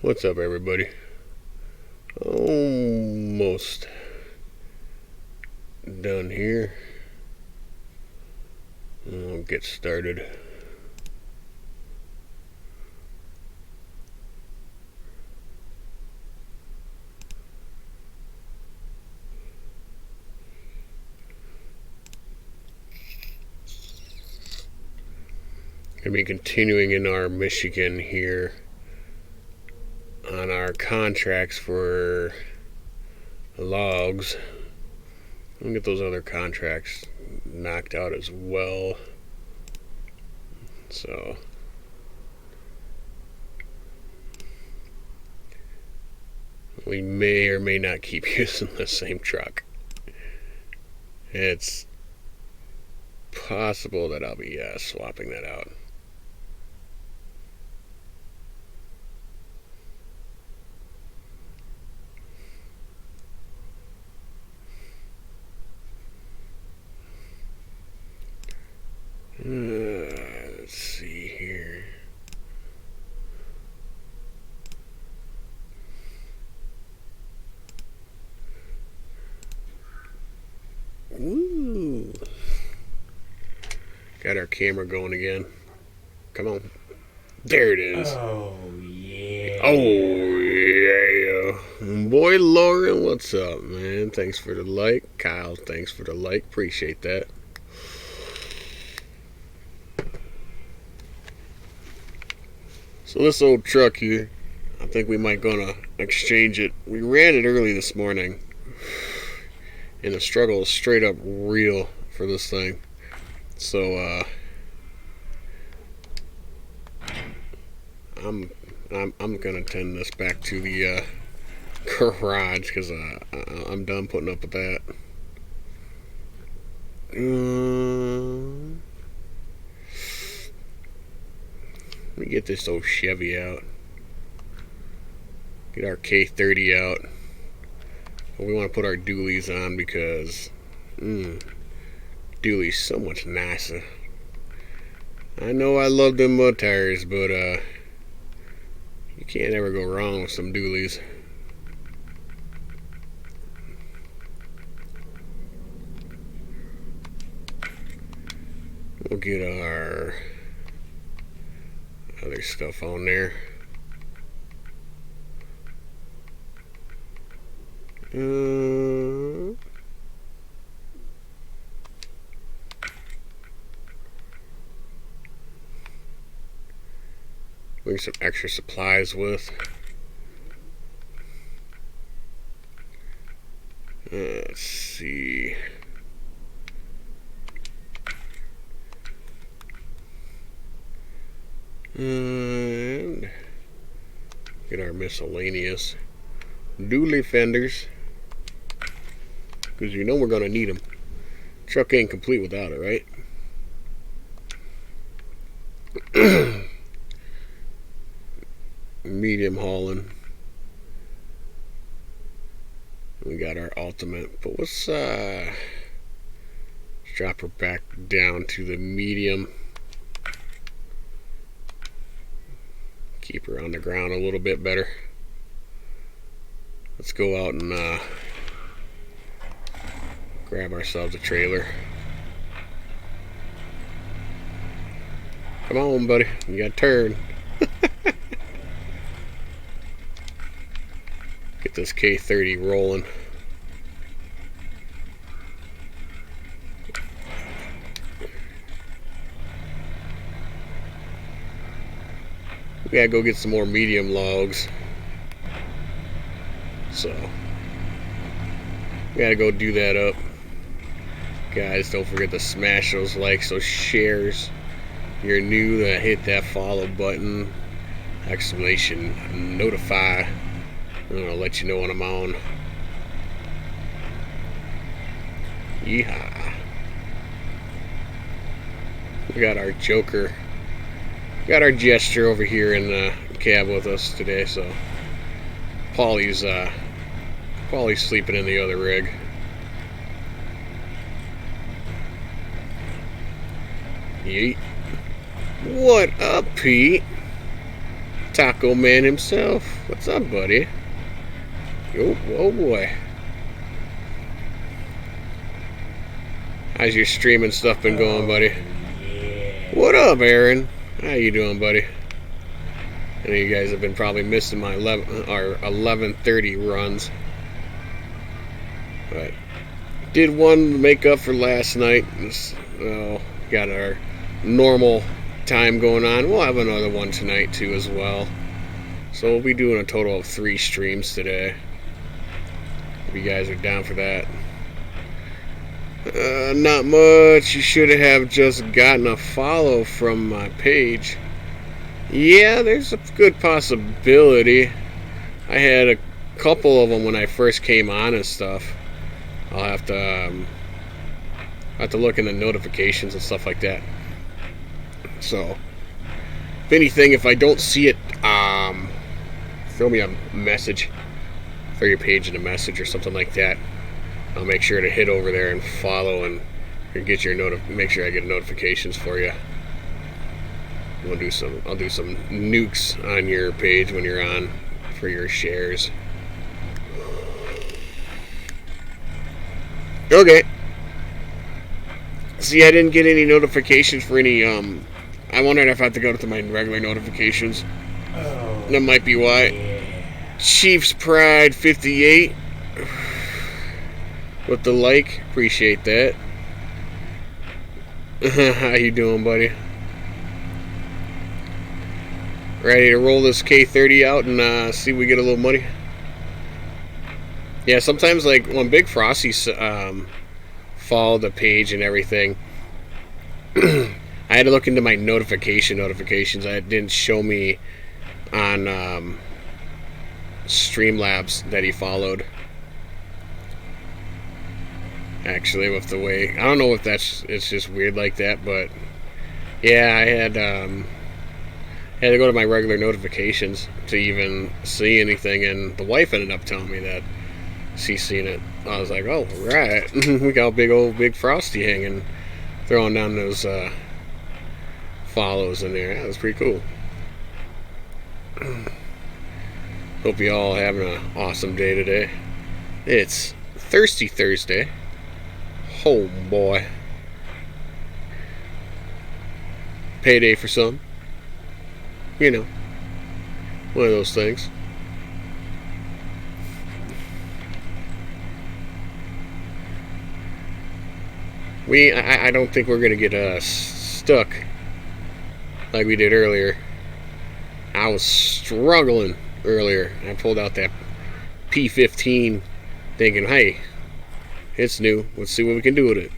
What's up, everybody? Almost done here. I'll get started. Gonna be continuing in our Michigan here on our contracts for logs. I'm gonna get those other contracts knocked out as well. So we may or may not keep using the same truck. It's possible that I'll be swapping that out. Let's see here. Woo! Got our camera going again. Come on. There it is. Oh, yeah. Oh, yeah. Boy, Lauren, what's up, man? Thanks for the like. Kyle, thanks for the like. Appreciate that. So this old truck here, I think we might gonna exchange it. We ran it early this morning, and the struggle is straight up real for this thing. So I'm gonna tend this back to the garage because I'm done putting up with that. Let me get this old Chevy out. Get our K30 out. But we want to put our dualies on because dualies so much nicer. I know I love them mud tires, but you can't ever go wrong with some dualies. We'll get our other stuff on there. Bring some extra supplies with. Let's see. And get our miscellaneous dually fenders, because you know we're gonna need them. Truck ain't complete without it, right? Medium hauling. We got our ultimate, but let's drop her back down to the medium. Keep her on the ground a little bit better. Let's go out and grab ourselves a trailer. Come on, buddy. You gotta turn. Get this K30 rolling. We gotta go get some more medium logs. So we gotta go do that up. Guys, don't forget to smash those likes, those shares. If you're new, hit that follow button. Exclamation notify. I'm gonna let you know when I'm on. Yeehaw. We got our Joker. Got our Jester over here in the cab with us today, so Paulie's sleeping in the other rig. Yeet. What up, Pete? Taco Man himself. What's up, buddy? Yo, oh boy. How's your streaming stuff been going, buddy? Yeah. What up, Aaron? How you doing, buddy? I know you guys have been probably missing my 11:30 runs, but did one make up for last night. Got our normal time going on. We'll have another one tonight too as well. So we'll be doing a total of 3 streams today. If you guys are down for that. Not much. You should have just gotten a follow from my page. Yeah, there's a good possibility. I had a couple of them when I first came on and stuff. I'll have to look in the notifications and stuff like that. So, if anything, if I don't see it, throw me a message. Throw your page in a message or something like that. I'll make sure to hit over there and follow and get your make sure I get notifications for you. I'll do some nukes on your page when you're on for your shares. Okay. See, I didn't get any notifications for any I wondered if I have to go to my regular notifications. Oh, That might be why. yeah. Chiefs Pride 58 with the like. Appreciate that. How you doing, buddy? Ready to roll this K30 out and see if we get a little money? Yeah, sometimes like when Big Frosty followed the page and everything, I had to look into my notifications. It didn't show me on Streamlabs that he followed. Actually, with the way, I don't know if it's just weird like that, but yeah, I had to go to my regular notifications to even see anything, and the wife ended up telling me that she's seen it. I was like, oh, right. We got Big Frosty hanging, throwing down those follows in there. That was pretty cool. Hope you all having an awesome day today. It's Thirsty Thursday. Oh boy. Payday for some. You know, one of those things. I don't think we're gonna get stuck like we did earlier. I was struggling earlier. I pulled out that P15 thinking, hey, it's new. Let's see what we can do with it.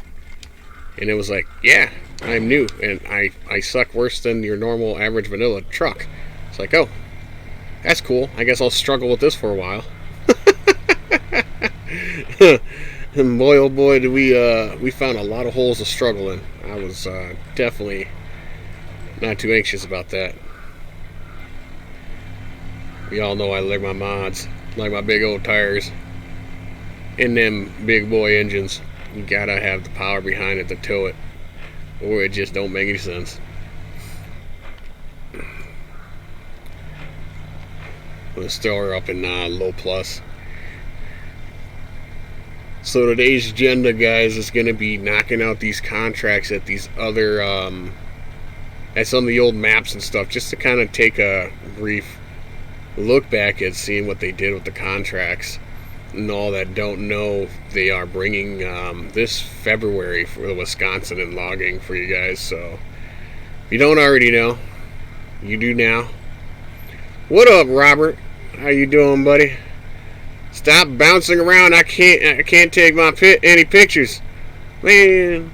And it was like, yeah, I'm new. And I suck worse than your normal average vanilla truck. It's like, oh, that's cool. I guess I'll struggle with this for a while. And boy, oh boy, did we found a lot of holes to struggle in. I was definitely not too anxious about that. We all know I like my mods, like my big old tires, and them big boy engines. You gotta have the power behind it to tow it, or it just don't make any sense. Let's throw her up in low plus. So today's agenda, guys, is going to be knocking out these contracts at these other, at some of the old maps and stuff, just to kind of take a brief look back at seeing what they did with the contracts. And all that don't know, they are bringing this February for the Wisconsin and logging for you guys. So if you don't already know, you do now. What up, Robert? How you doing, buddy? Stop bouncing around. I can't take any pictures. Man,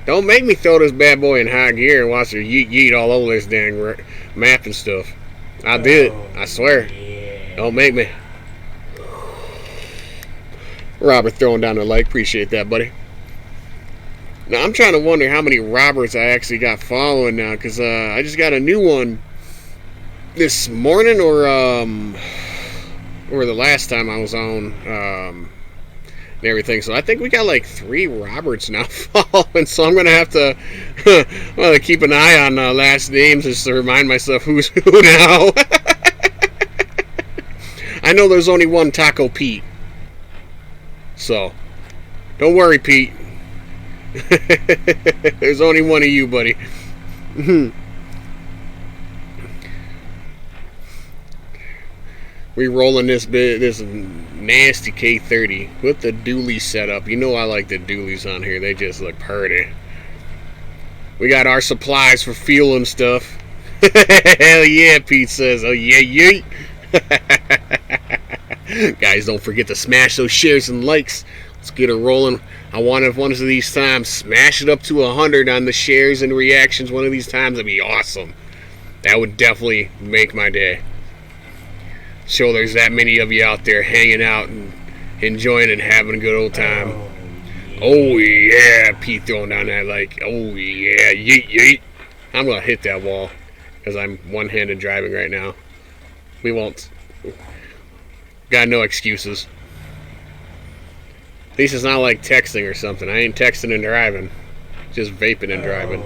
don't make me throw this bad boy in high gear and watch her yeet all over this dang map and stuff. I did it. I swear. Yeah. Don't make me. Robert throwing down the like. Appreciate that, buddy. Now, I'm trying to wonder how many Roberts I actually got following now, because I just got a new one this morning, or the last time I was on, and everything. So I think we got like 3 Roberts now following, so I'm going to have to keep an eye on last names just to remind myself who's who now. I know there's only one Taco Pete. So, don't worry, Pete. There's only one of you, buddy. We rolling this nasty K30 with the dually setup. You know I like the dualies on here. They just look pretty. We got our supplies for fuel and stuff. Hell yeah, Pete says. Oh yeah, yeah. Guys, don't forget to smash those shares and likes. Let's get it rolling. I want to, one of these times, smash it up to 100 on the shares and reactions. One of these times, that'd be awesome. That would definitely make my day. So there's that many of you out there hanging out and enjoying and having a good old time. Oh yeah, Pete throwing down that like, oh yeah, yeet yeet. I'm gonna hit that wall because I'm one-handed driving right now. We won't. Got no excuses. At least it's not like texting or something. I ain't texting and driving. Just vaping and driving.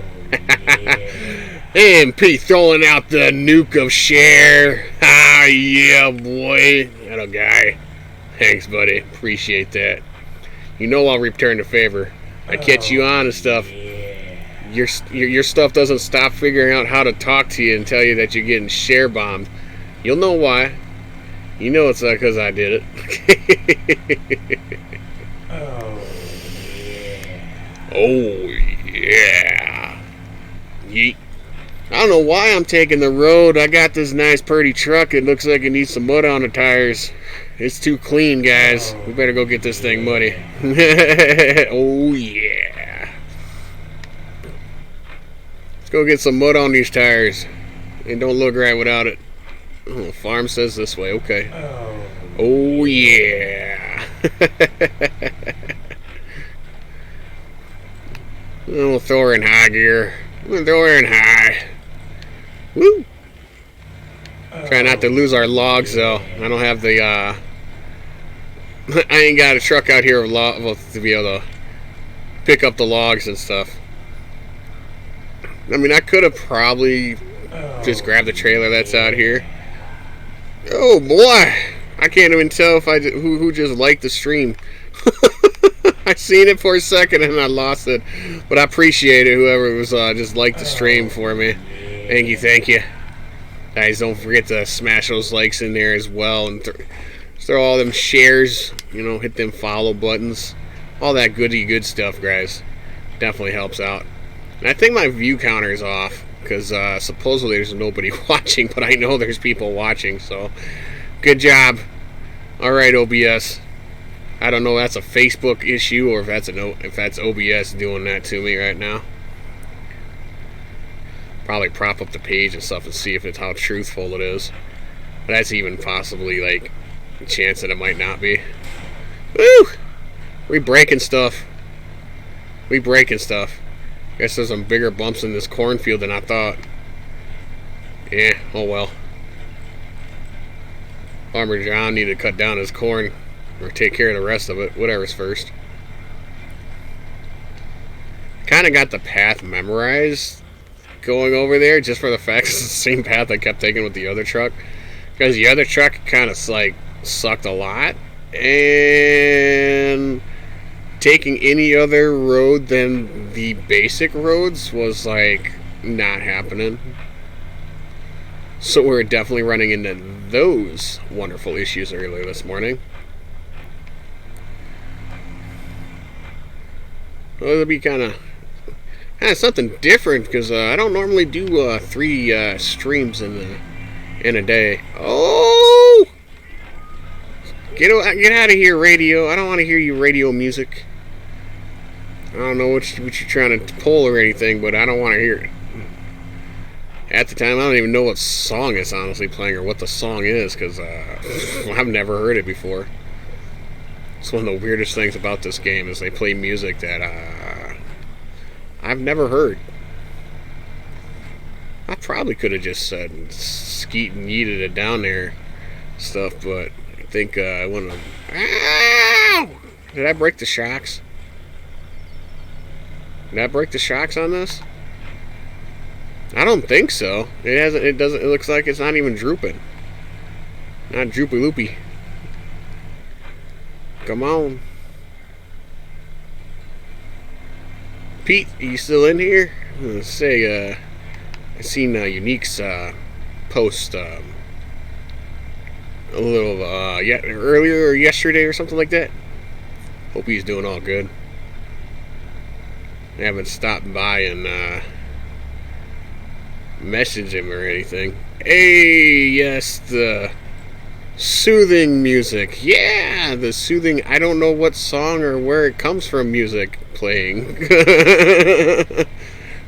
And Pete throwing out the nuke of share. Ah, yeah, boy. That a guy. Thanks, buddy. Appreciate that. You know I'll return the favor. I catch you on and stuff. Your stuff doesn't stop figuring out how to talk to you and tell you that you're getting share bombed. You'll know why. You know it's not because I did it. Oh yeah. Yeet. I don't know why I'm taking the road. I got this nice pretty truck. It looks like it needs some mud on the tires. It's too clean, guys. We better go get this thing muddy. Oh yeah. Let's go get some mud on these tires. It don't look right without it. Oh, farm says this way. Okay. Oh yeah. We'll throw her in high gear. We'll throw her in high. Woo! Try not to lose our logs though. I don't have the I ain't got a truck out here to be able to pick up the logs and stuff. I mean, I could have probably just grabbed the trailer that's out here. Oh boy! I can't even tell if who just liked the stream. I seen it for a second and I lost it, but I appreciate it. Whoever was just liked the stream for me. Thank you. Guys, don't forget to smash those likes in there as well, and throw all them shares. You know, hit them follow buttons, all that good stuff, guys. Definitely helps out. And I think my view counter is off because supposedly there's nobody watching, but I know there's people watching. So, good job. All right, OBS. I don't know if that's a Facebook issue or if that's OBS doing that to me right now. Probably prop up the page and stuff and see if it's how truthful it is. But that's even possibly like a chance that it might not be. Woo! We breaking stuff. Guess there's some bigger bumps in this cornfield than I thought. Yeah, oh well. Farmer John needed to cut down his corn or take care of the rest of it. Whatever's first. Kind of got the path memorized going over there just for the fact it's the same path I kept taking with the other truck. Because the other truck kind of like sucked a lot. And taking any other road than the basic roads was like not happening. So we're definitely running into those wonderful issues earlier this morning. Well, it'll be kind of something different because I don't normally do 3 streams in a day. Oh, get out of here, radio! I don't want to hear you radio music. I don't know what you're trying to pull or anything, but I don't want to hear it. At the time, I don't even know what song it's honestly playing or what the song is because I've never heard it before. It's one of the weirdest things about this game is they play music that I've never heard. I probably could have just said skeet and yeeted it down there stuff, but I think I want to. Ow! Did I break the shocks? Did I break the shocks on this? I don't think so. It hasn't. It doesn't. It looks like it's not even drooping. Not droopy loopy. Come on. Pete, are you still in here? Let's say, I seen Unique's post a little earlier or yesterday or something like that. Hope he's doing all good. I haven't stopped by and message him or anything. Hey, yes, the soothing music. Yeah, the soothing. I don't know what song or where it comes from. Music playing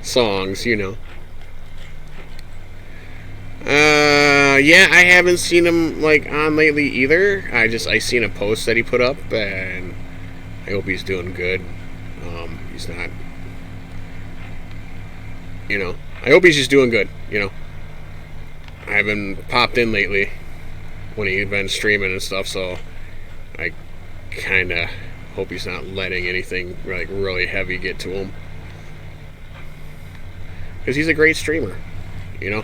songs, you know. Yeah, I haven't seen him like on lately either. I seen a post that he put up, and I hope he's doing good. He's not, you know. I hope he's just doing good, you know. I haven't popped in lately when he's been streaming and stuff, so I kind of hope he's not letting anything like really heavy get to him, because he's a great streamer, you know.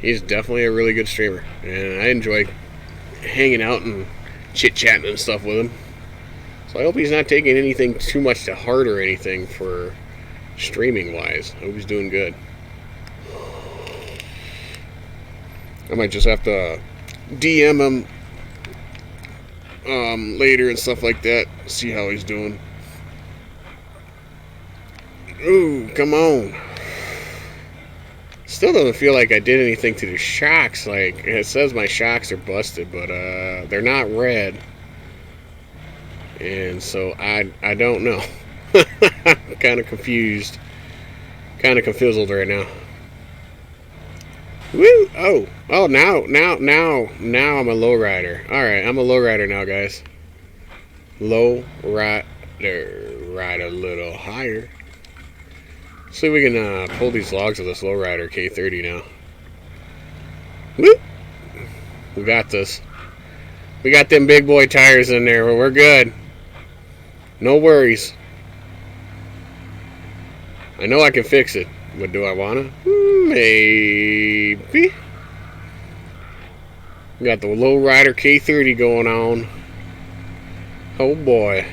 He's definitely a really good streamer, and I enjoy hanging out and chit-chatting and stuff with him. So I hope he's not taking anything too much to heart or anything for streaming-wise. I hope he's doing good. I might just have to DM him later and stuff like that, see how he's doing. Ooh, come on. Still doesn't feel like I did anything to the shocks. Like, it says my shocks are busted, but they're not red. And so I don't know. I'm kind of confused. Kind of confizzled right now. Woo! Oh, now I'm a lowrider. Alright, I'm a lowrider now, guys. Lowrider. Ride a little higher. See if we can pull these logs of this lowrider K30 now. Woo! We got this. We got them big boy tires in there, but we're good. No worries. I know I can fix it, but do I wanna? Maybe. We got the lowrider K30 going on. Oh boy.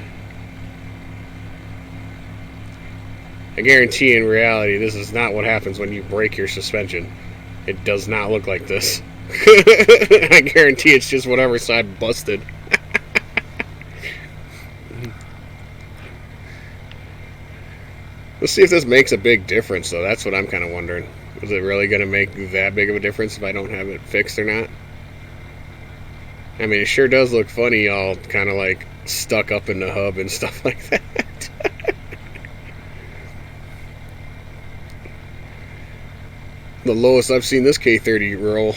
I guarantee in reality this is not what happens when you break your suspension. It does not look like this. I guarantee it's just whatever side busted. Let's see if this makes a big difference, though. That's what I'm kind of wondering. Is it really going to make that big of a difference if I don't have it fixed or not? I mean, it sure does look funny, all kind of like stuck up in the hub and stuff like that. The lowest I've seen this K30 roll.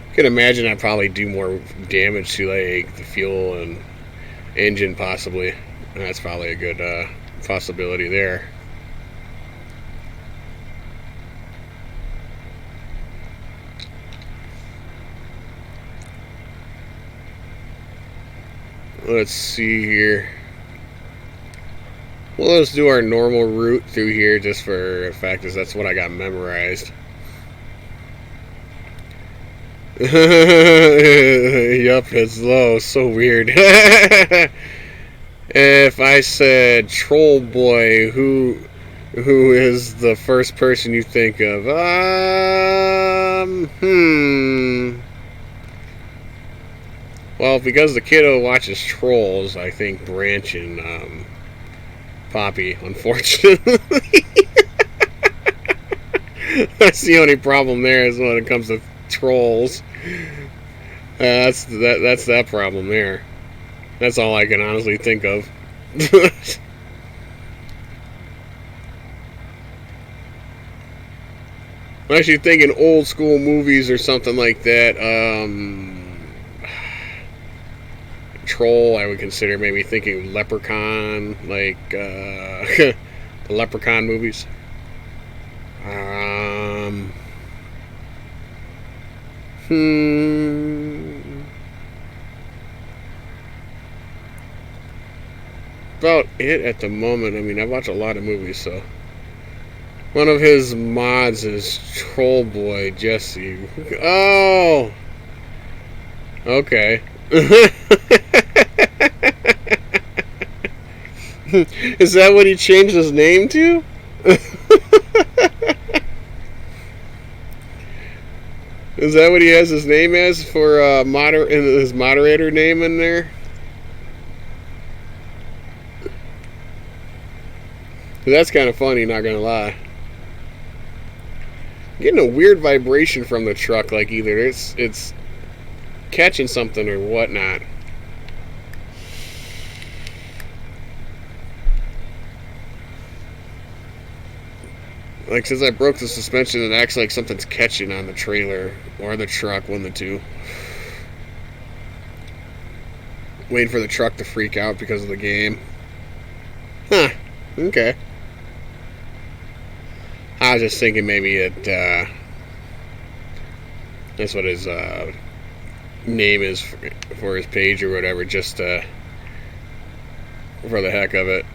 I can imagine I'd probably do more damage to like the fuel and engine possibly. That's probably a good possibility there. Let's see here. Well, let's do our normal route through here just for the fact that that's what I got memorized. Yup, it's low. So weird. If I said Troll Boy, who is the first person you think of? Well, because the kiddo watches Trolls, I think Branch and Poppy, unfortunately. That's the only problem there is when it comes to Trolls. That's that problem there. That's all I can honestly think of. I'm actually thinking old school movies or something like that. Troll, I would consider maybe thinking Leprechaun, like the Leprechaun movies. About it at the moment. I mean, I watch a lot of movies, so One of his mods is Troll Boy Jesse. Oh, okay. Is that what he changed his name to? Is that what he has his name as for his moderator name in there? That's kind of funny, not gonna lie. I'm getting a weird vibration from the truck, like either it's catching something or whatnot. Like, since I broke the suspension, it acts like something's catching on the trailer or the truck, one of the two. Waiting for the truck to freak out because of the game. Huh. Okay. I was just thinking maybe that's what his name is for his page or whatever, just for the heck of it.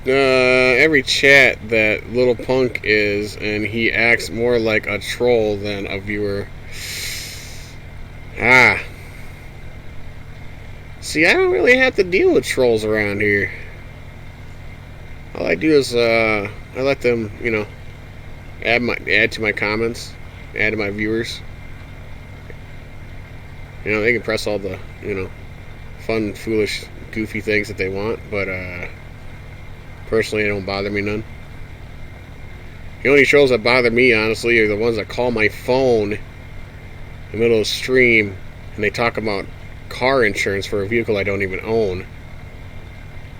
Every chat that Little Punk is, and he acts more like a troll than a viewer. See, I don't really have to deal with trolls around here. All I do is I let them, add to my comments, add to my viewers. They can press all the, fun, foolish, goofy things that they want, but personally, it don't bother me none. The only trolls that bother me, honestly, are the ones that call my phone in the middle of the stream and they talk about car insurance for a vehicle I don't even own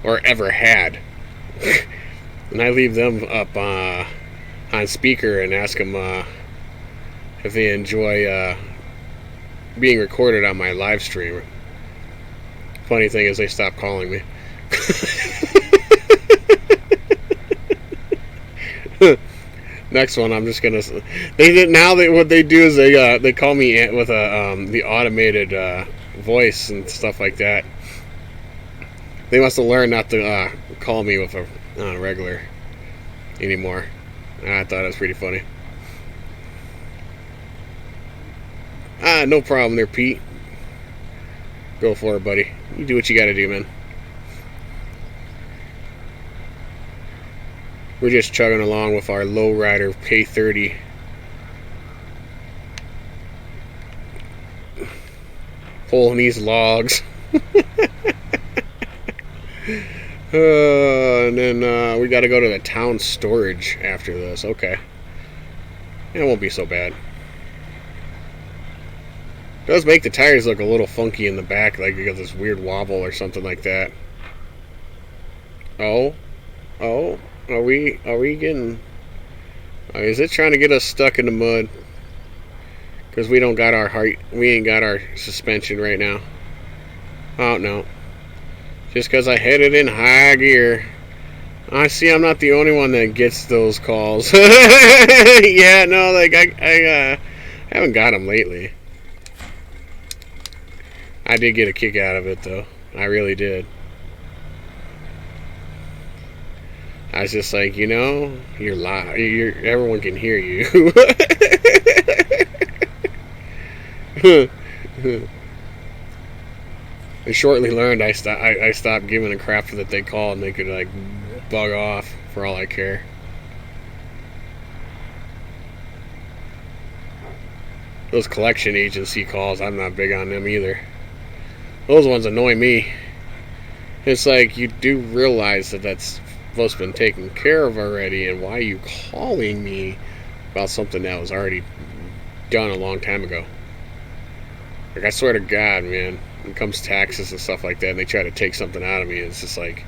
or ever had. And I leave them up on speaker and ask them if they enjoy being recorded on my live stream. Funny thing is, they stopped calling me. Next one, I'm just gonna. What they do is they call me with the automated voice and stuff like that. They must have learned not to call me with a regular anymore. I thought it was pretty funny. No problem there, Pete. Go for it, buddy. You do what you gotta do, man. We're just chugging along with our lowrider Pay 30. Pulling these logs. And then we got to go to the town storage after this. Okay. It won't be so bad. It does make the tires look a little funky in the back, like you got this weird wobble or something like that. Oh. Are we getting... is it trying to get us stuck in the mud? Because we ain't got our suspension right now. Oh, no. Just because I hit it in high gear. I see I'm not the only one that gets those calls. Yeah, no, like, I haven't got them lately. I did get a kick out of it, though. I really did. I was just like, you're loud. Everyone can hear you. I shortly learned I stopped giving a crap that they call, and they could like bug off for all I care. Those collection agency calls, I'm not big on them either. Those ones annoy me. It's like, you do realize that that's supposed to have been taken care of already, and why are you calling me about something that was already done a long time ago? Like, I swear to God, man, when it comes to taxes and stuff like that, and they try to take something out of me, it's just like,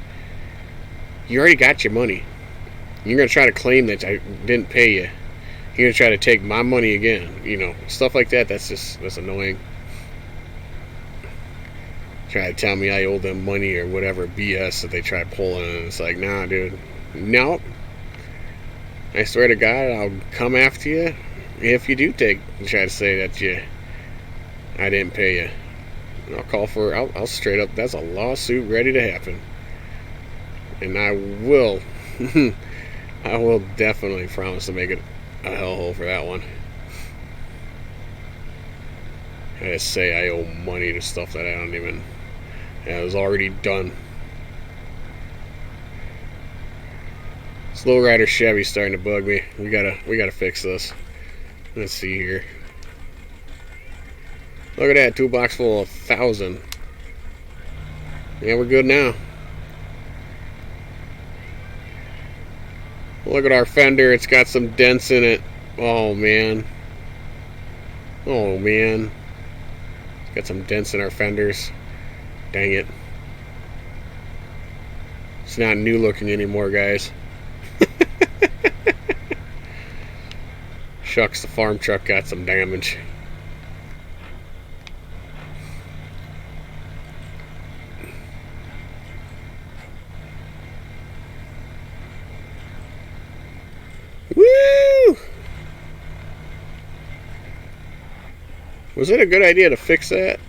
you already got your money. You're going to try to claim that I didn't pay you. You're going to try to take my money again. Stuff like that, that's annoying. Try to tell me I owe them money or whatever BS that they try pulling, and it's like, nah, dude. No. I swear to God, I'll come after you if you do try to say that I didn't pay you. I'll straight up, that's a lawsuit ready to happen. And I will I will definitely promise to make it a hellhole for that one. I just say I owe money to stuff that I don't even. Yeah, it was already done. Slow Rider Chevy's starting to bug me. We gotta fix this. Let's see here. Look at that, toolbox full of 1,000. Yeah, we're good now. Look at our fender, it's got some dents in it. Oh man. Oh man. It's got some dents in our fenders. Dang it. It's not new looking anymore, guys. Shucks, the farm truck got some damage. Woo! Was it a good idea to fix that?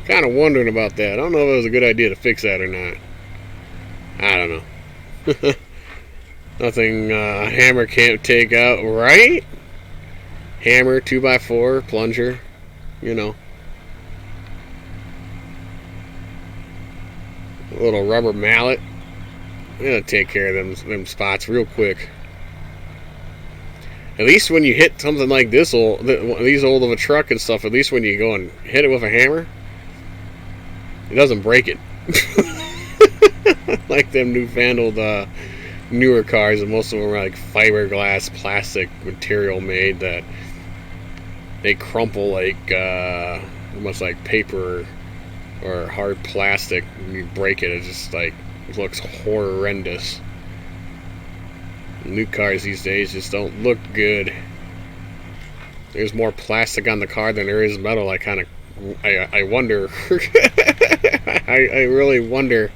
Kind of wondering about that. I don't know if it was a good idea to fix that or not. I don't know. Nothing hammer can't take out, right? Hammer, 2x4, plunger, you know. A little rubber mallet. I'm gonna take care of them spots real quick. At least when you hit something like this old, these old of a truck and stuff, at least when you go and hit it with a hammer, it doesn't break it. Like them newfangled newer cars, and most of them are like fiberglass plastic material made that they crumple like almost like paper or hard plastic. When you break it, it just like it looks horrendous. New cars these days just don't look good. There's more plastic on the car than there is metal. I wonder. I really wonder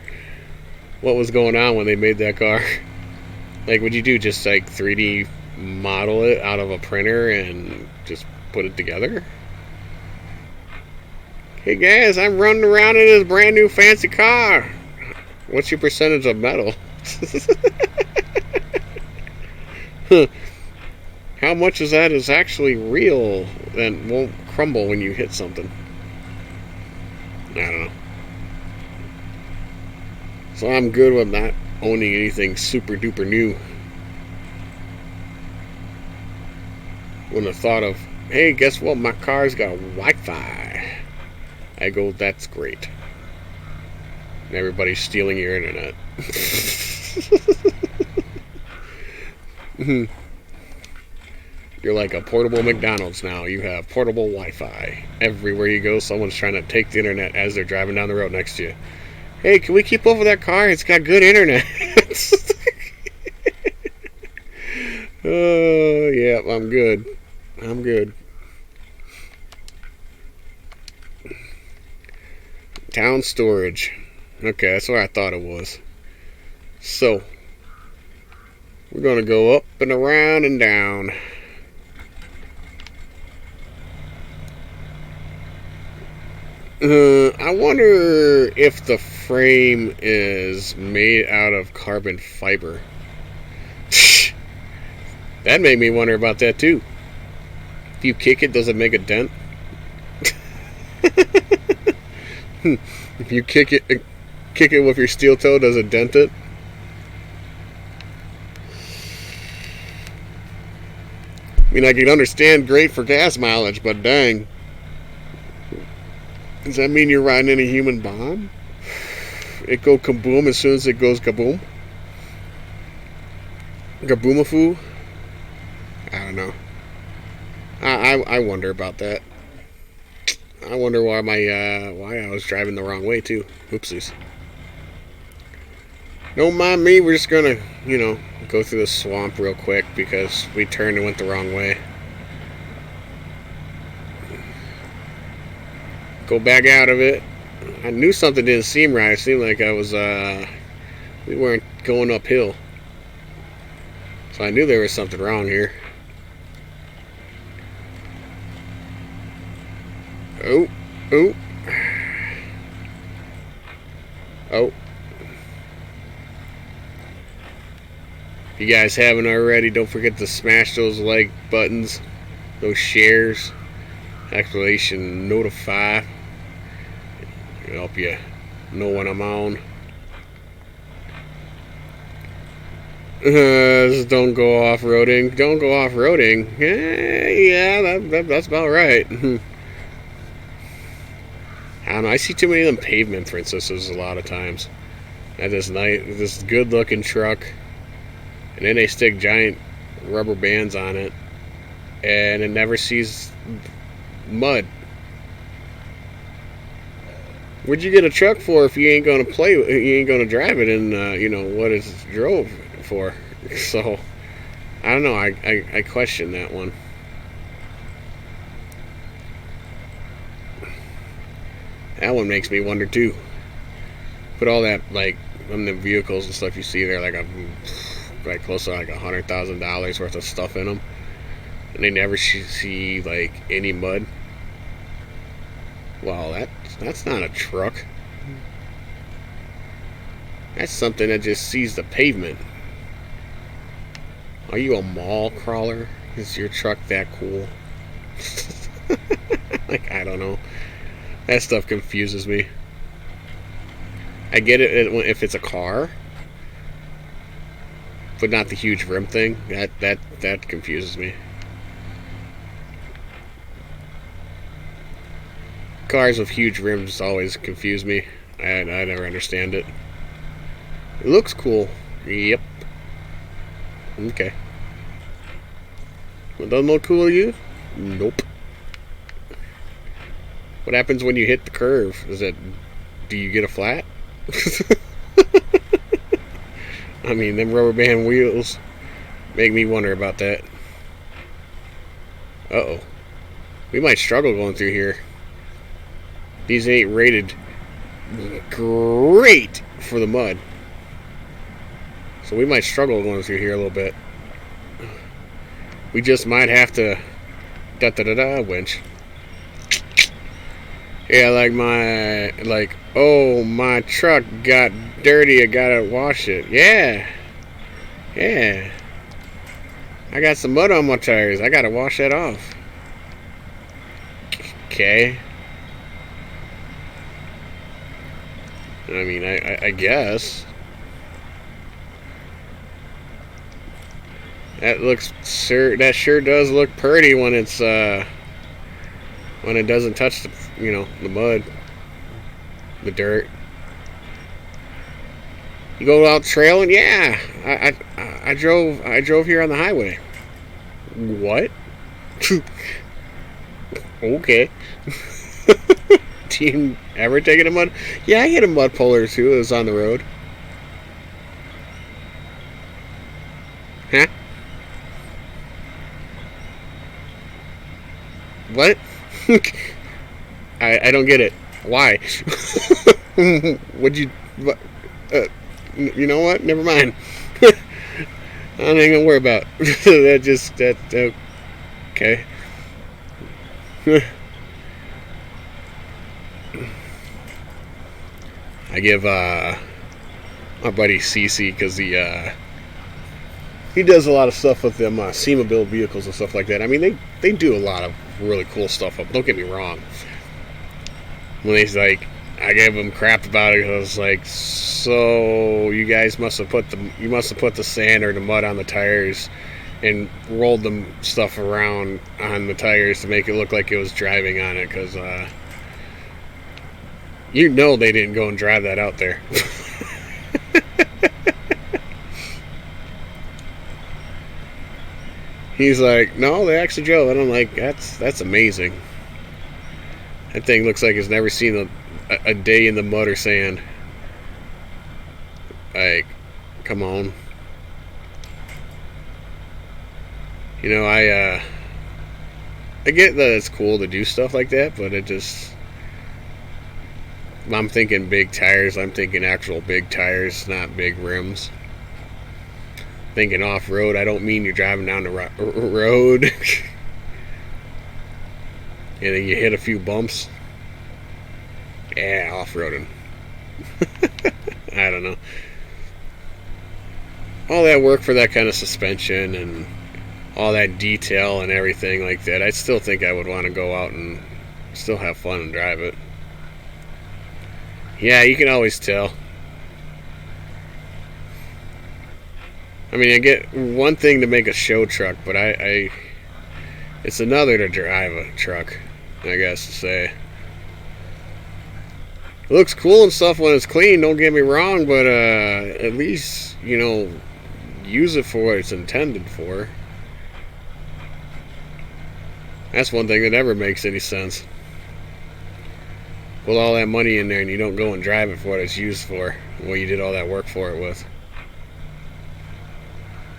what was going on when they made that car. Like, would you do just like 3D model it out of a printer and just put it together? Hey guys, I'm running around in this brand new fancy car. What's your percentage of metal? How much of that is actually real and won't crumble when you hit something? I don't know. So I'm good with not owning anything super duper new. Wouldn't have thought of, hey, guess what? My car's got Wi-Fi. I go, that's great. And everybody's stealing your internet. You're like a portable McDonald's now. You have portable Wi-Fi. Everywhere you go, someone's trying to take the internet as they're driving down the road next to you. Hey, can we keep over that car? It's got good internet. Oh, yeah, I'm good. I'm good. Town storage. Okay, that's what I thought it was. So, we're going to go up and around and down. I wonder if the frame is made out of carbon fiber. That made me wonder about that too. If you kick it, does it make a dent? If you kick it with your steel toe, does it dent it? I mean, I can understand great for gas mileage, but dang. Does that mean you're riding in a human bomb? It go kaboom as soon as it goes kaboom? Kaboomafoo? I don't know. I wonder about that. I wonder why why I was driving the wrong way too. Oopsies. Don't mind me. We're just gonna, go through the swamp real quick because we turned and went the wrong way. Go back out of it. I knew something didn't seem right. It seemed like we weren't going uphill. So I knew there was something wrong here. Oh. If you guys haven't already, don't forget to smash those like buttons, those shares, exclamation notify. It'll help you know when I'm on. Don't go off-roading. Don't go off-roading. Yeah, that's about right. I don't know. I see too many of them pavement princesses a lot of times. At this good-looking truck, and then they stick giant rubber bands on it, and it never sees mud. What'd you get a truck for if you ain't gonna you ain't gonna drive it in, what it's drove for? So, I don't know. I question that one. That one makes me wonder too. Put all that on the vehicles and stuff you see there, like close to like $100,000 worth of stuff in them, and they never see any mud. Well, that's not a truck. That's something that just sees the pavement. Are you a mall crawler? Is your truck that cool? I don't know. That stuff confuses me. I get it if it's a car, but not the huge rim thing. That confuses me. Cars with huge rims always confuse me. I never understand it. It looks cool. Yep. Okay. It doesn't look cool to you? Nope. What happens when you hit the curve? Do you get a flat? I mean, them rubber band wheels make me wonder about that. Uh-oh. We might struggle going through here. These ain't rated great for the mud. So we might struggle going through here a little bit. We just might have to winch. Yeah, oh, my truck got dirty, I gotta wash it. Yeah. I got some mud on my tires, I gotta wash that off. Okay. I mean, I guess. That sure does look pretty when it's when it doesn't touch the mud, the dirt. You go out trailing? Yeah, I drove here on the highway. What? Okay. Do you ever take it a mud? Yeah, I hit a mud puller too. It was on the road. Huh? What? I don't get it. Why? Would you? You know what? Never mind. I ain't gonna worry about that. Okay. I give my buddy CC because he does a lot of stuff with them SEMA build vehicles and stuff like that. I mean, they do a lot of really cool stuff up. Don't get me wrong. When he's I gave him crap about it. I was like, so you guys must have put the sand or the mud on the tires and rolled them stuff around on the tires to make it look like it was driving on it, because they didn't go and drive that out there. He's like, no, they actually drove. And I'm like, that's amazing. That thing looks like it's never seen a day in the mud or sand. Come on. I get that it's cool to do stuff like that, but I'm thinking big tires. I'm thinking actual big tires, not big rims. Thinking off-road, I don't mean you're driving down the road and then you hit a few bumps. Yeah, off-roading. I don't know. all that work for that kind of suspension and all that detail and everything like that, I still think I would want to go out and still have fun and drive it. Yeah, you can always tell. I mean, I get one thing to make a show truck, but it's another to drive a truck, I guess to say. It looks cool and stuff when it's clean, don't get me wrong, but at least, use it for what it's intended for. That's one thing that never makes any sense. Put all that money in there and you don't go and drive it for what it's used for, what you did all that work for it with.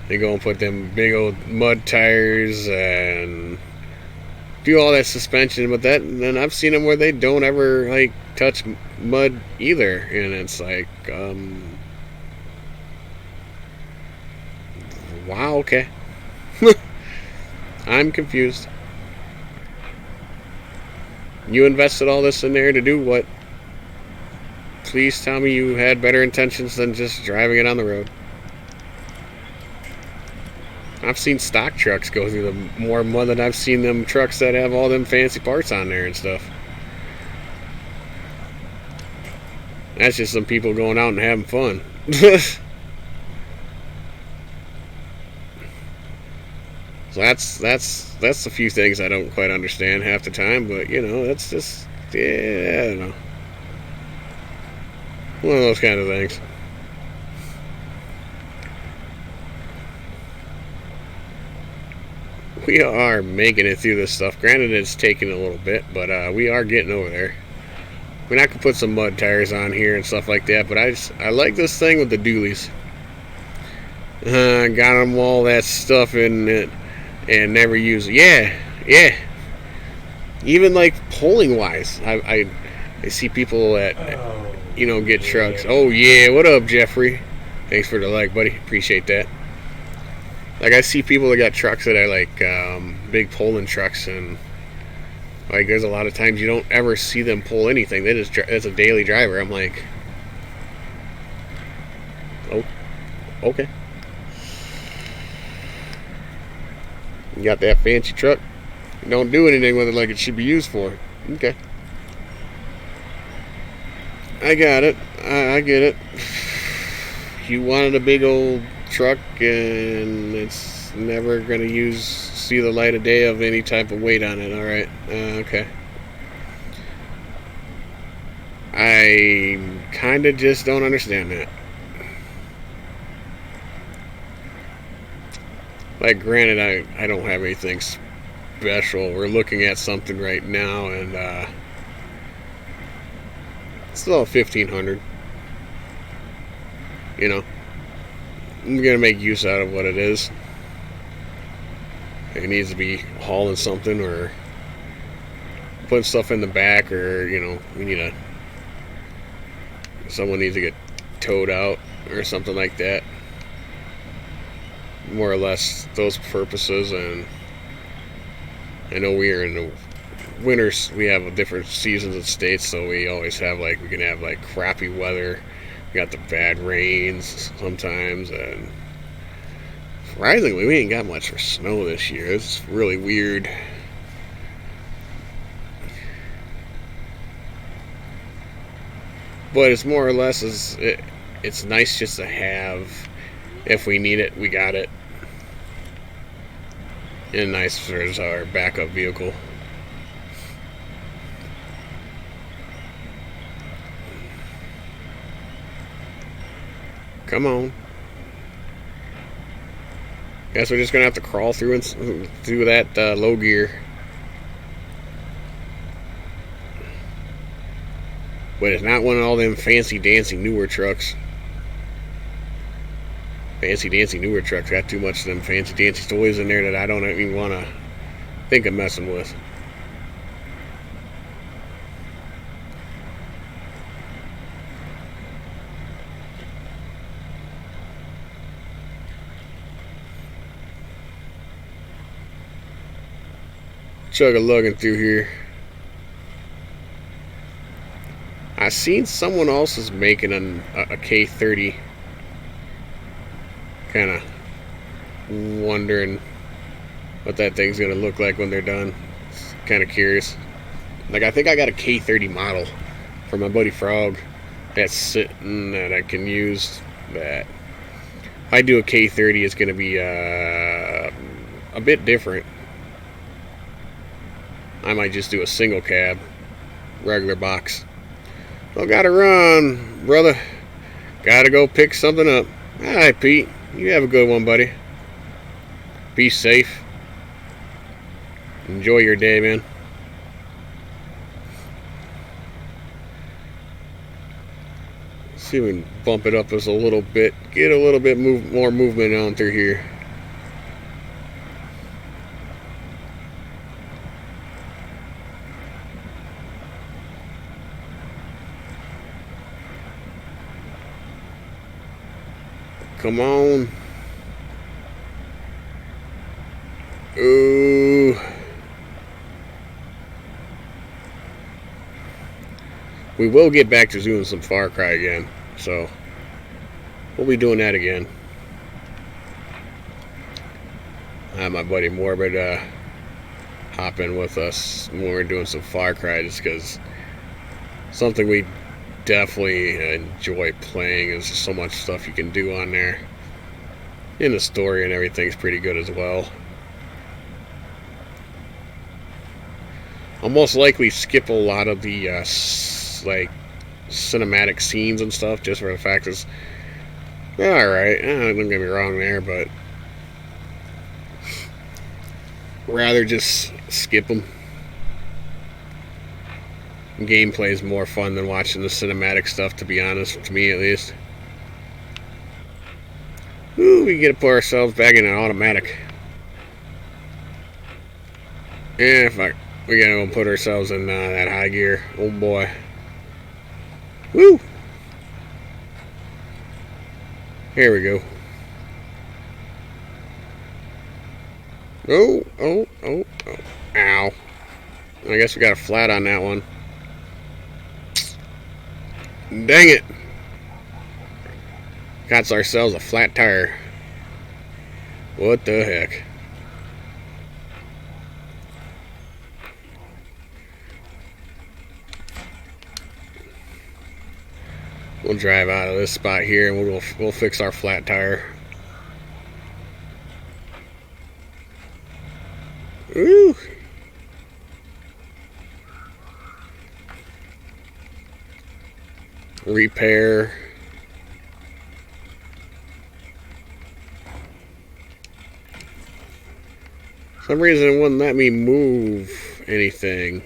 They go and put them big old mud tires and do all that suspension, but then I've seen them where they don't ever like touch mud either, and it's like, wow, okay. I'm confused. You invested all this in there to do what? Please tell me you had better intentions than just driving it on the road. I've seen stock trucks go through the more mud than I've seen them trucks that have all them fancy parts on there and stuff. That's just some people going out and having fun. So that's a few things I don't quite understand half the time, but that's just, yeah, I don't know. One of those kind of things. We are making it through this stuff. Granted, it's taking a little bit, but we are getting over there. I mean, I could put some mud tires on here and stuff like that, but I like this thing with the dualies. Got them all that stuff in it and never use it. Yeah. Even like polling wise, I see people that get trucks. Oh yeah, what up, Jeffrey? Thanks for the like, buddy. Appreciate that. Like, I see people that got trucks that are like big pulling trucks, and like there's a lot of times you don't ever see them pull anything. They just it's a daily driver. I'm like, oh, okay. You got that fancy truck, don't do anything with it like it should be used for. Okay, I got it. I get it. You wanted a big old truck and it's never going to see the light of day of any type of weight on it. All right. Okay. I kind of just don't understand that. Like, granted, I don't have anything special. We're looking at something right now, and it's still 1,500. I'm gonna make use out of what it is. It needs to be hauling something or putting stuff in the back, or we need someone needs to get towed out or something like that. More or less those purposes. And I know we are in the winters. We have different seasons and states, so we always have we can have crappy weather. We got the bad rains sometimes, and surprisingly, we ain't got much for snow this year. It's really weird. But it's more or less it's nice just to have. If we need it, we got it. And nice as our backup vehicle. Come on. Guess we're just gonna have to crawl through that low gear. But it's not one of all them fancy dancy newer trucks. Fancy dancy newer trucks got too much of them fancy dancy toys in there that I don't even want to think of messing with. Chug-a-lugging through here. I seen someone else is making a K30. kind of wondering what that thing's gonna look like when they're done. Kind of curious. Like, I think I got a K30 model from my buddy Frog that's sitting that I can use. That if I do a K30, it's gonna be a bit different. I might just do a single cab, regular box. So gotta run, brother. Gotta go pick something up. Alright, Pete. You have a good one, buddy. Be safe. Enjoy your day, man. Let's see if we can bump it up just a little bit. Get a little bit more movement on through here. Come on. Ooh. We will get back to doing some Far Cry again, so we'll be doing that again. I have my buddy Morbid hop in with us when we're doing some Far Cry, just because something we definitely enjoy playing. There's so much stuff you can do on there, and the story and everything's pretty good as well. I'll most likely skip a lot of the like cinematic scenes and stuff, just for the fact it's alright. Don't get me wrong there, but rather just skip them. Gameplay is more fun than watching the cinematic stuff, to be honest, to me at least. Ooh, we get to put ourselves back in an automatic. Yeah, fuck. We gotta go put ourselves in that high gear. Oh boy. Woo! Here we go. Oh, oh, oh, oh. Ow. I guess we got a flat on that one. Dang it. Got ourselves a flat tire. What the heck? We'll drive out of this spot here and we'll fix our flat tire. Ooh. Repair. For some reason it wouldn't let me move anything.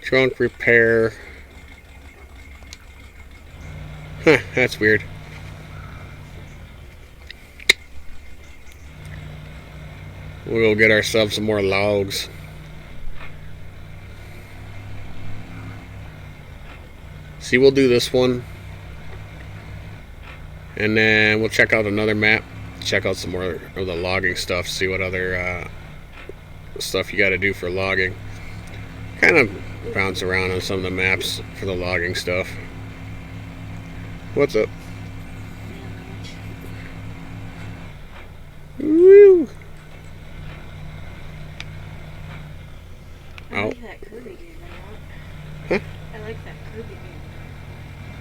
Trunk repair. Huh, that's weird. We'll go get ourselves some more logs. See, we'll do this one. And then we'll check out another map. Check out some more of the logging stuff. See what other stuff you got to do for logging. Kind of bounce around on some of the maps for the logging stuff. What's up? Woo! I like that Kirby game a lot. Huh? I like that Kirby game.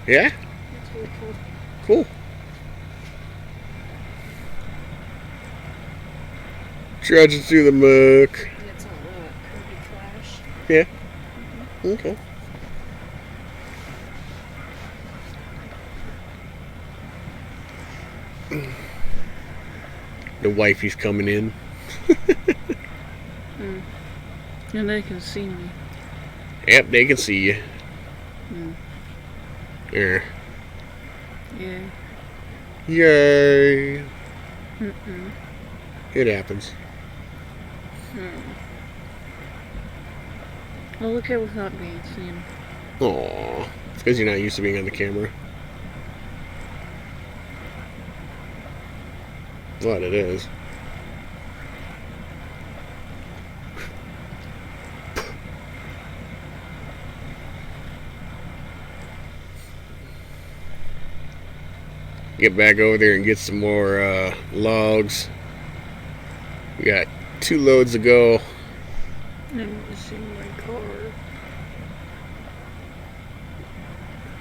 Yeah? That's really cool. Cool. Trudging through the muck. And it's all Kirby Clash. Yeah. Okay. The wifey's coming in. And they can see me. Yep, they can see you. There. Yeah. Yay. It happens. Well, look at without being seen. Aww. It's because you're not used to being on the camera. What it is. get back over there and get some more logs. We got 2 loads to go. I'm missing my car.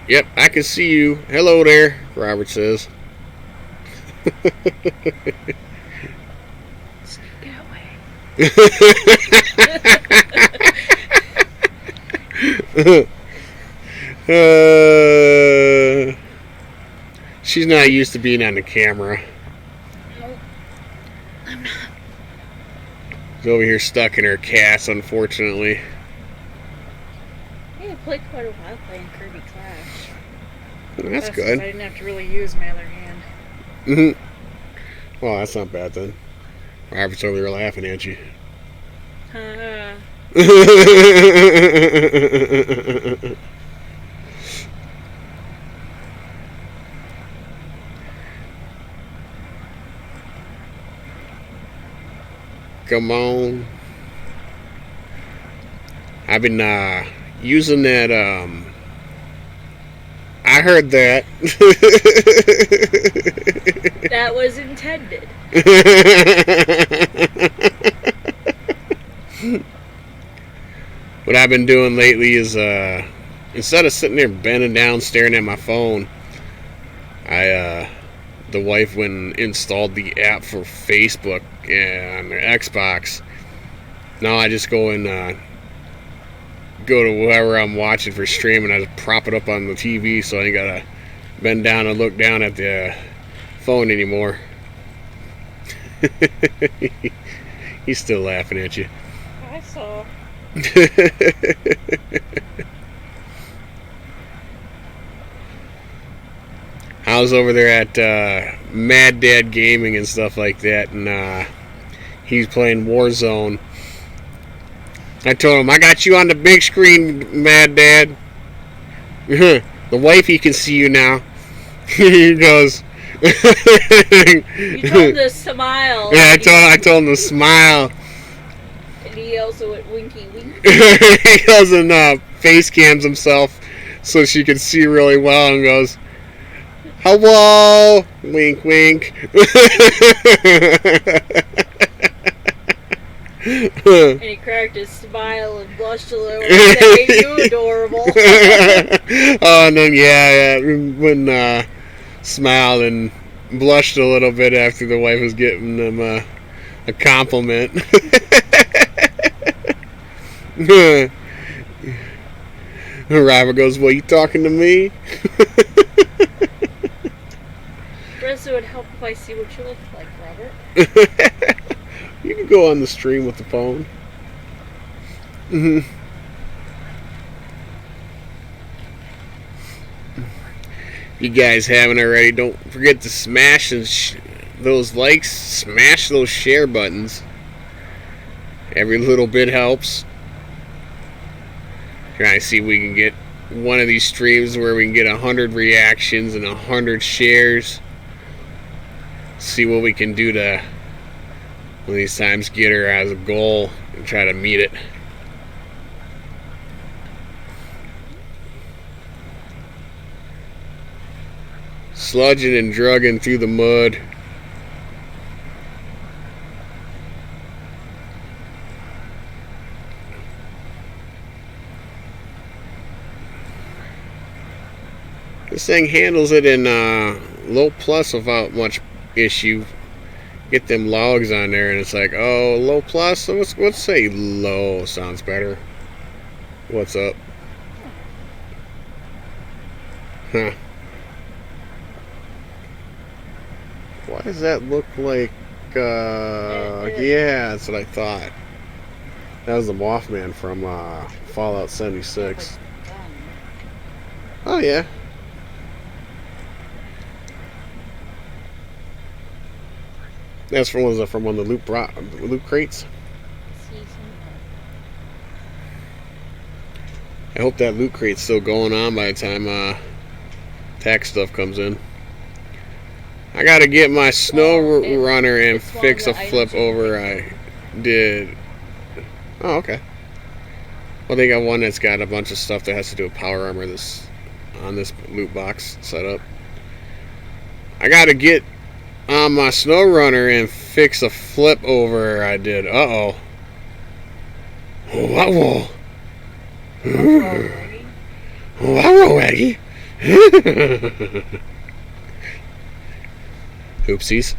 Yep, I can see you. Hello there, Robert says. Get away. She's not used to being on the camera. Nope. I'm not. She's over here stuck in her cast, unfortunately. I played quite a while playing Kirby Clash. That's I good. didn't have to really use my other hand. Well, that's not bad then. Robert's over there laughing at you. Come on. I've been using that I heard that. That was intended. What I've been doing lately is instead of sitting there bending down staring at my phone, the wife went and installed the app for Facebook on the Xbox. Now I just go and go to whoever I'm watching for streaming. I just prop it up on the TV so I ain't gotta bend down and look down at the phone anymore. He's still laughing at you. I saw. I was over there at Mad Dad Gaming and stuff like that, and he's playing Warzone. I told him, I got you on the big screen, Mad Dad. The wifey can see you now. He goes. You told him to smile. Yeah, I told him to smile. And he also went winky wink. He goes and face cams himself so she can see really well and goes, hello, wink wink. And he cracked his smile and blushed a little and said, "Ain't you adorable?" Oh, and then when smiled and blushed a little bit after the wife was giving him a compliment. Robert goes, well, you talking to me? Rest, it would help if I see what you look like, Robert. You can go on the stream with the phone. If you guys haven't already, don't forget to smash those likes, smash those share buttons. Every little bit helps. Trying to see if we can get one of these streams where we can get 100 reactions and 100 shares. See what we can do to one of these times get her as a goal and try to meet it. Sludging and drugging through the mud. This thing handles it in low plus without much issue. Get them logs on there and it's like, oh, low plus? So let's say low sounds better. What's up? Huh. Why does that look like, yeah, that's what I thought. That was the Mothman from Fallout 76. Oh, yeah. That's from, was it from one of the loot crates? I hope that loot crate's still going on by the time tax stuff comes in. I gotta get my snow runner and fix a flip over I did. Oh, okay. Well, they got one that's got a bunch of stuff that has to do with power armor on this loot box setup. I gotta get on my snow runner and fix a flip over I did. Uh-oh. Whoa. Whoa, Aggie. Oopsies.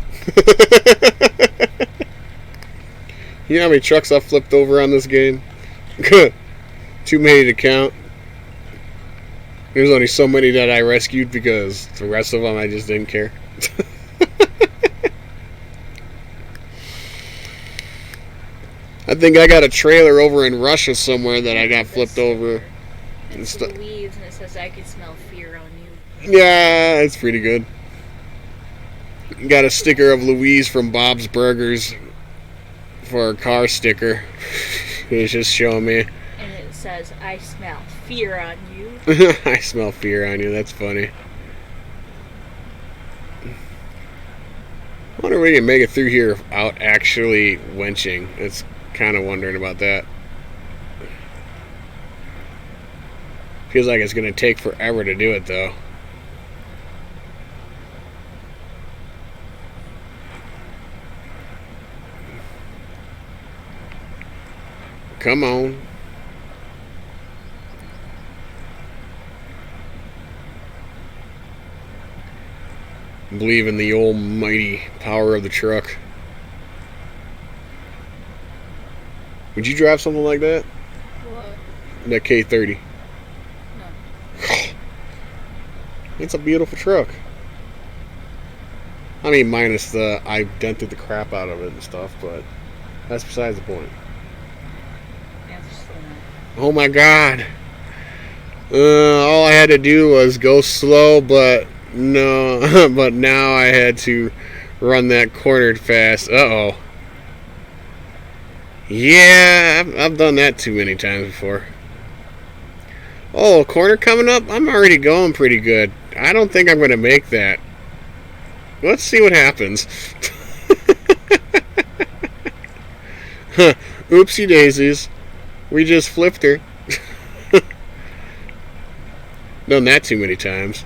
You know how many trucks I've flipped over on this game? Too many to count. There's only so many that I rescued because the rest of them I just didn't care. I think I got a trailer over in Russia somewhere that I got flipped over. It's Louise, and it says, I can smell fear on you. Yeah, it's pretty good. Got a sticker of Louise from Bob's Burgers for a car sticker. It's just showing me. And it says, I smell fear on you. I smell fear on you. That's funny. I wonder if we can make it through here without actually winching. It's kind of wondering about that. Feels like it's going to take forever to do it, though. Come on. Believe in the almighty power of the truck. Would you drive something like that? What? That K30. No. It's a beautiful truck. I mean, minus I dented the crap out of it and stuff, but that's besides the point. Oh my god. All I had to do was go slow, but no, but now I had to run that corner fast. Uh-oh. Yeah, I've done that too many times before. Oh, corner coming up? I'm already going pretty good. I don't think I'm going to make that. Let's see what happens. Oopsie daisies. We just flipped her. Done that too many times.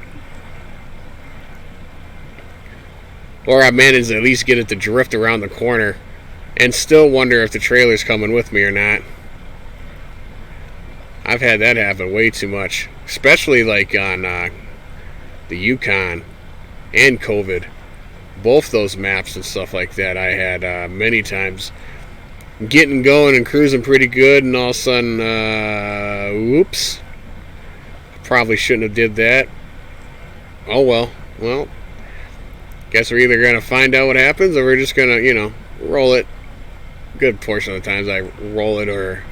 Or I managed to at least get it to drift around the corner and still wonder if the trailer's coming with me or not. I've had that happen way too much. Especially like on the Yukon and COVID. Both those maps and stuff like that I had many times. Getting going and cruising pretty good, and all of a sudden, whoops. Probably shouldn't have did that. Oh well. Well, guess we're either going to find out what happens, or we're just going to, roll it. Good portion of the times I roll it or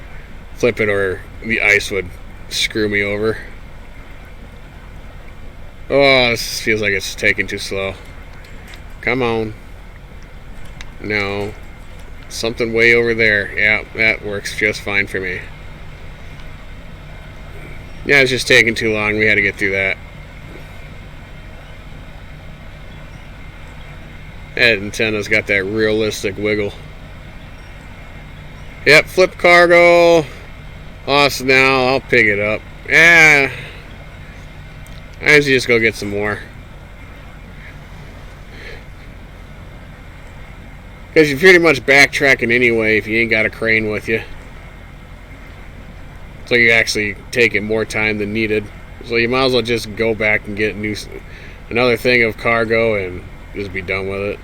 flip it, or the ice would screw me over. Oh, this feels like it's taking too slow. Come on. No. Something way over there. Yeah, that works just fine for me. Yeah, it's just taking too long. We had to get through that. That antenna's got that realistic wiggle. Yep, flip cargo. Awesome, now I'll pick it up. Yeah. I usually just go get some more. Because you're pretty much backtracking anyway if you ain't got a crane with you. So you're actually taking more time than needed. So you might as well just go back and get another thing of cargo and just be done with it.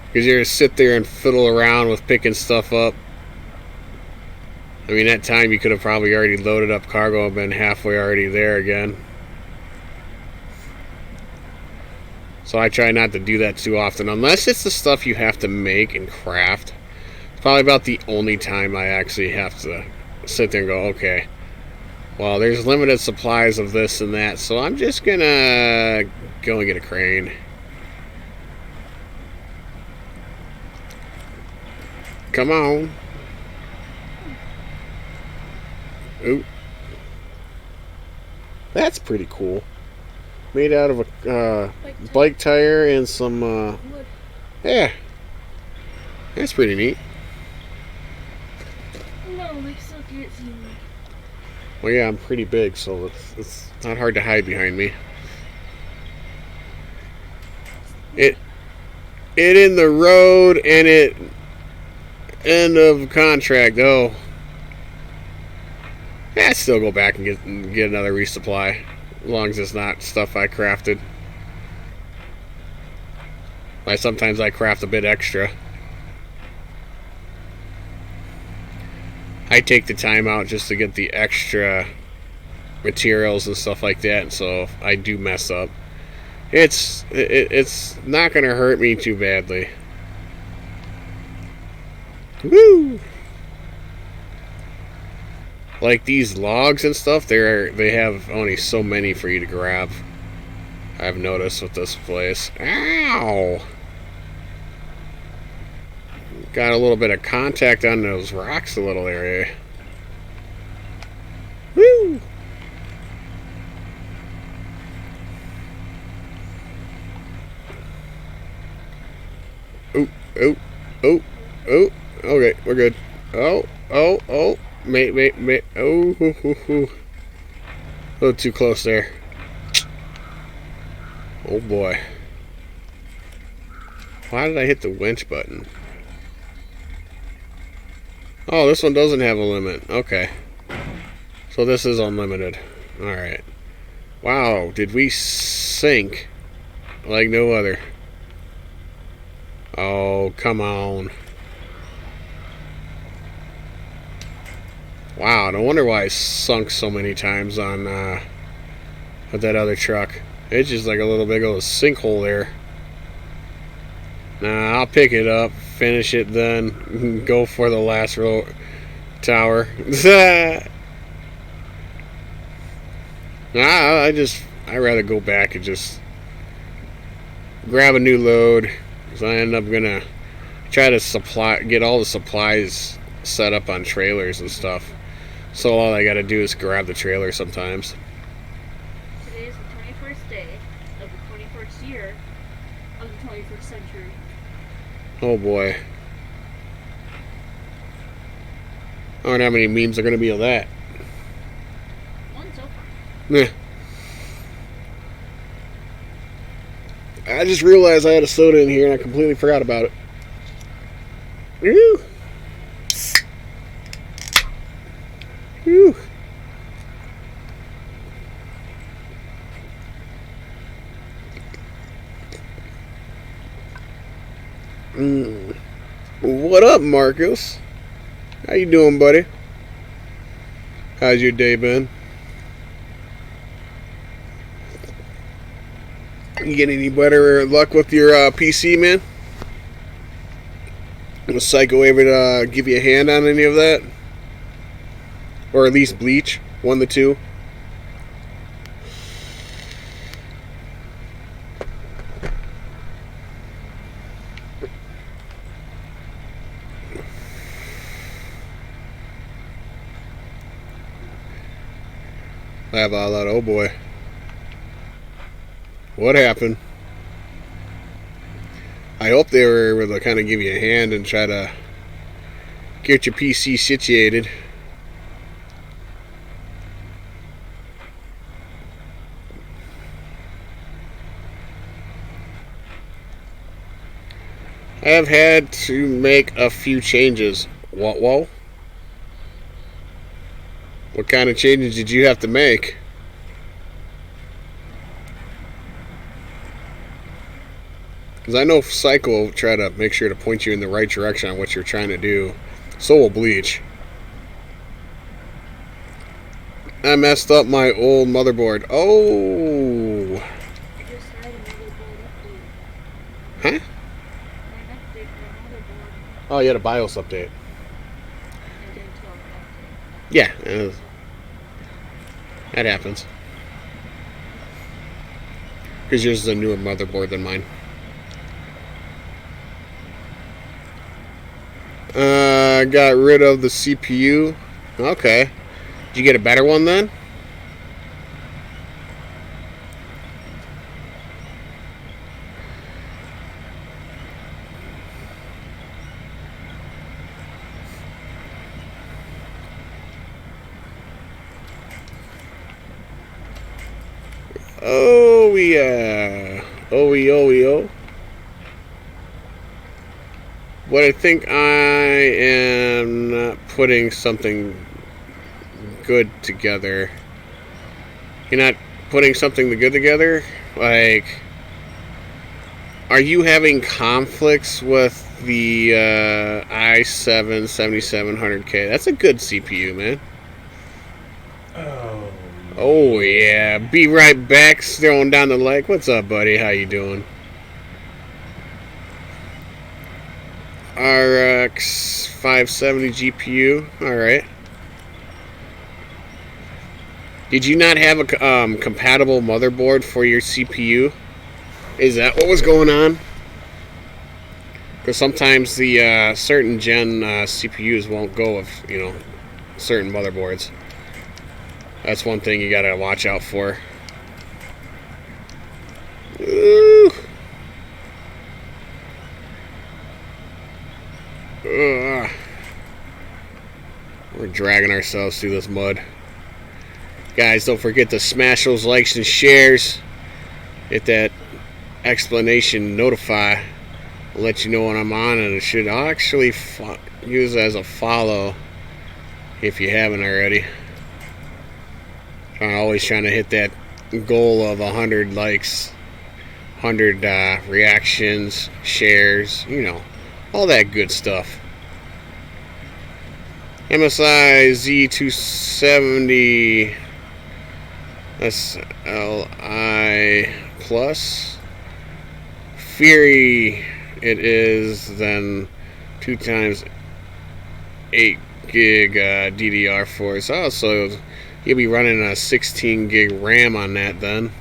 Because you're going to sit there and fiddle around with picking stuff up. I mean, that time you could have probably already loaded up cargo and been halfway already there again. So I try not to do that too often, unless it's the stuff you have to make and craft. It's probably about the only time I actually have to sit there and go, okay, well, there's limited supplies of this and that, so I'm just gonna go and get a crane. Come on. Ooh. That's pretty cool. Made out of a bike tire and some, yeah. That's pretty neat. No, I still can't see me. Well, yeah, I'm pretty big, so it's not hard to hide behind me. It in the road and it end of contract. Oh, yeah, I'd still go back and get another resupply, as long as it's not stuff I crafted. Like sometimes I craft a bit extra. I take the time out just to get the extra materials and stuff like that. And so if I do mess up, it's not gonna hurt me too badly. Woo! Like these logs and stuff, they have only so many for you to grab. I've noticed with this place. Ow! Got a little bit of contact on those rocks a little area. Woo! Oh, oh, oh, oh. Okay, we're good. Oh, oh, oh. Mate. Oh, hoo, hoo, hoo. A little too close there. Oh boy. Why did I hit the winch button? Oh, this one doesn't have a limit. Okay. So this is unlimited. Alright. Wow, did we sink like no other? Oh, come on. Wow, no wonder why I sunk so many times on with that other truck. It's just like a little big old sinkhole there. Nah, I'll pick it up, finish it, then go for the last row tower. Nah, I'd rather go back and just grab a new load, because I end up gonna try to get all the supplies set up on trailers and stuff. So all I gotta do is grab the trailer sometimes. Today is the 21st day of the 21st year of the 21st century. Oh boy. I wonder how many memes are gonna be of that. One so far. Yeah. I just realized I had a soda in here and I completely forgot about it. Woo! Whew. What up, Marcus? How you doing, buddy? How's your day been? You get any better luck with your PC, man? Was Psycho able to give you a hand on any of that? Or at least Bleach? One of the two? Laugh out loud. Oh boy. What happened? I hope they were able to kind of give you a hand and try to get your PC situated. I have had to make a few changes. Whoa? What kind of changes did you have to make? Because I know Psycho will try to make sure to point you in the right direction on what you're trying to do. So will Bleach. I messed up my old motherboard. Oh! I just had a motherboard update. Huh? An update for a motherboard. Oh, you had a BIOS update. I did 12 update. Yeah, that happens. Because yours is a newer motherboard than mine. Got rid of the CPU. Okay. Did you get a better one then? Oh yeah. Oh. But I think I am not putting something good together. You're not putting something good together? Like, are you having conflicts with the i7 7700K? That's a good CPU, man. Oh. Oh yeah. Be right back. Throwing down the like. What's up, buddy? How you doing? RX 570 GPU. All right. Did you not have a compatible motherboard for your CPU? Is that what was going on? Because sometimes the certain gen CPUs won't go with, certain motherboards. That's one thing you gotta watch out for. Ooh. Ugh. We're dragging ourselves through this mud. Guys, don't forget to smash those likes and shares. Hit that explanation notify. I'll let you know when I'm on, and it should actually use as a follow if you haven't already. I'm always trying to hit that goal of 100 likes, 100 reactions, shares, all that good stuff. MSI Z270 SLI Plus. Fury, it is then 2 times 8 gig DDR4. So you'll be running a 16 gig RAM on that then.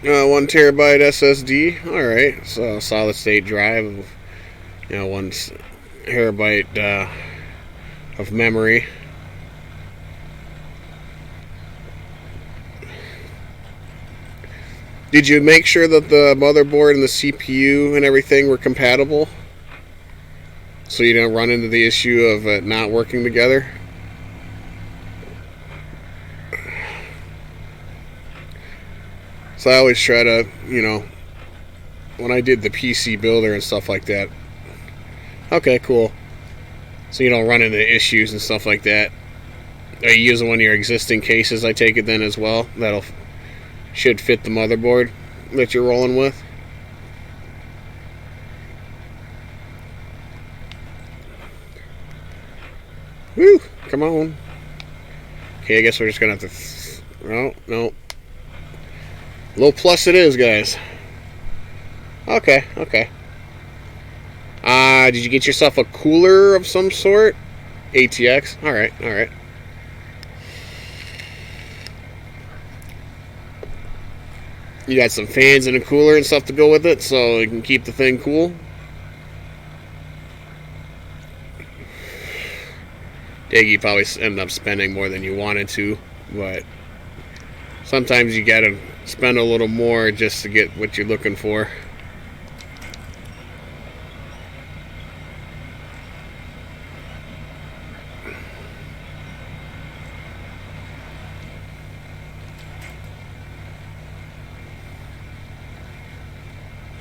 1 terabyte SSD. Alright, so solid state drive. 1 terabyte of memory. Did you make sure that the motherboard and the CPU and everything were compatible? So you don't run into the issue of it not working together? So I always try to, when I did the PC builder and stuff like that. Okay, cool. So you don't run into issues and stuff like that. Are you using one of your existing cases, I take it then as well? That'll should fit the motherboard that you're rolling with. Woo! Come on. Okay, I guess we're just gonna have to. No. Low plus it is, guys. Okay. Did you get yourself a cooler of some sort? ATX. All right. You got some fans and a cooler and stuff to go with it, so it can keep the thing cool. You probably end up spending more than you wanted to, but sometimes you gotta spend a little more just to get what you're looking for.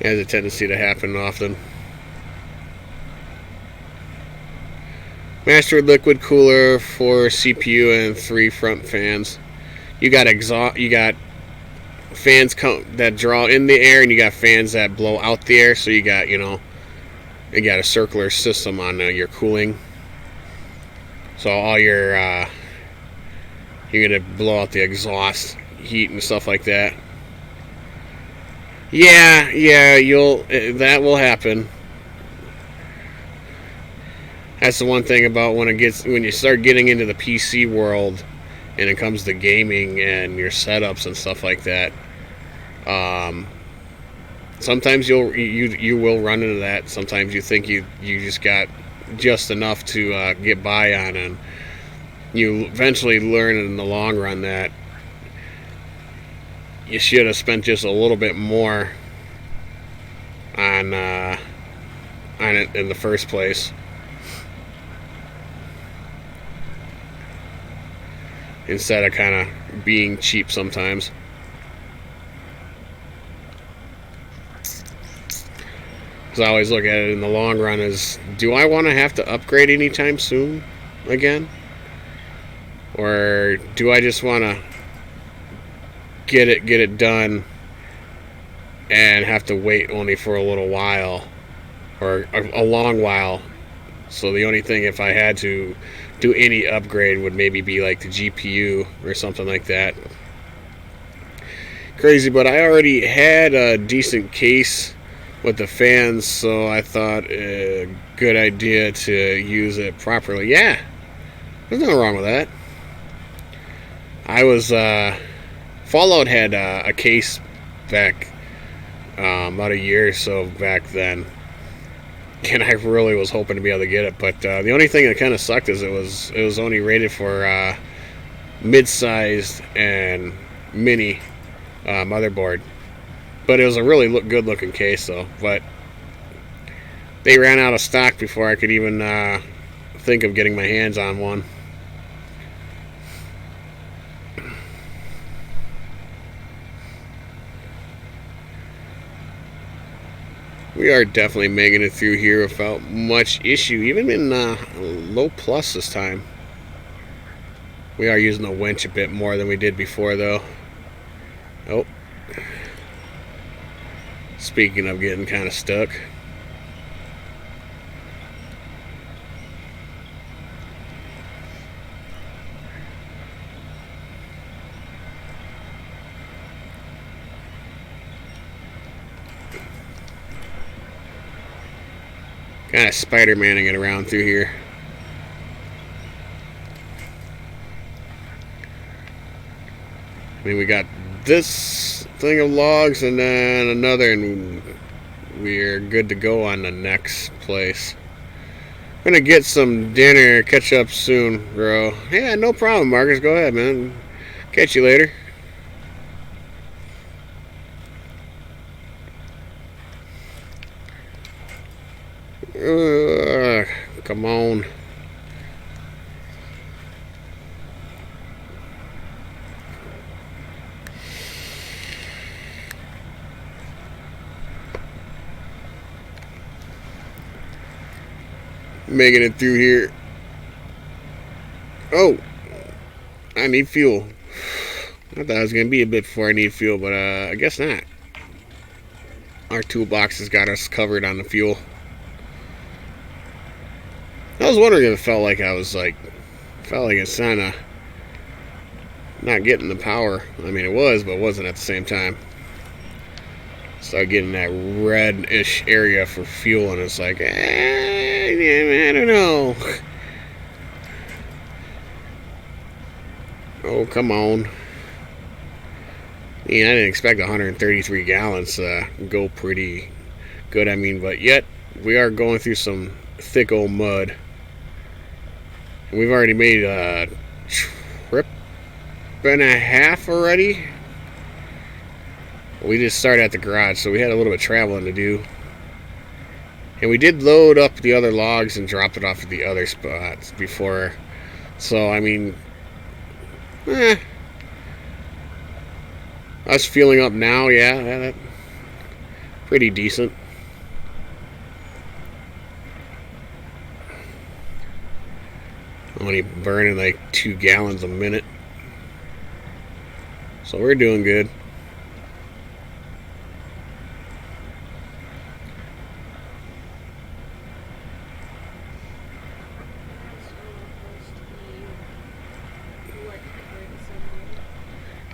It has a tendency to happen often. Master liquid cooler for CPU and 3 front fans. You got fans that draw in the air, and you got fans that blow out the air. So you got a circular system on your cooling. So all you're gonna blow out the exhaust heat and stuff like that. Yeah, that will happen. That's the one thing about when you start getting into the PC world and it comes to gaming and your setups and stuff like that. Sometimes you will run into that. Sometimes you think you just got just enough to get by on, and you eventually learn in the long run that you should have spent just a little bit more on it in the first place. instead of kind of being cheap sometimes. Because I always look at it in the long run as, do I want to have to upgrade anytime soon again? Or do I just want to get it done and have to wait only for a little while or a long while? So the only thing, if I had to do any upgrade, would maybe be like the GPU or something like that. Crazy, but I already had a decent case with the fans, so I thought a good idea to use it properly. Yeah, there's nothing wrong with that. I was Fallout had a case back about a year or so back then, and I really was hoping to be able to get it. But the only thing that kind of sucked is it was only rated for mid-sized and mini motherboard. But it was a really good looking case though. But they ran out of stock before I could even think of getting my hands on one. We are definitely making it through here without much issue, even in low plus this time. We are using the winch a bit more than we did before though. Oh. Speaking of getting kind of stuck. Kind of Spider-Manning it around through here. I mean, we got this thing of logs and then another, and we're good to go on the next place. I'm gonna get some dinner, catch up soon, bro. Yeah, no problem, Marcus. Go ahead, man. Catch you later. Come on. Making it through here. Oh, I need fuel. I thought it was gonna be a bit before I need fuel, but I guess not. Our toolbox has got us covered on the fuel. I was wondering if it felt like it's kind of not getting the power. I mean, it was, but it wasn't at the same time. Started getting that red-ish area for fuel, and it's like, I don't know. Oh, come on. Yeah, I didn't expect 133 gallons to go pretty good. I mean, but yet we are going through some thick old mud. And we've already made a trip and a half already. We just started at the garage, so we had a little bit of traveling to do. And we did load up the other logs and drop it off at the other spots before. So, I mean, us filling up now, yeah, pretty decent. Only burning like 2 gallons a minute. So we're doing good.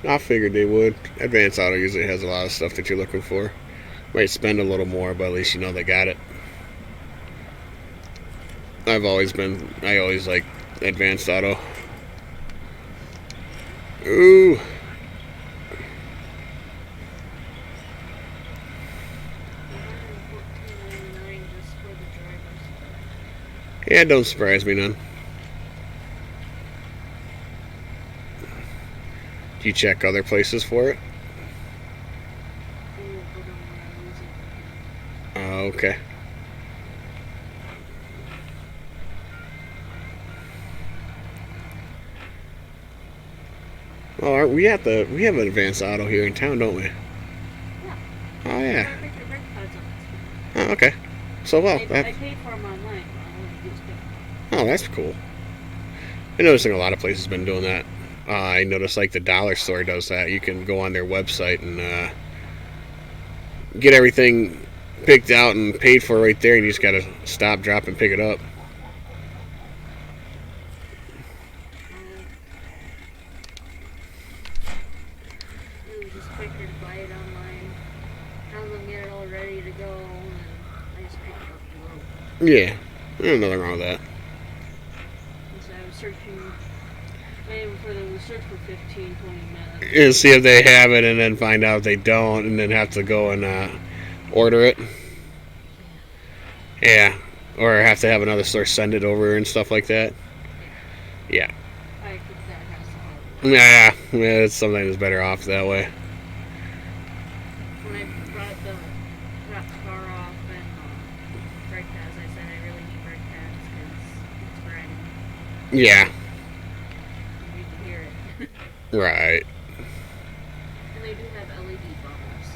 I figured they would. Advanced Auto usually has a lot of stuff that you're looking for. Might spend a little more, but at least you know they got it. I always like Advanced Auto. Ooh. Yeah, don't surprise me none. Do you check other places for it? Okay. Oh, we have an Advanced Auto here in town, don't we? Yeah. Oh yeah. I picked your brake pads up. Oh, okay. So well, I paid for them online. oh, that's cool. I noticing a lot of places been doing that. I noticed like the dollar store does that. You can go on their website and get everything picked out and paid for right there, and you just gotta stop, drop, and pick it up. It was just quicker to buy it online. Have them get it all ready to go, and I just picked it up and go. Yeah, there's nothing wrong with that. And so I was searching, waiting for them to search for 15, 20 minutes. And see if they have it, and then find out they don't, and then have to go and order it. Yeah, or have to have another store send it over and stuff like that. Yeah. I think that has to help. Yeah, it's sometimes better off that way. When I brought the car off and brake pads, I said I really need brake pads because it's grinding. Yeah. You need to hear it. Right. And they do have LED bulbs.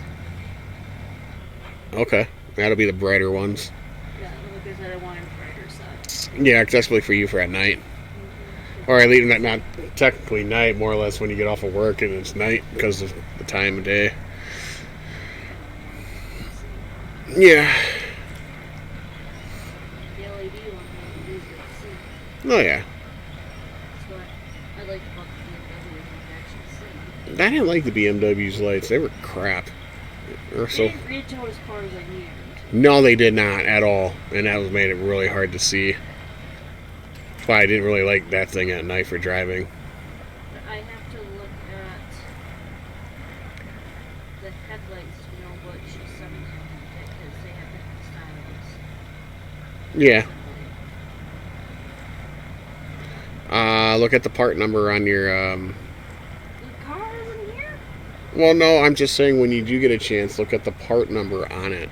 Okay. That'll be the brighter ones. Yeah, because I wanted brighter sides. Yeah, especially for you for at night. Or at least not technically night, more or less when you get off of work and it's night because of the time of day. Yeah. The LED one you use it to see. Oh yeah. That's what I liked about the BMW you can actually see. I didn't like the BMW's lights. They were crap. They were They so. didn't read to as far as I needed. No, they did not at all, and that was made it really hard to see. That's why I didn't really like that thing at night for driving. But I have to look at the headlights to know which assembly because they have different styles. Yeah. Look at the part number on your. The car isn't here? Well, no, I'm just saying when you do get a chance, look at the part number on it.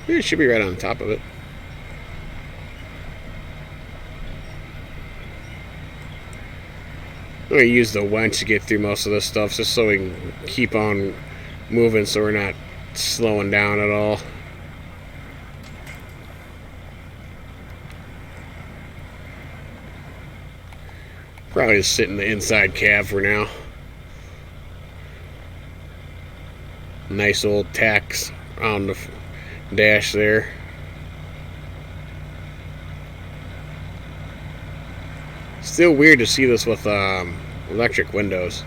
Yeah, it should be right on top of it. I'm going to use the winch to get through most of this stuff just so we can keep on moving so we're not slowing down at all. Probably just sit in the inside cab for now. Nice old tacks on the dash there. Still weird to see this with electric windows.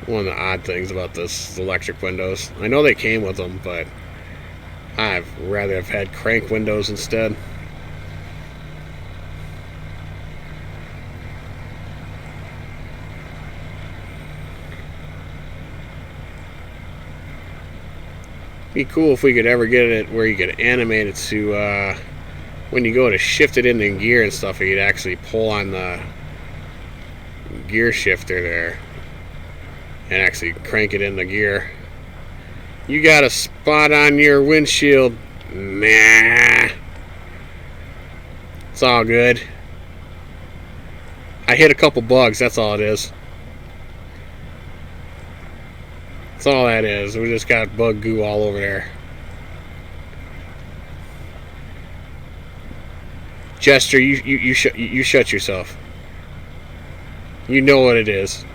One of the odd things about this electric windows. I know they came with them, but I'd rather have had crank windows instead. Be cool if we could ever get it where you could animate it to when you go to shift it into gear and stuff, you could actually pull on the gear shifter there and actually crank it into gear. You got a spot on your windshield. Nah. It's all good. I hit a couple bugs, that's all it is. That's all that is. We just got bug goo all over there. Jester, you shut yourself. You know what it is.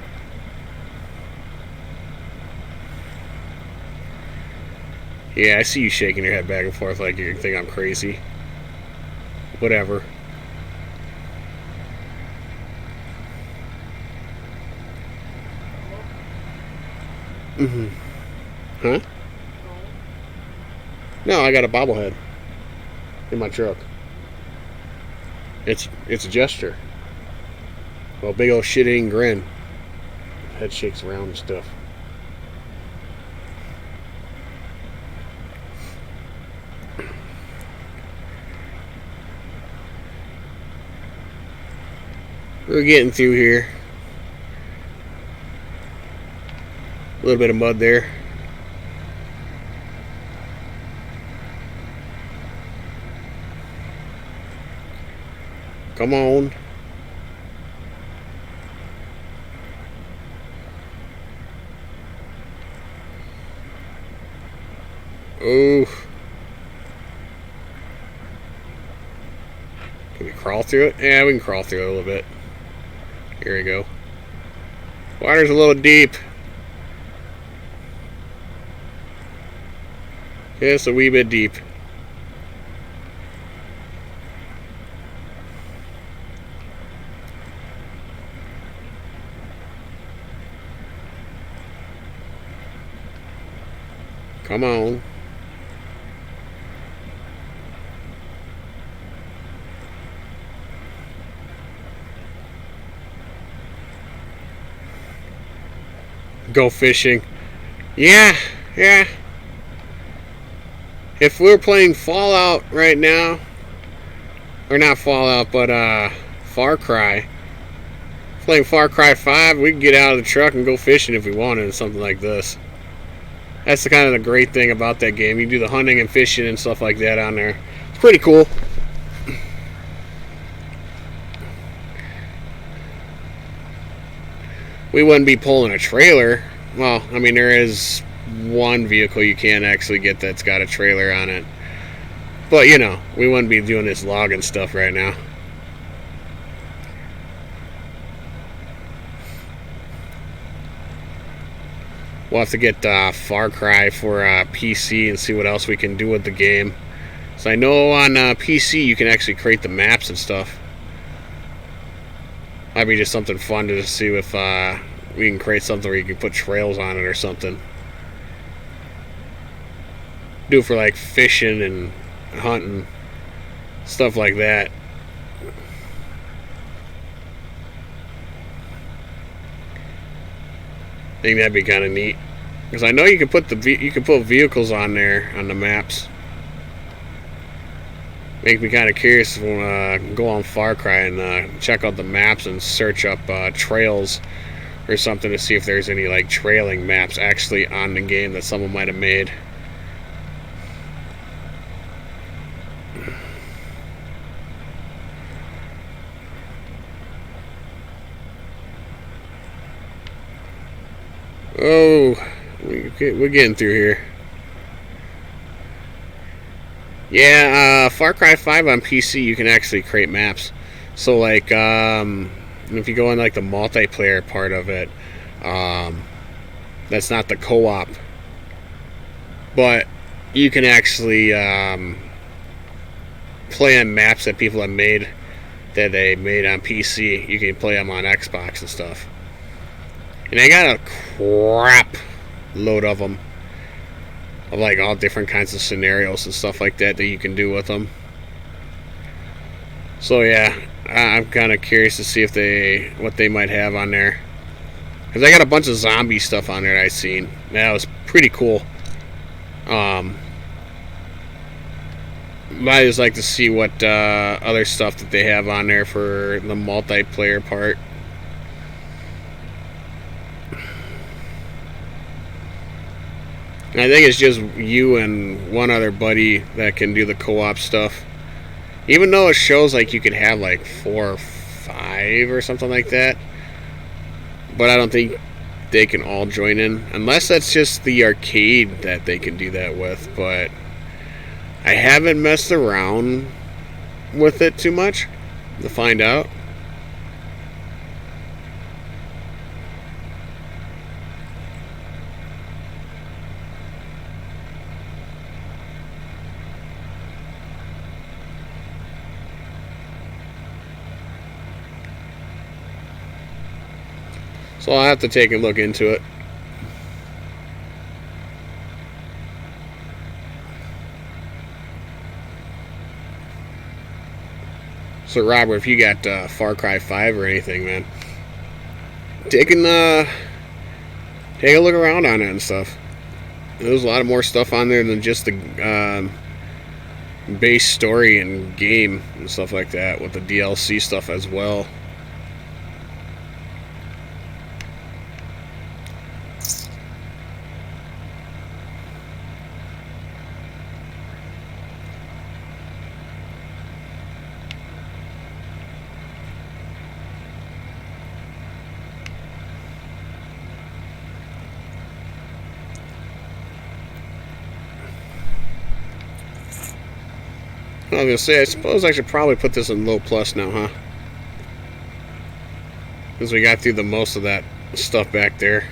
Yeah, I see you shaking your head back and forth like you think I'm crazy. Whatever. Mm-hmm. Huh? No, I got a bobblehead in my truck. It's a gesture. Well, big old shit-eating grin. Head shakes around and stuff. We're getting through here. A little bit of mud there. Come on. Ooh. Can we crawl through it? Yeah, we can crawl through it a little bit. Here we go. Water's a little deep. Just a wee bit deep. Come on. Go fishing. Yeah, yeah. If we're playing Fallout right now, or not Fallout, but Far Cry, playing Far Cry 5, we can get out of the truck and go fishing if we wanted, something like this. That's the kind of the great thing about that game. You do the hunting and fishing and stuff like that on there. It's pretty cool. We wouldn't be pulling a trailer. Well, I mean, there is one vehicle you can actually get that's got a trailer on it. But, you know, we wouldn't be doing this logging stuff right now. We'll have to get Far Cry for PC and see what else we can do with the game. So I know on PC you can actually create the maps and stuff. Might be just something fun to see if we can create something where you can put trails on it or something. Do for like fishing and hunting, stuff like that. I think that'd be kind of neat, because I know you can put vehicles on there on the maps. Make me kind of curious when I go on Far Cry and check out the maps and search up trails or something to see if there's any like trailing maps actually on the game that someone might have made. Oh, we're getting through here. Yeah, Far Cry 5 on PC, you can actually create maps. So, like, if you go in, like, the multiplayer part of it, that's not the co-op. But you can actually play on maps that people have made, that they made on PC. You can play them on Xbox and stuff. And I got a crap load of them. Of like all different kinds of scenarios and stuff like that you can do with them. So yeah, I'm kind of curious to see if what they might have on there. Because I got a bunch of zombie stuff on there that I've seen. That was pretty cool. I just like to see what other stuff that they have on there for the multiplayer part. I think it's just you and one other buddy that can do the co-op stuff. Even though it shows like you could have like 4 or 5 or something like that. But I don't think they can all join in. Unless that's just the arcade that they can do that with. But I haven't messed around with it too much to find out. So I'll have to take a look into it. So Robert, if you got Far Cry 5 or anything, man, take a look around on it and stuff. There's a lot of more stuff on there than just the base story and game and stuff like that, with the DLC stuff as well. I was gonna say, I suppose I should probably put this in low plus now, huh? Because we got through the most of that stuff back there.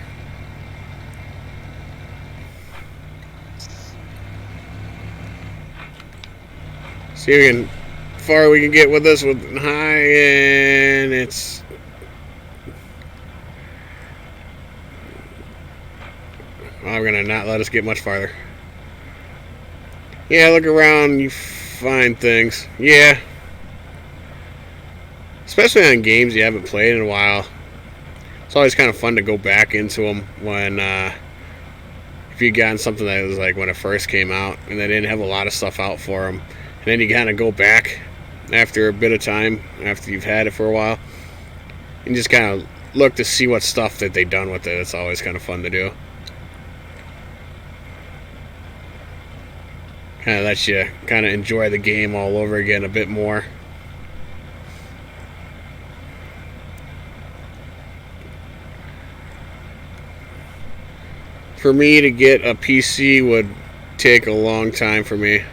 See how far we can get with this with high, and it's I'm gonna not let us get much farther. Yeah, look around, you find things. Yeah. Especially on games you haven't played in a while. It's always kind of fun to go back into them when, if you've gotten something that was like when it first came out and they didn't have a lot of stuff out for them. And then you kind of go back after a bit of time, after you've had it for a while, and just kind of look to see what stuff that they've done with it. It's always kind of fun to do. Kind of lets you kind of enjoy the game all over again a bit more. For me to get a PC would take a long time for me.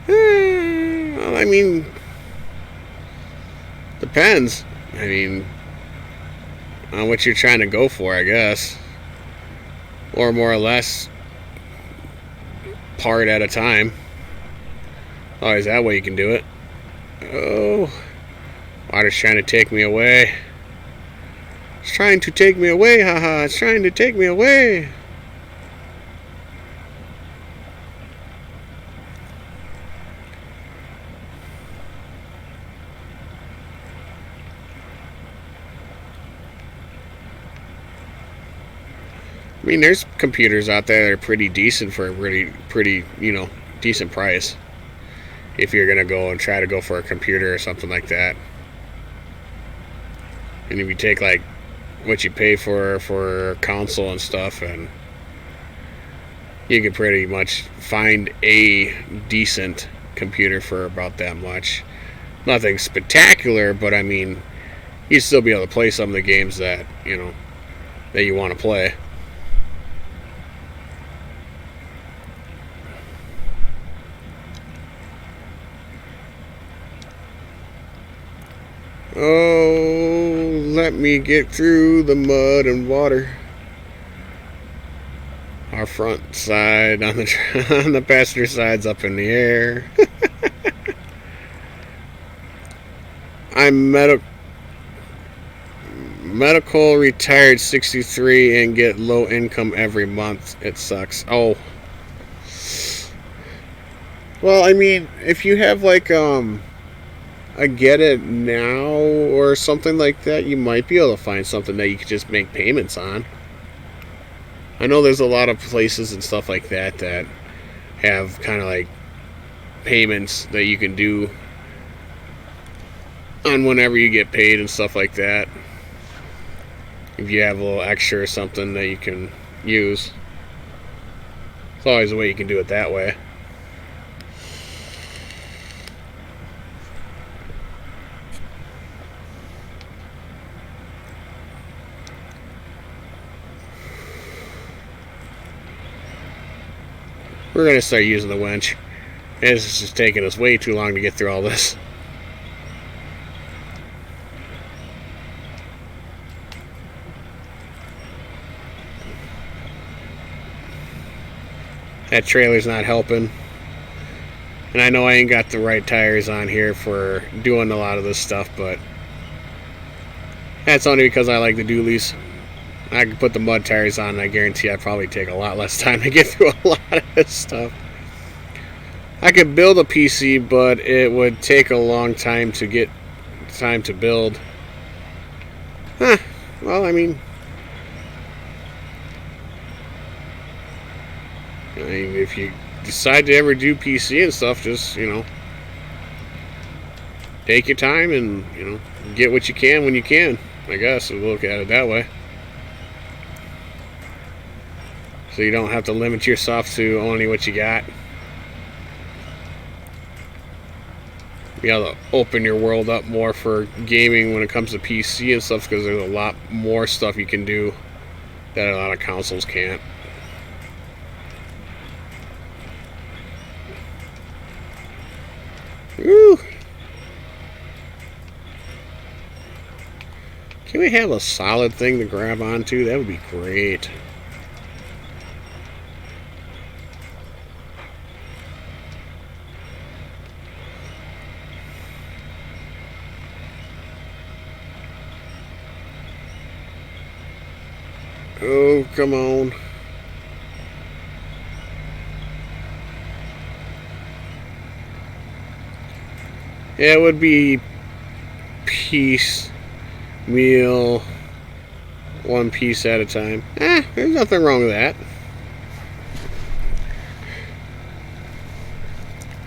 Well, I mean, depends. I mean, on what you're trying to go for, I guess. Or more or less, part at a time. Always that way you can do it. Oh, water's trying to take me away. It's trying to take me away, haha. It's trying to take me away. I mean, there's computers out there that are pretty decent for a pretty, decent price. If you're gonna go and try to go for a computer or something like that. And if you take like what you pay for console and stuff, and you can pretty much find a decent computer for about that much. Nothing spectacular, but I mean, you'd still be able to play some of the games that that you want to play. Oh, let me get through the mud and water. Our front side on the passenger side's up in the air. I'm medical retired 63 and get low income every month. It sucks. Oh. Well, I mean, if you have like I get it now or something like that, you might be able to find something that you could just make payments on. I know there's a lot of places and stuff like that that have kind of like payments that you can do on whenever you get paid and stuff like that. If you have a little extra or something that you can use. It's always a way you can do it that way. We're going to start using the winch. It's just taking us way too long to get through all this. That trailer's not helping. And I know I ain't got the right tires on here for doing a lot of this stuff, but that's only because I like the dualies. I could put the mud tires on, and I guarantee I'd probably take a lot less time to get through a lot of this stuff. I could build a PC, but it would take a long time to build. Huh. Well, I mean, if you decide to ever do PC and stuff, just, take your time and, get what you can when you can. I guess we'll look at it that way. So you don't have to limit yourself to only what you got. Be able to open your world up more for gaming when it comes to PC and stuff, because there's a lot more stuff you can do that a lot of consoles can't. Woo! Can we have a solid thing to grab onto? That would be great. Oh, come on. Yeah, it would be piece, meal, one piece at a time. There's nothing wrong with that.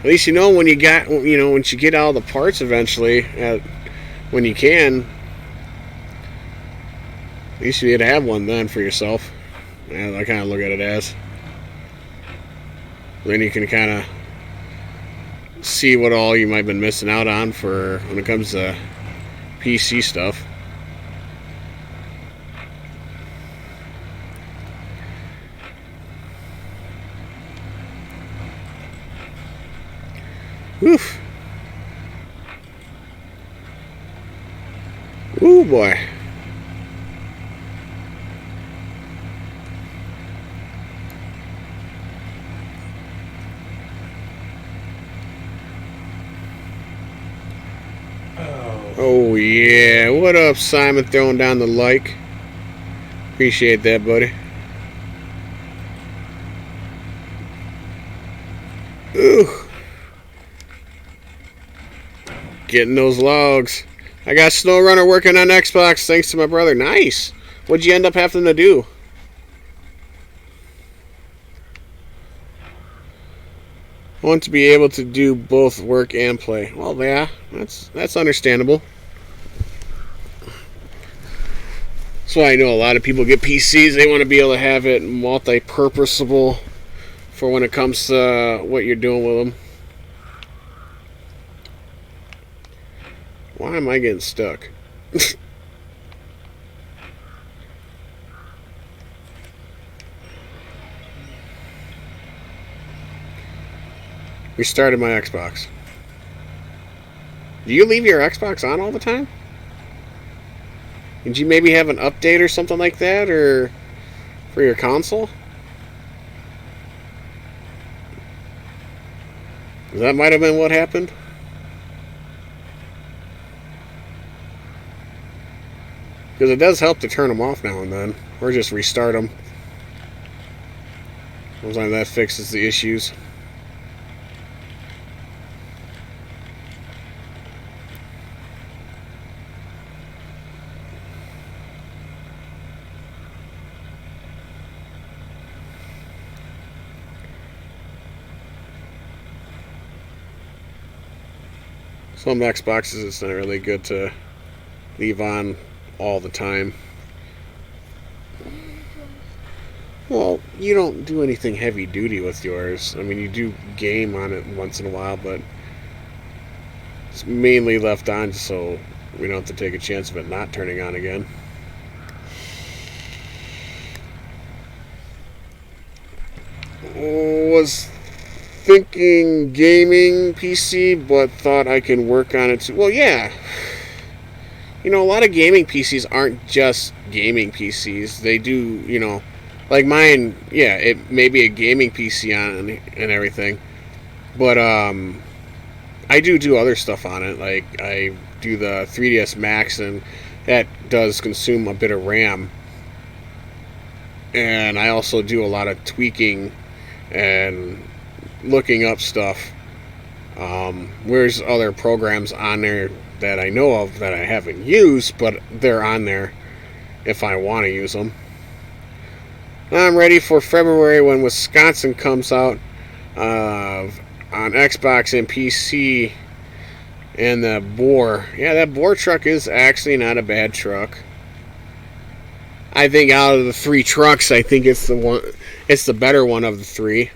At least you know when you got, once you get all the parts eventually, when you can, at least you had to have one then for yourself. Yeah, I kind of look at it as. Then you can kind of see what all you might have been missing out on for when it comes to PC stuff. Oof. Ooh boy. Oh yeah, what up, Simon? Throwing down the like. Appreciate that, buddy. Ooh. Getting those logs. I got SnowRunner working on Xbox thanks to my brother. Nice. What'd you end up having to do? I want to be able to do both work and play. Well, yeah, that's understandable. That's why I know a lot of people get PCs. They want to be able to have it multi-purposable for when it comes to what you're doing with them. Why am I getting stuck? Restarted my Xbox. Do you leave your Xbox on all the time? Did you maybe have an update or something like that, or for your console? That might have been what happened. Because it does help to turn them off now and then, or just restart them. Sometimes that fixes the issues. Some Xboxes, it's not really good to leave on all the time. Well, you don't do anything heavy duty with yours. I mean, you do game on it once in a while, but it's mainly left on so we don't have to take a chance of it not turning on again. Was thinking gaming PC, but thought I can work on it too. Well, yeah. A lot of gaming PCs aren't just gaming PCs. They do, like mine, yeah, it may be a gaming PC on and everything. But I do other stuff on it. Like I do the 3DS Max, and that does consume a bit of RAM. And I also do a lot of tweaking and looking up stuff. There's other programs on there that I know of that I haven't used, but they're on there if I want to use them. I'm ready for February when Wisconsin comes out on Xbox and PC. And the Boar. Yeah, that Boar truck is actually not a bad truck. I think out of the three trucks, I think it's the better one of the three.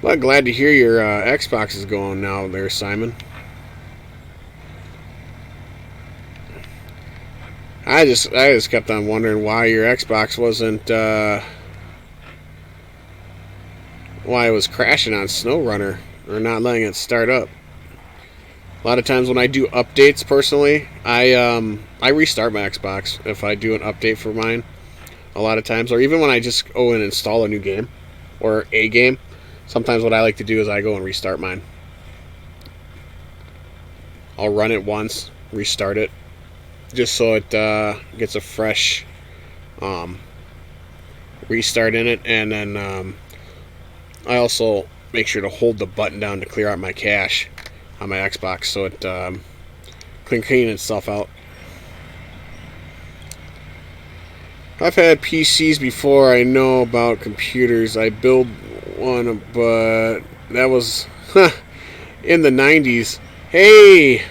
Well, glad to hear your Xbox is going now there, Simon. I just kept on wondering why your Xbox wasn't why it was crashing on SnowRunner or not letting it start up. A lot of times when I do updates personally, I restart my Xbox if I do an update for mine. A lot of times, or even when I just go and install a new game or a game, sometimes what I like to do is I go and restart mine. I'll run it once, restart it, just so it gets a fresh restart in it, and then I also make sure to hold the button down to clear out my cache on my Xbox so it can clean itself out. I've had PCs before. I know about computers. I built one, but that was in the 90s. Hey,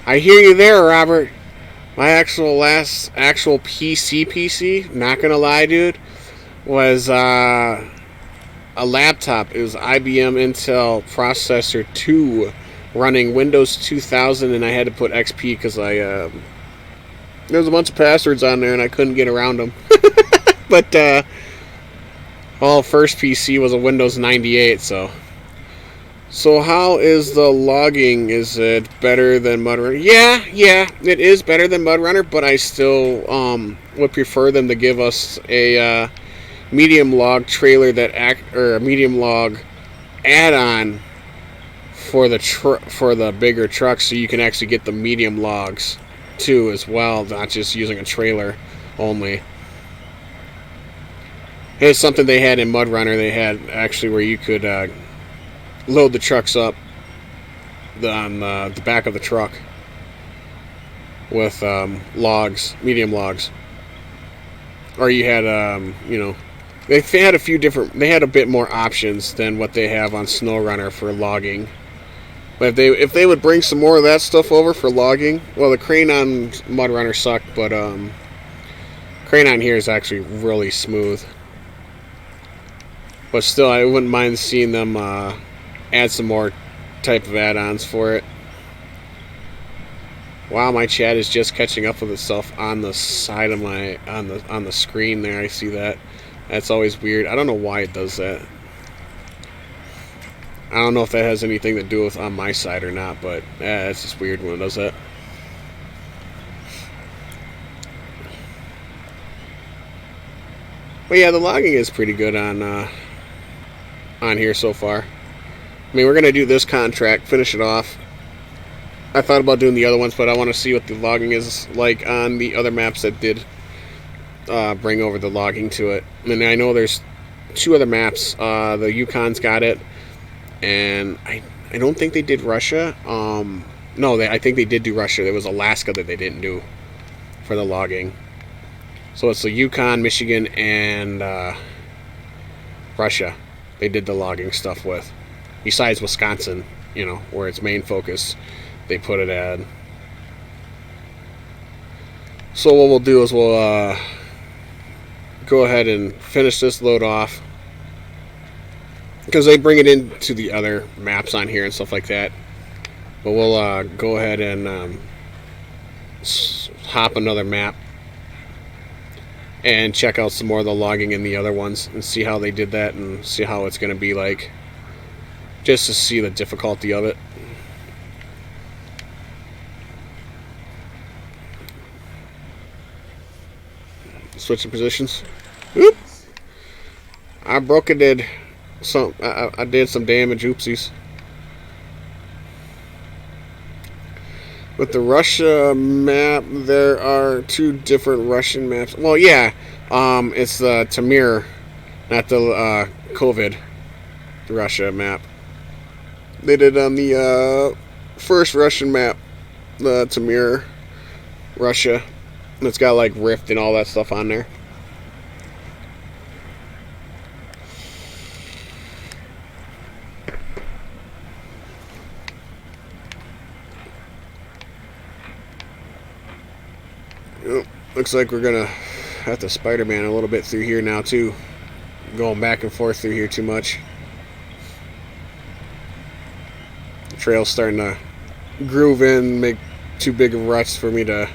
I hear you there, Robert. My actual PC, not gonna lie, dude, was a laptop. It was IBM Intel Processor 2 running Windows 2000, and I had to put XP because there was a bunch of passwords on there and I couldn't get around them. But first PC was a Windows 98. So how is the logging? Is it better than mudrunner? Yeah, it is better than mudrunner, but I still would prefer them to give us a medium log trailer or a medium log add-on for the bigger trucks, so you can actually get the medium logs too as well, not just using a trailer only. It's something they had in mudrunner. They had actually where you could load the trucks up on the back of the truck with logs, medium logs, or you had they had a few different. They had a bit more options than what they have on SnowRunner for logging. But if they would bring some more of that stuff over for logging, well, the crane on mudrunner sucked, but crane on here is actually really smooth. But still, I wouldn't mind seeing them add some more type of add-ons for it. Wow, my chat is just catching up with itself on the side of my on the screen there. I see that. That's always weird. I don't know why it does that. I don't know if that has anything to do with on my side or not, but it's just weird when it does that. But yeah, the logging is pretty good on here so far. I mean, we're gonna do this contract, finish it off. I thought about doing the other ones, but I want to see what the logging is like on the other maps that did bring over the logging to it. And I know there's 2 other maps. The Yukon's got it, and I don't think they did Russia. No, I think they did do Russia. There was Alaska that they didn't do for the logging. So it's the Yukon, Michigan, and Russia. They did the logging stuff with. Besides Wisconsin, where its main focus, they put it at. So what we'll do is we'll go ahead and finish this load off, because they bring it into the other maps on here and stuff like that. But we'll go ahead and hop another map and check out some more of the logging in the other ones and see how they did that and see how it's going to be like, just to see the difficulty of it. Switching positions. Oop! I broke it. I did some damage. Oopsies. With the Russia map, there are 2 different Russian maps. Well, yeah, it's the Tamir, not the COVID Russia map. They did on the first Russian map, the Tamir Russia. And it's got like Rift and all that stuff on there. Looks like we're gonna have to Spider-Man a little bit through here now too. Going back and forth through here too much. The trail's starting to groove in, make too big of ruts for me to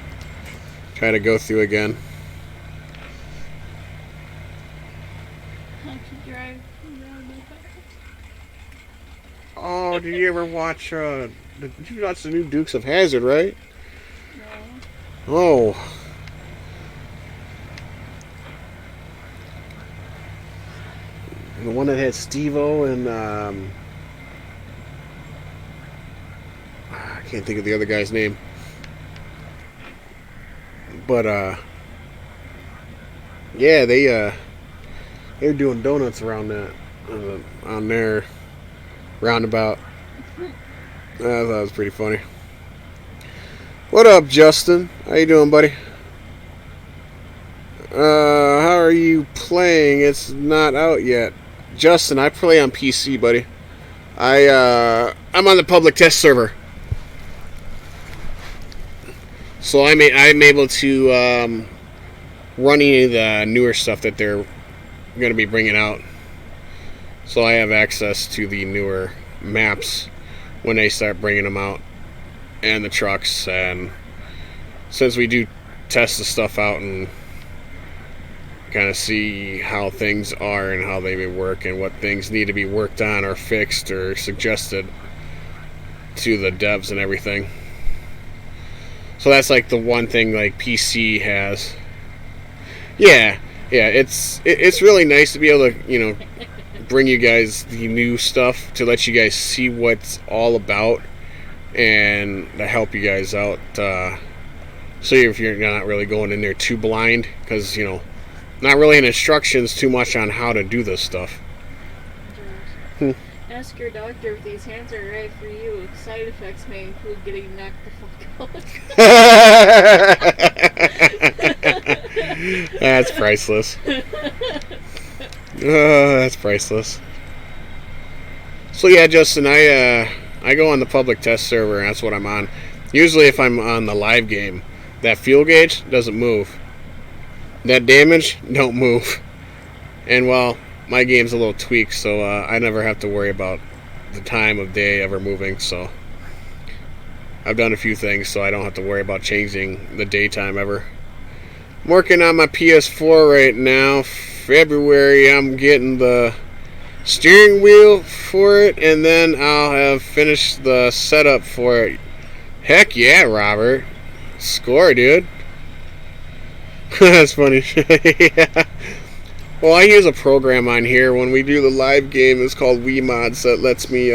try to go through again. not to drive around like that. Oh, did you ever watch? Did you watch the new Dukes of Hazzard? Right? No. Oh. The one that had Steve-O and I can't think of the other guy's name. But yeah, they're doing donuts around that on their roundabout. I thought it was pretty funny. What up, Justin? How you doing, buddy? How are you playing? It's not out yet. Justin, I play on PC, buddy. I'm on the public test server, so I'm able to run any of the newer stuff that they're going to be bringing out. So I have access to the newer maps when they start bringing them out, and the trucks. And since we do test the stuff out and kind of see how things are and how they may work and what things need to be worked on or fixed or suggested to the devs and everything. So that's like the one thing like PC has. Yeah, it's really nice to be able to, bring you guys the new stuff to let you guys see what's all about and to help you guys out. So if you're not really going in there too blind, because not really in instructions too much on how to do this stuff. Ask your doctor if these hands are right for you. Side effects may include getting knocked the fuck out. That's priceless. That's priceless. So yeah, Justin, I go on the public test server, and that's what I'm on. Usually if I'm on the live game, that fuel gauge doesn't move. That damage don't move. And well, my game's a little tweaked, so I never have to worry about the time of day ever moving. So I've done a few things, so I don't have to worry about changing the daytime ever. I'm working on my PS4 right now. February, I'm getting the steering wheel for it, and then I'll have finished the setup for it. Heck yeah, Robert. Score, dude. That's funny. Yeah. Well, I use a program on here when we do the live game. It's called WeMods that lets me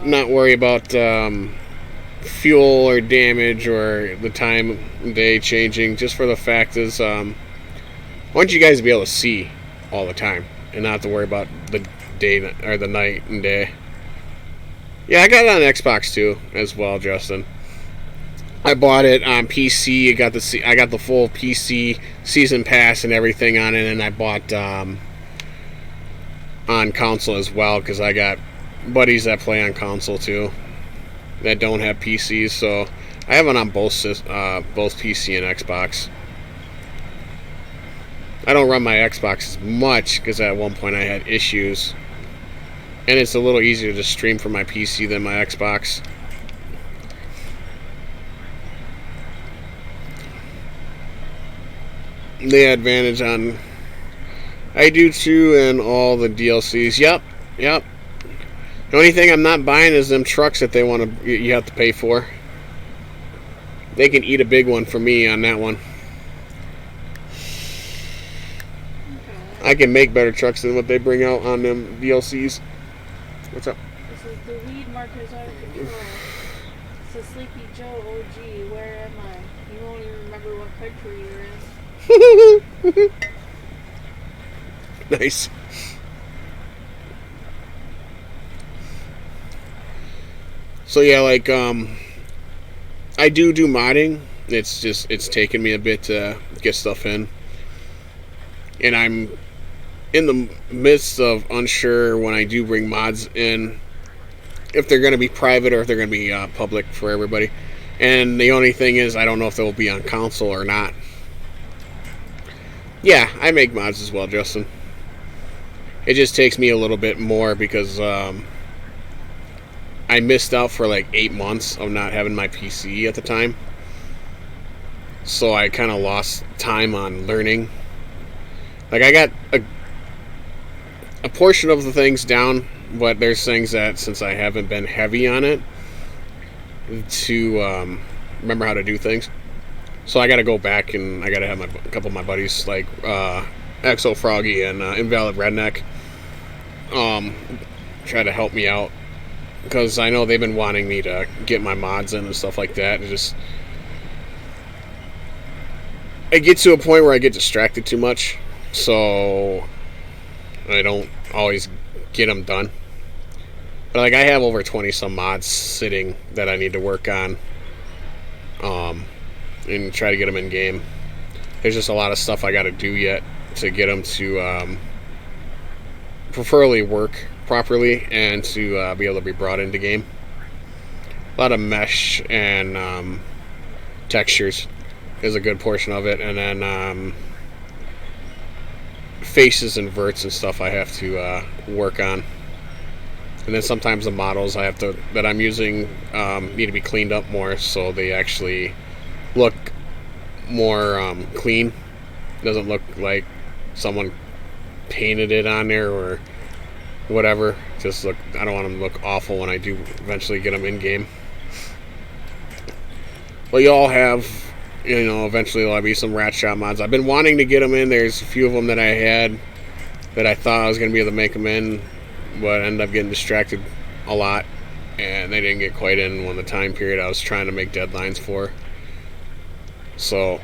not worry about fuel or damage or the time of day changing. Just for the fact is, I want you guys to be able to see all the time and not have to worry about the day or the night and day. Yeah, I got it on Xbox too as well, Justin. I bought it on PC. I got the full PC season pass and everything on it, and I bought on console as well because I got buddies that play on console too that don't have PCs. So I have it on both PC and Xbox. I don't run my Xbox as much because at one point I had issues, and it's a little easier to stream from my PC than my Xbox. The advantage on I do too, and all the DLCs. Yep. The only thing I'm not buying is them trucks that you have to pay for. They can eat a big one for me on that one. I can make better trucks than what they bring out on them DLCs. What's up? This is the weed markers out of control. It says Sleepy Joe OG, where am I? You won't even remember what country you're in. Nice. So yeah, like I do modding. It's taken me a bit to get stuff in, and I'm in the midst of unsure when I do bring mods in if they're going to be private or if they're going to be public for everybody. And the only thing is, I don't know if they'll be on console or not. Yeah, I make mods as well, Justin. It just takes me a little bit more because I missed out for like 8 months of not having my PC at the time. So I kind of lost time on learning. Like I got a portion of the things down, but there's things that since I haven't been heavy on it to remember how to do things. So I got to go back and I got to have a couple of my buddies like Exo Froggy and Invalid Redneck try to help me out because I know they've been wanting me to get my mods in and stuff like that. I get to a point where I get distracted too much, so I don't always get them done. But like I have over 20 some mods sitting that I need to work on, and try to get them in game. There's just a lot of stuff I got to do yet to get them to preferably work properly and to be able to be brought into game. A lot of mesh and textures is a good portion of it, and then faces and verts and stuff I have to work on. And then sometimes the models that I'm using need to be cleaned up more so they actually look more clean. Doesn't look like someone painted it on there or whatever. I don't want them to look awful when I do eventually get them in game. But you all have, eventually there'll be some Rat Shot mods. I've been wanting to get them in. There's a few of them that I had that I thought I was going to be able to make them in, but I ended up getting distracted a lot, and they didn't get quite in when the time period I was trying to make deadlines for. So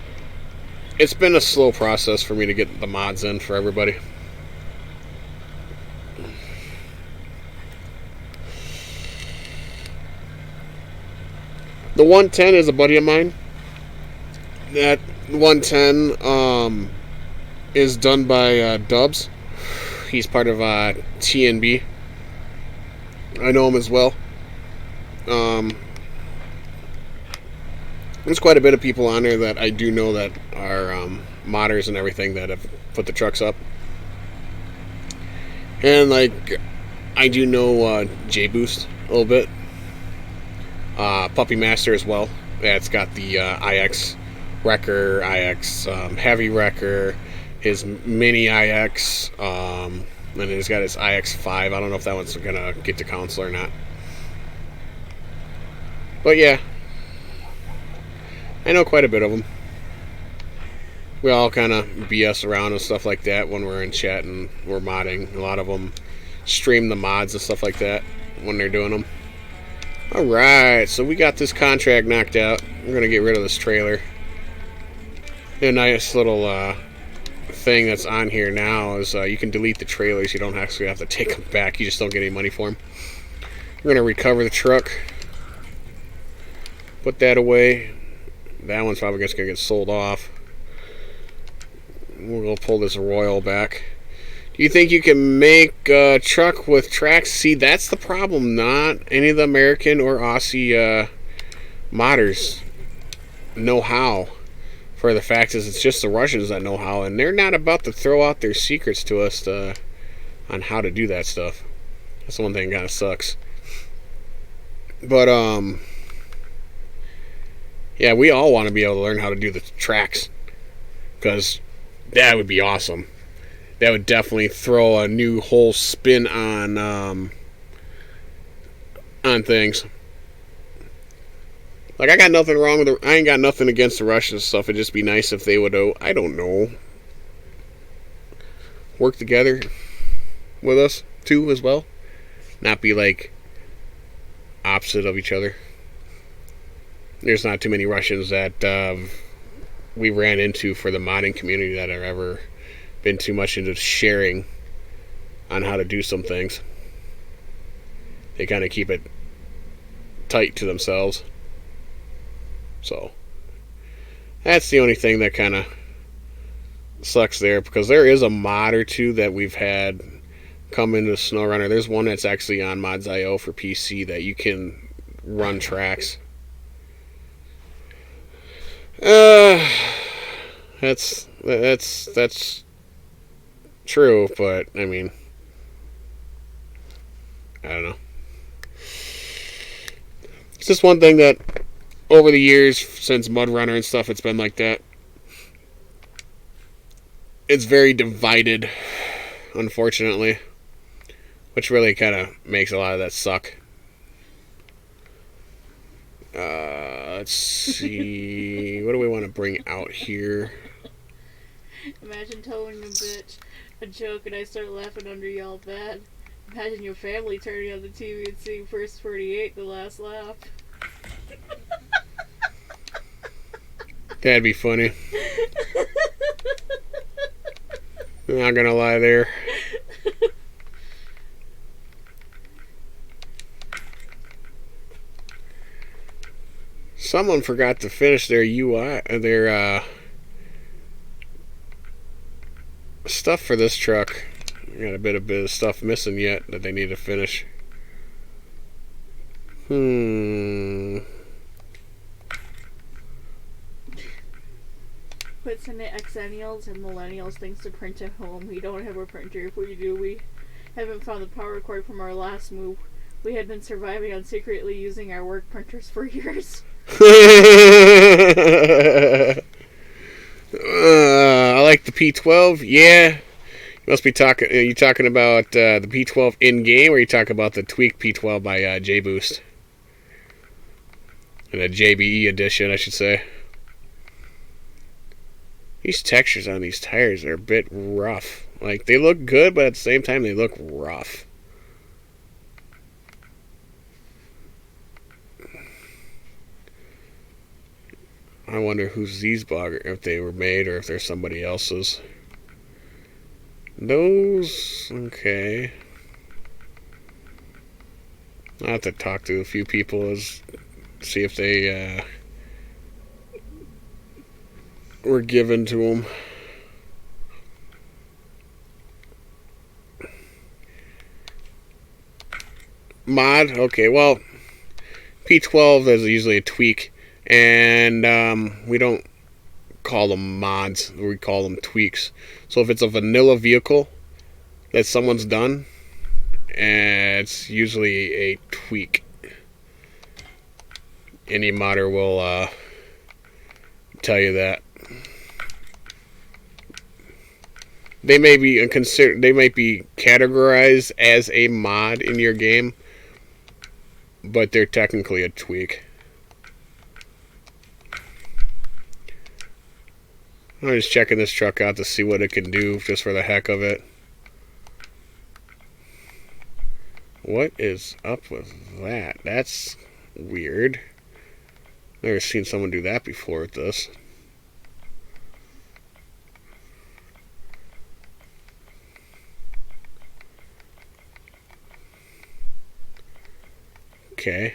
it's been a slow process for me to get the mods in for everybody. The 110 is a buddy of mine. That 110 is done by Dubs. He's part of TNB. I know him as well. There's quite a bit of people on there that I do know that are modders and everything that have put the trucks up. And like, I do know J-Boost a little bit. Puppy Master as well. Yeah, it's got the IX Wrecker, IX Heavy Wrecker, his Mini IX, and then he's got his IX5. I don't know if that one's going to get to console or not. But yeah, I know quite a bit of them. We all kind of BS around and stuff like that when we're in chat and we're modding. A lot of them stream the mods and stuff like that when they're doing them. Alright, so we got this contract knocked out. We're going to get rid of this trailer. A nice little thing that's on here now is you can delete the trailers. You don't actually have to take them back. You just don't get any money for them. We're going to recover the truck. Put that away. That one's probably just going to get sold off. We're going to pull this Royal back. Do you think you can make a truck with tracks? See, that's the problem. Not any of the American or Aussie modders know how. For the fact is, it's just the Russians that know how, and they're not about to throw out their secrets to us on how to do that stuff. That's the one thing that kind of sucks. But yeah, we all want to be able to learn how to do the tracks, because that would be awesome. That would definitely throw a new whole spin on things. Like, I got nothing wrong with I ain't got nothing against the Russian stuff. It'd just be nice if they would, I don't know, work together with us too as well. Not be like opposite of each other. There's not too many Russians that we ran into for the modding community that have ever been too much into sharing on how to do some things. They kind of keep it tight to themselves. So that's the only thing that kind of sucks there, because there is a mod or two that we've had come into SnowRunner. There's one that's actually on Mods.io for PC that you can run tracks. That's true, but I mean, I don't know. It's just one thing that over the years since mudrunner and stuff, it's been like that. it's very divided, unfortunately, which really kind of makes a lot of that suck. Let's see. What do we want to bring out here? Imagine telling a joke and I start laughing under y'all bed. Imagine your family turning on the TV and seeing First 48, the last laugh. That'd be funny. Not gonna lie there. Someone forgot to finish their their stuff for this truck. Got a bit of stuff missing yet that they need to finish. Quit sending Xennials and Millennials things to print at home. We don't have a printer. If we do, we haven't found the power cord from our last move. We had been surviving on secretly using our work printers for years. I like the P12. Yeah, you must be talking. Are you talking about the P12 in game, or are you talking about the tweaked P12 by J Boost and the JBE edition, I should say? These textures on these tires are a bit rough. Like, they look good, but at the same time, they look rough. I wonder whose these bugger, if they were made or if they're somebody else's. Those, okay. I'll have to talk to a few people, see if they were given to them. Mod, okay, well, P12 is usually a tweak, and we don't call them mods, we call them tweaks. So if it's a vanilla vehicle that someone's done, it's usually a tweak. Any modder will tell you that. They may be categorized as a mod in your game, but they're technically a tweak. I'm just checking this truck out to see what it can do, just for the heck of it. What is up with that? That's weird. Never seen someone do that before with this. Okay.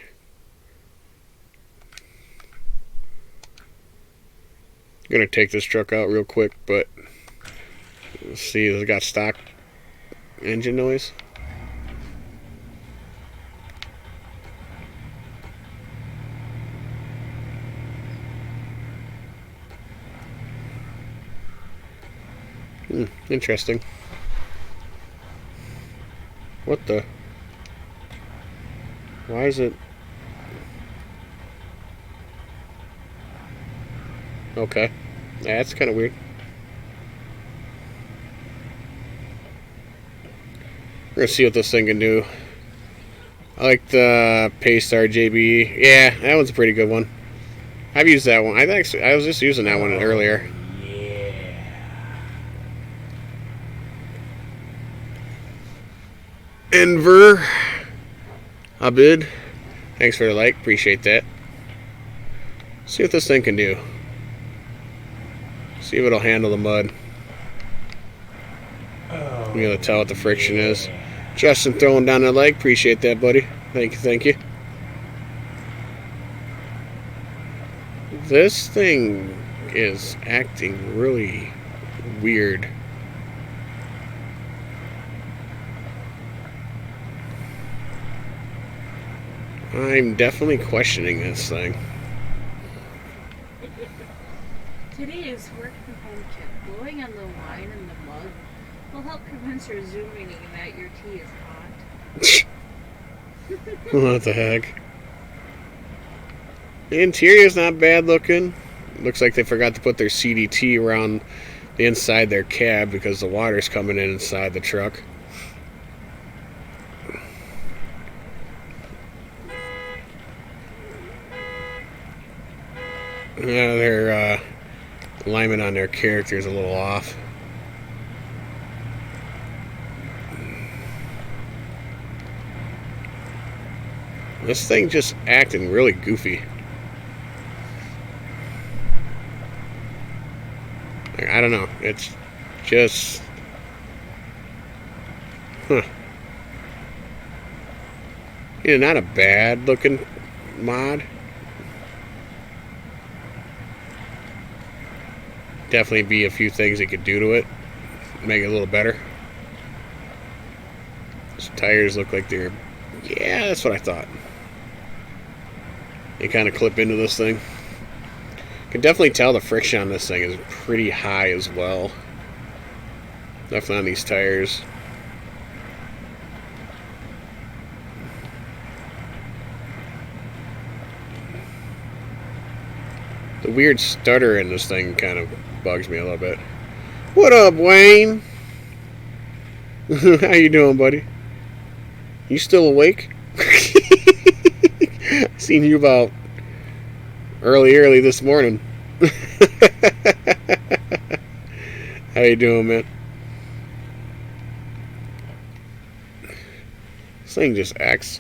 I'm gonna take this truck out real quick, but let's see, it's got stock engine noise. Interesting. What the? Why is it? Okay. Yeah, that's kind of weird. We're gonna see what this thing can do. I like the Paystar JB. Yeah, that one's a pretty good one. I've used that one. I was just using that one earlier. Enver Abid, thanks for the like, appreciate that. See what this thing can do. See if it'll handle the mud. I'm gonna tell what the friction is. Justin throwing down a like, appreciate that, buddy. Thank you, thank you. This thing is acting really weird. I'm definitely questioning this thing. Today's work from home tip: blowing on the wine and the mug will help convince her zooming that your tea is hot. What the heck? The interior's not bad looking. Looks like they forgot to put their CDT around the inside their cab because the water's coming in inside the truck. Yeah, their alignment on their character is a little off. This thing just acting really goofy. Like, I don't know. It's just... Huh. Yeah, not a bad looking mod. Definitely be a few things it could do to it. Make it a little better. Those tires look like they're... Yeah, that's what I thought. They kind of clip into this thing. Can definitely tell the friction on this thing is pretty high as well. Definitely on these tires. The weird stutter in this thing kind of bugs me a little bit. What up, Wayne? How you doing, buddy? You still awake? Seen you about early this morning. How you doing, man? This thing just acts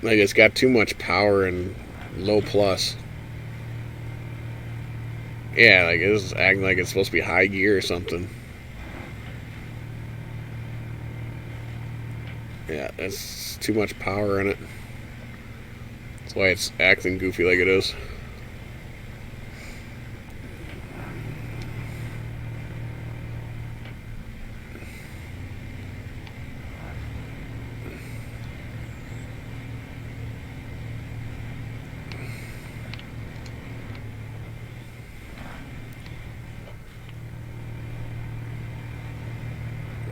like it's got too much power and low plus. Yeah, like it's acting like it's supposed to be high gear or something. Yeah, that's too much power in it. That's why it's acting goofy like it is.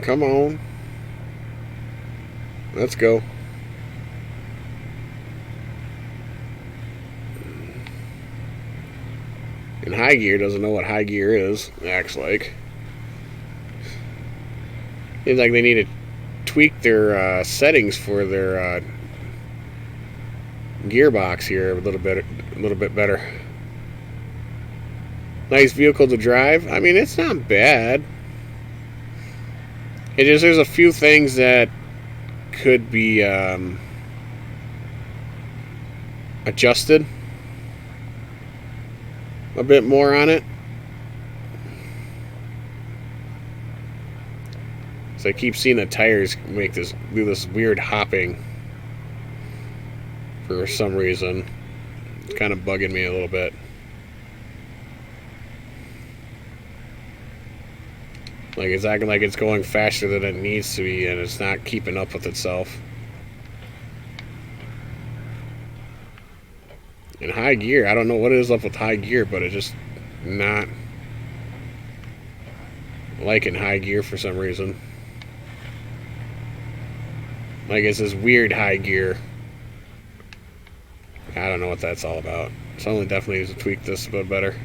Come on. Let's go. And high gear doesn't know what high gear is, acts like. Seems like they need to tweak their settings for their gearbox here a little bit better. Nice vehicle to drive. I mean, it's not bad. It just, there's a few things that could be adjusted a bit more on it. So I keep seeing the tires do this weird hopping for some reason. It's kind of bugging me a little bit. Like it's acting like it's going faster than it needs to be, and it's not keeping up with itself. In high gear, I don't know what it is up with high gear, but it's just not liking high gear for some reason. Like it's this weird high gear. I don't know what that's all about. Someone definitely needs to tweak this a bit better.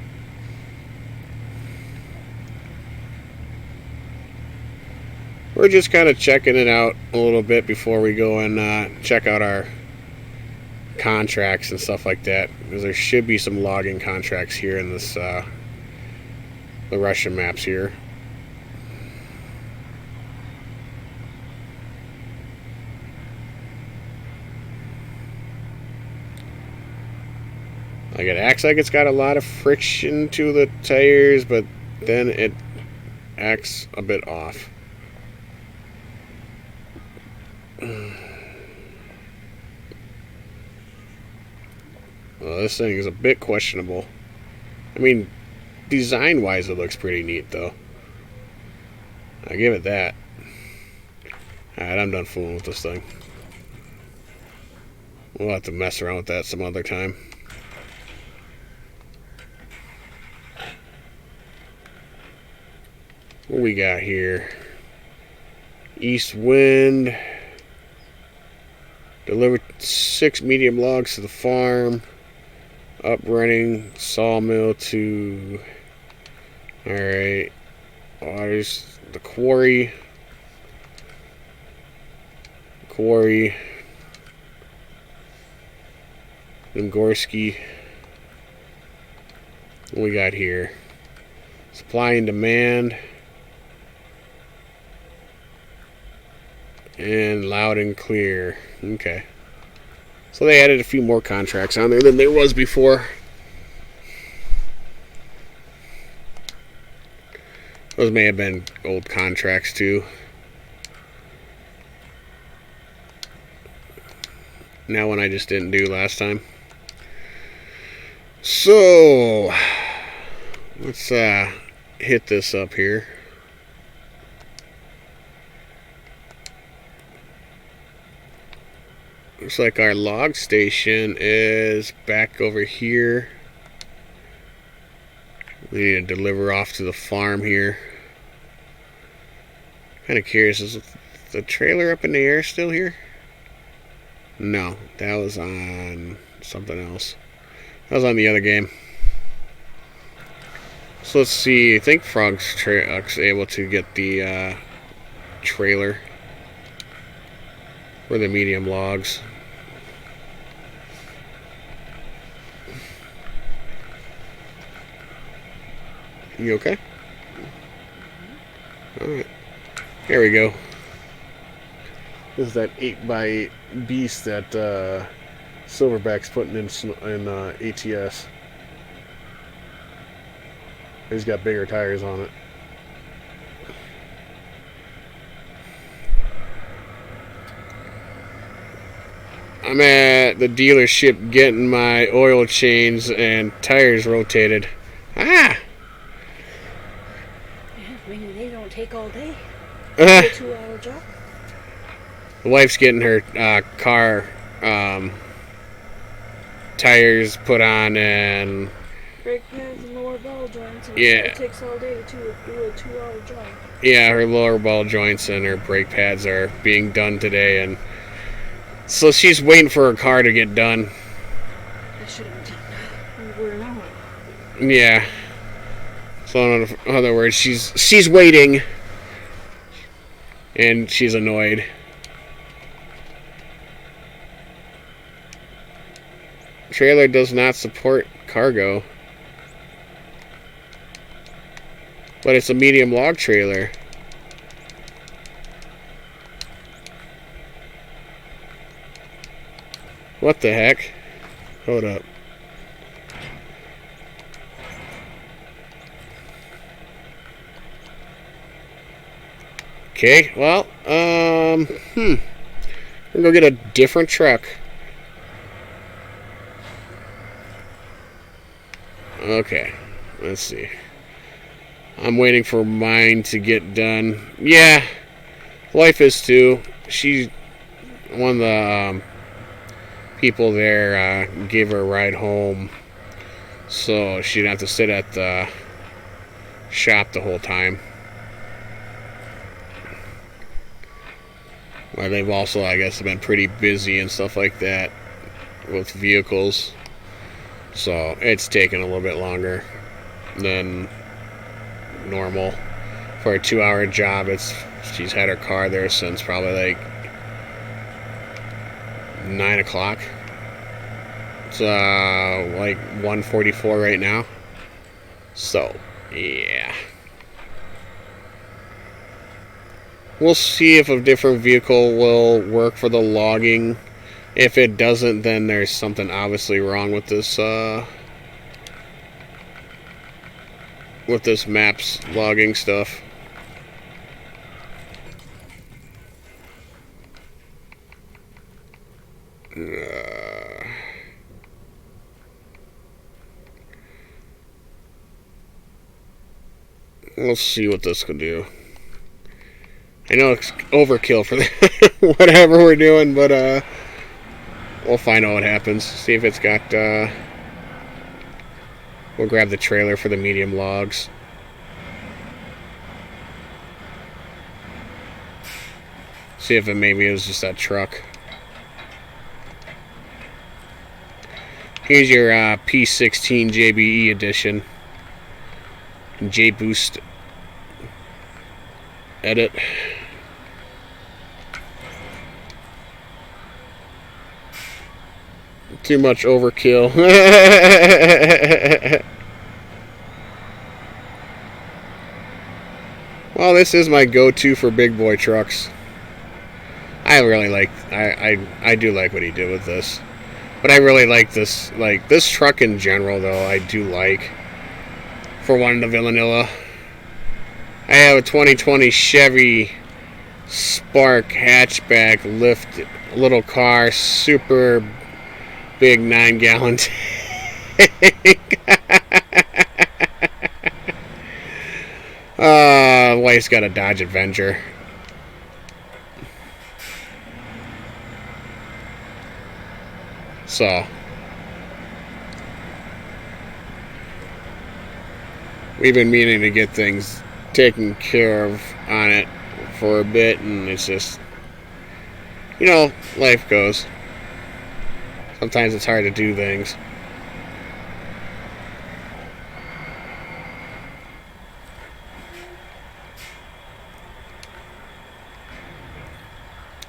We're just kind of checking it out a little bit before we go and check out our contracts and stuff like that, because there should be some logging contracts here in this the Russian maps here. Like it acts like it's got a lot of friction to the tires, but then it acts a bit off. Well, this thing is a bit questionable. I mean, design-wise, it looks pretty neat, though. I give it that. Alright, I'm done fooling with this thing. We'll have to mess around with that some other time. What we got here? East wind. Delivered 6 medium logs to the farm. Up running sawmill to Alright. There's the quarry. Gorski. What we got here? Supply and demand. And loud and clear. Okay. So they added a few more contracts on there than there was before. Those may have been old contracts too. Now one I just didn't do last time. So let's hit this up here. Looks like our log station is back over here. We need to deliver off to the farm here. Kind of curious, is the trailer up in the air still here? No, that was on something else. That was on the other game. So let's see. I think Frog's able to get the trailer for the medium logs. You okay? Alright. Here we go. This is that 8x8 beast that Silverback's putting in ATS. He's got bigger tires on it. I'm at the dealership getting my oil changed and tires rotated. Ah! Maybe they don't take all day. A 2-hour job. The wife's getting her car tires put on and Brake pads and lower ball joints. And yeah, it takes all day to do a 2-hour job. Yeah, her lower ball joints and her brake pads are being done today, and so she's waiting for her car to get done. I should have done that. We were not. Yeah. So in other words, she's waiting, and she's annoyed. Trailer does not support cargo, but it's a medium log trailer. What the heck? Hold up. Okay, well, we're gonna go get a different truck. Okay, let's see. I'm waiting for mine to get done. Yeah, wife is too. She, one of the people there gave her a ride home, so she didn't have to sit at the shop the whole time. Well, they've also, I guess, been pretty busy and stuff like that with vehicles. So it's taken a little bit longer than normal for a 2-hour job. She's had her car there since probably like 9 o'clock. It's like 1:44 right now. So yeah, we'll see if a different vehicle will work for the logging. If it doesn't, then there's something obviously wrong with this maps logging stuff. We'll see what this could do. I know it's overkill for whatever we're doing, but we'll find out what happens. See if it's got, we'll grab the trailer for the medium logs. See if maybe it was just that truck. Here's your P16 JBE edition. J-Boost edit. Too much overkill. Well, this is my go-to for big boy trucks. I really like, I do like what he did with this. But I really like this truck in general, though, I do like. For one in the Villanilla. I have a 2020 Chevy Spark hatchback lift little car, super big 9-gallon tank. Wife's got a Dodge Avenger. So we've been meaning to get things taken care of on it for a bit, and it's just, you know, life goes. Sometimes it's hard to do things.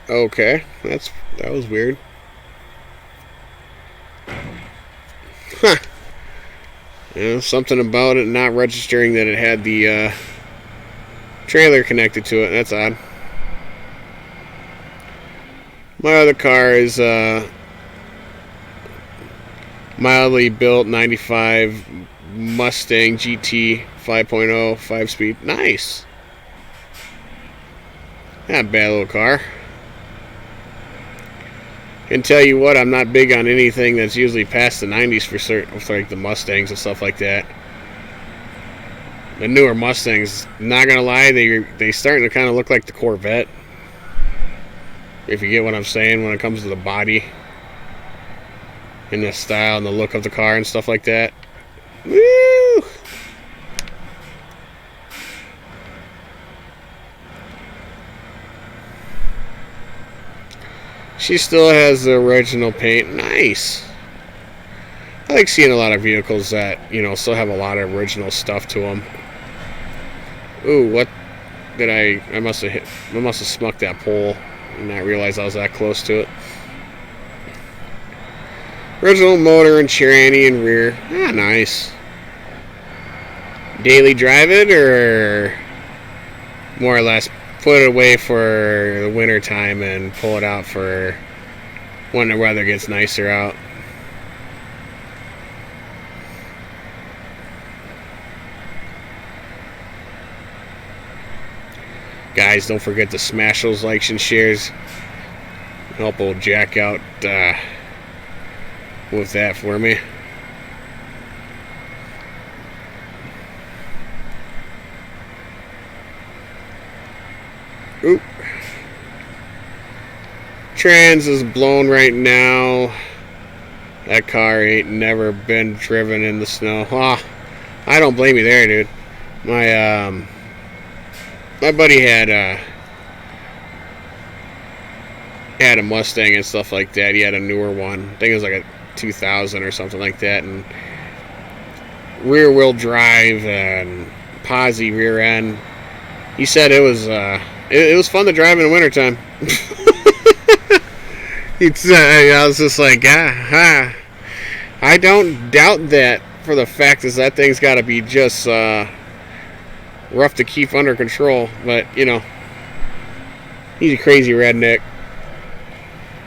Okay, that was weird. Huh. You know, something about it not registering that it had the trailer connected to it. That's odd. My other car is mildly built 95 Mustang GT 5.0 5-speed. Nice. Not a bad little car. Can tell you what, I'm not big on anything that's usually past the 90s for certain, like the Mustangs and stuff like that. The newer Mustangs, not gonna lie, they starting to kind of look like the Corvette. If you get what I'm saying when it comes to the body and the style and the look of the car and stuff like that. Woo! She still has the original paint. Nice. I like seeing a lot of vehicles that, you know, still have a lot of original stuff to them. Ooh, what did I must have hit? I must have smucked that pole and not realize I was that close to it. Original motor and tranny and rear. Ah, nice. Daily drive it, or more or less put it away for the winter time and pull it out for when the weather gets nicer out. Guys, don't forget to smash those likes and shares. Help old Jack out with that for me. Oop. Trans is blown right now. That car ain't never been driven in the snow. Ah, I don't blame you there, dude. My buddy had a Mustang and stuff like that. He had a newer one. I think it was like a 2000 or something like that, and rear wheel drive and posi rear end. He said it was it was fun to drive in the wintertime. I was just like, I don't doubt that, for the fact is that thing's got to be just rough to keep under control. But, you know, he's a crazy redneck,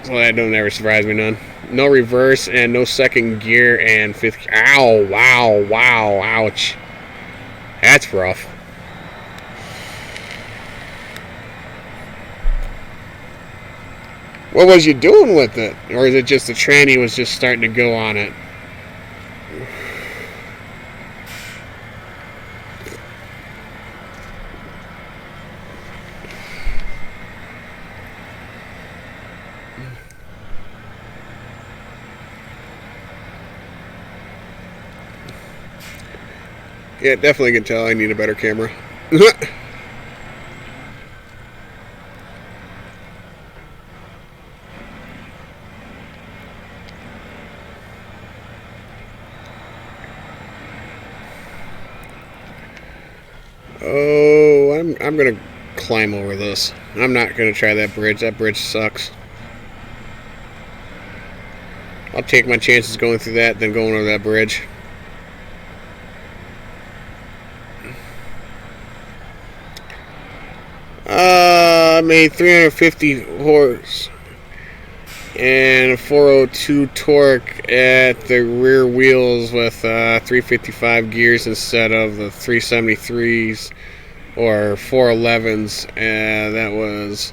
so that don't ever surprise me none. No reverse and no second gear and fifth. Ow, wow, ouch. That's rough. What was you doing with it? Or is it just the tranny was just starting to go on it? Yeah, definitely can tell I need a better camera. I'm gonna climb over this. I'm not gonna try that bridge. That bridge sucks. I'll take my chances going through that than going over that bridge. I made 350 horse and a 402 torque at the rear wheels with 355 gears instead of the 373s or 411s, and that was,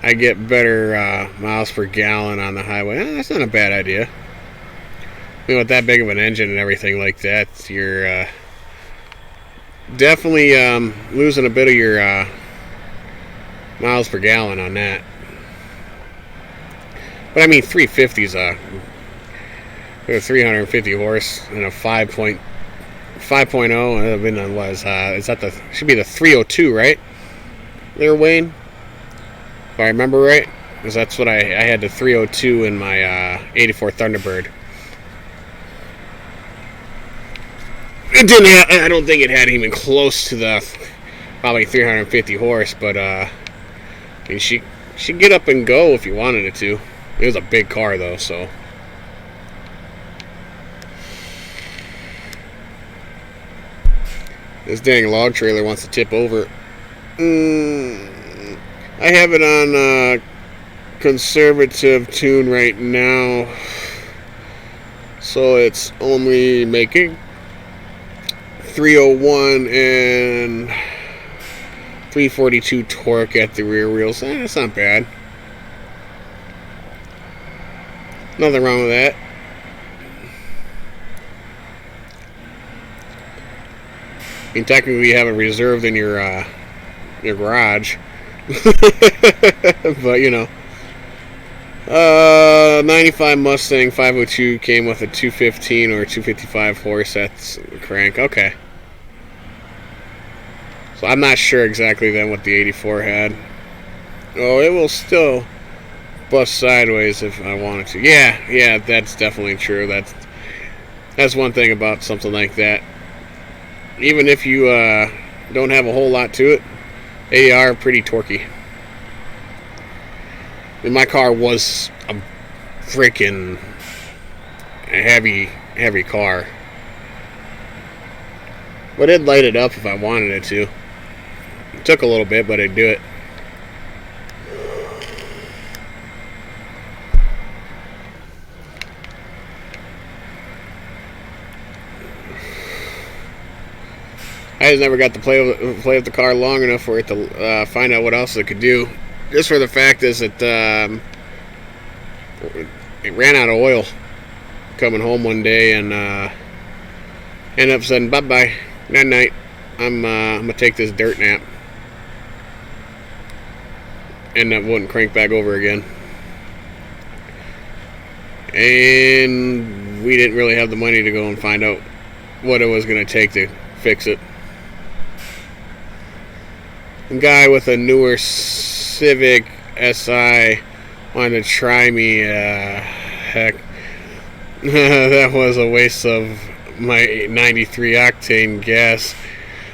I get better miles per gallon on the highway. That's not a bad idea. I mean, with that big of an engine and everything like that, you're definitely losing a bit of your miles per gallon on that. But I mean, 350's a 350 horse and a 5.0. Was is that the should be the 302, right? There, Wayne, if I remember right, because that's what I had, the 302 in my 84 Thunderbird. It didn't have, I don't think it had even close to the probably 350 horse, but I mean, she get up and go if you wanted it to. It was a big car though, so. This dang log trailer wants to tip over. I have it on conservative tune right now, so it's only making 301 and 342 torque at the rear wheels. That's not bad. Nothing wrong with that. I mean, technically you have it reserved in your garage. But, you know. 95 Mustang 502 came with a 215 or 255 horse. That's the crank. Okay. So I'm not sure exactly then what the 84 had. Oh, it will still bust sideways if I wanted to. Yeah, that's definitely true. That's one thing about something like that. Even if you don't have a whole lot to it, they are pretty torquey. And my car was a freaking heavy car, but it'd light it up if I wanted it to. It took a little bit, but it'd do it. I just never got to play with the car long enough for it to find out what else it could do. Just for the fact is that it ran out of oil coming home one day, and ended up saying bye-bye, night-night. I'm gonna take this dirt nap, and that wouldn't crank back over again. And we didn't really have the money to go and find out what it was going to take to fix it. A guy with a newer Civic SI wanted to try me. Heck, that was a waste of my 93 octane gas,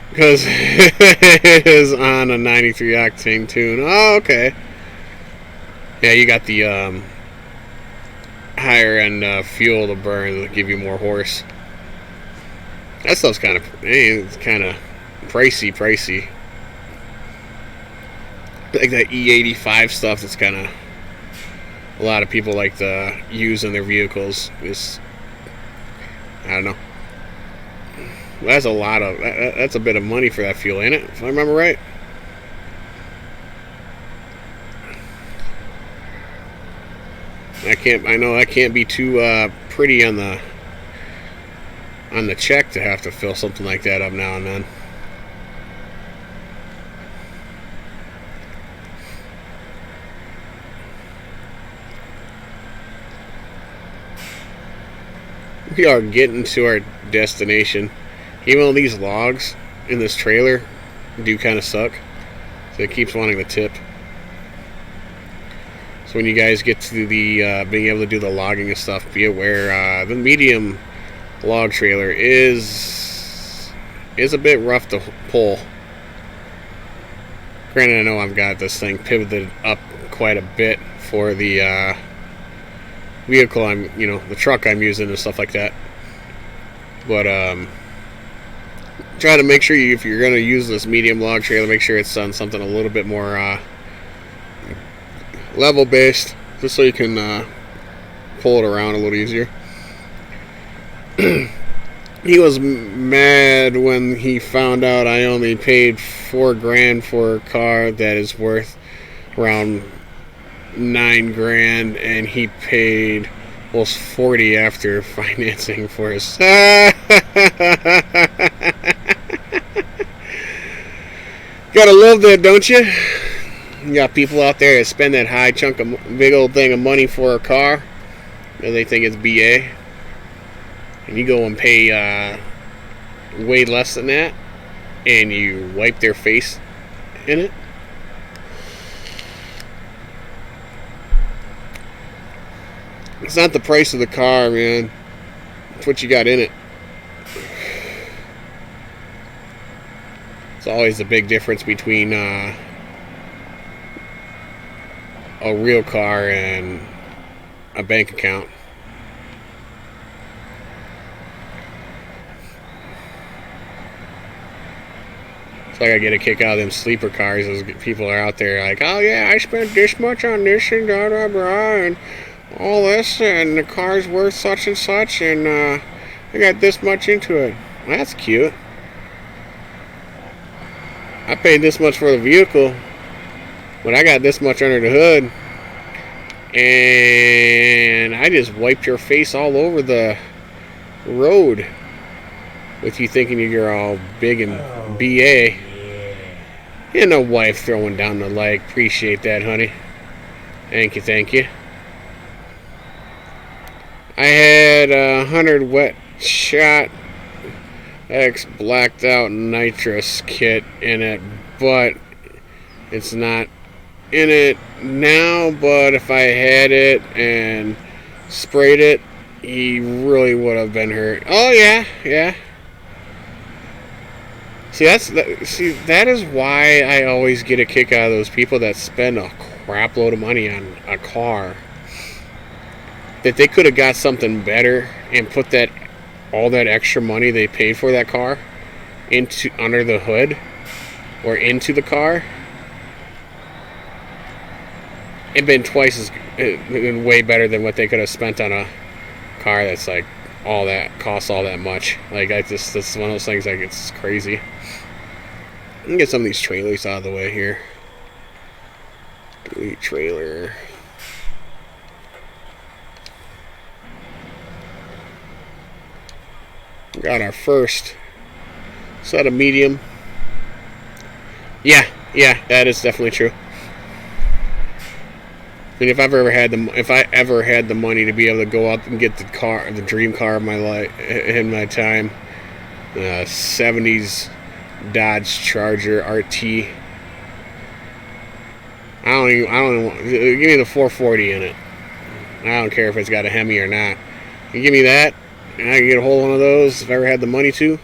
because it is on a 93 octane tune. Oh, okay. Yeah, you got the higher end fuel to burn to give you more horse. That stuff's kind of pricey. Like that E85 stuff, that's kind of a lot of people like to use in their vehicles. I don't know. That's a bit of money for that fuel, ain't it? If I remember right. I know that can't be too pretty on the check to have to fill something like that up now and then. We are getting to our destination. Even though these logs in this trailer do kind of suck, so it keeps wanting to tip. So when you guys get to the being able to do the logging and stuff, be aware the medium log trailer is a bit rough to pull. Granted, I know I've got this thing pivoted up quite a bit for the vehicle the truck I'm using and stuff like that. But try to make sure if you're going to use this medium log trailer, make sure it's on something a little bit more level based, just so you can pull it around a little easier. He was mad when he found out I only paid $4,000 for a car that is worth around $9,000, and he paid almost $40,000 after financing for his. Gotta love that, don't you? You got people out there that spend that high chunk of big old thing of money for a car, and they think it's BA. And you go and pay way less than that, and you wipe their face in it. It's not the price of the car, man. It's what you got in it. It's always a big difference between a real car and a bank account. It's like I get a kick out of them sleeper cars. Those people are out there like, oh yeah, I spent this much on this and blah blah blah and all this, and the car's worth such and such, and I got this much into it. Well, that's cute. I paid this much for the vehicle, but I got this much under the hood, and I just wiped your face all over the road with you thinking you're all big and BA. And a wife throwing down the leg. Appreciate that, honey. Thank you, thank you. I had 100 wet shot X blacked out nitrous kit in it, but it's not in it now. But if I had it and sprayed it, he really would have been hurt. Oh yeah. See, that is why I always get a kick out of those people that spend a crap load of money on a car. That they could have got something better and put all that extra money they paid for that car into under the hood or into the car. It'd been way better than what they could have spent on a car that's like costs all that much. Like that's one of those things, like, it's crazy. Let me get some of these trailers out of the way here. Delete trailer. Got our first set of medium. Yeah, that is definitely true. I mean, if I ever had the money to be able to go out and get the dream car of my life in my time, 70s Dodge Charger RT. I don't even give me the 440 in it. I don't care if it's got a Hemi or not. You give me that, and I can get a hold of one of those if I ever had the money to.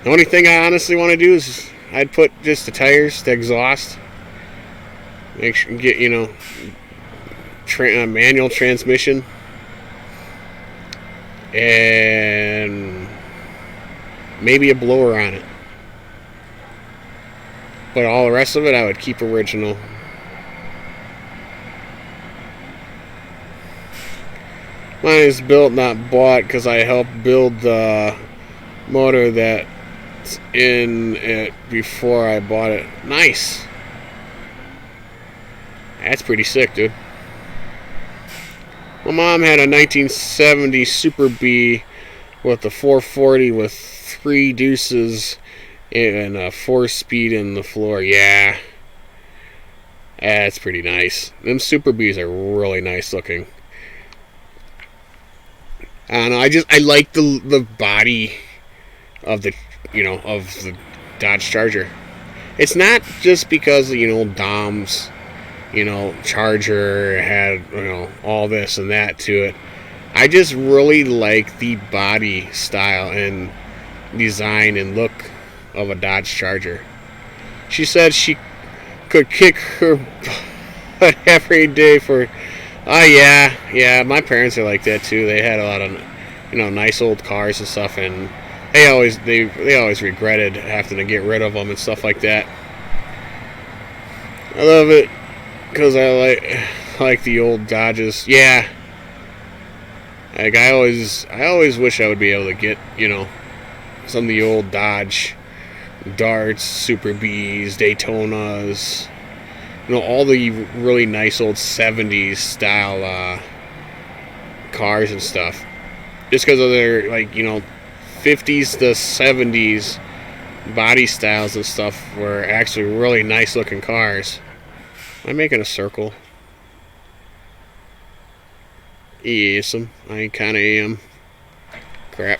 The only thing I honestly want to do is I'd put just the tires, the exhaust, make sure get manual transmission, and maybe a blower on it. But all the rest of it I would keep original. Mine is built, not bought, because I helped build the motor that's in it before I bought it. Nice. That's pretty sick, dude. My mom had a 1970 Super B with a 440 with 3 deuces and a 4-speed in the floor. Yeah. That's pretty nice. Them Super Bs are really nice looking. I don't know, I like the body of the Dodge Charger. It's not just because Dom's Charger had all this and that to it. I just really like the body style and design and look of a Dodge Charger. She said she could kick her butt every day for. Oh yeah. My parents are like that too. They had a lot of, nice old cars and stuff, and they always regretted having to get rid of them and stuff like that. I love it because I like the old Dodges. Yeah. Like I always wish I would be able to get some of the old Dodge Darts, Super Bs, Daytonas, all the really nice old 70s style cars and stuff. Just because of their 50s to 70s body styles and stuff were actually really nice looking cars. Am I making a circle? Yes, I kind of am. Crap.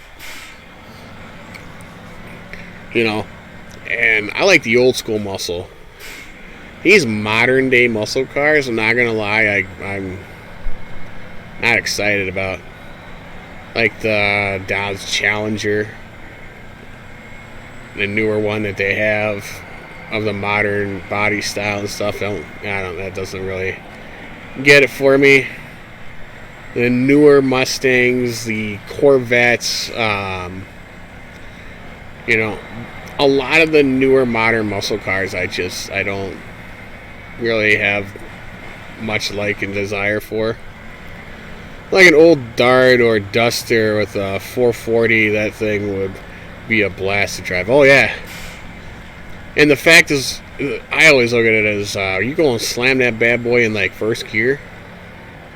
And I like the old school muscle. These modern day muscle cars, I'm not gonna lie, I'm not excited about. Like the Dodge Challenger, the newer one that they have of the modern body style and stuff. That doesn't really get it for me. The newer Mustangs, the Corvettes, a lot of the newer modern muscle cars, I don't really have much like and desire for. Like an old Dart or Duster with a 440, that thing would be a blast to drive. Oh yeah. And the fact is, I always look at it as you go and slam that bad boy in first gear,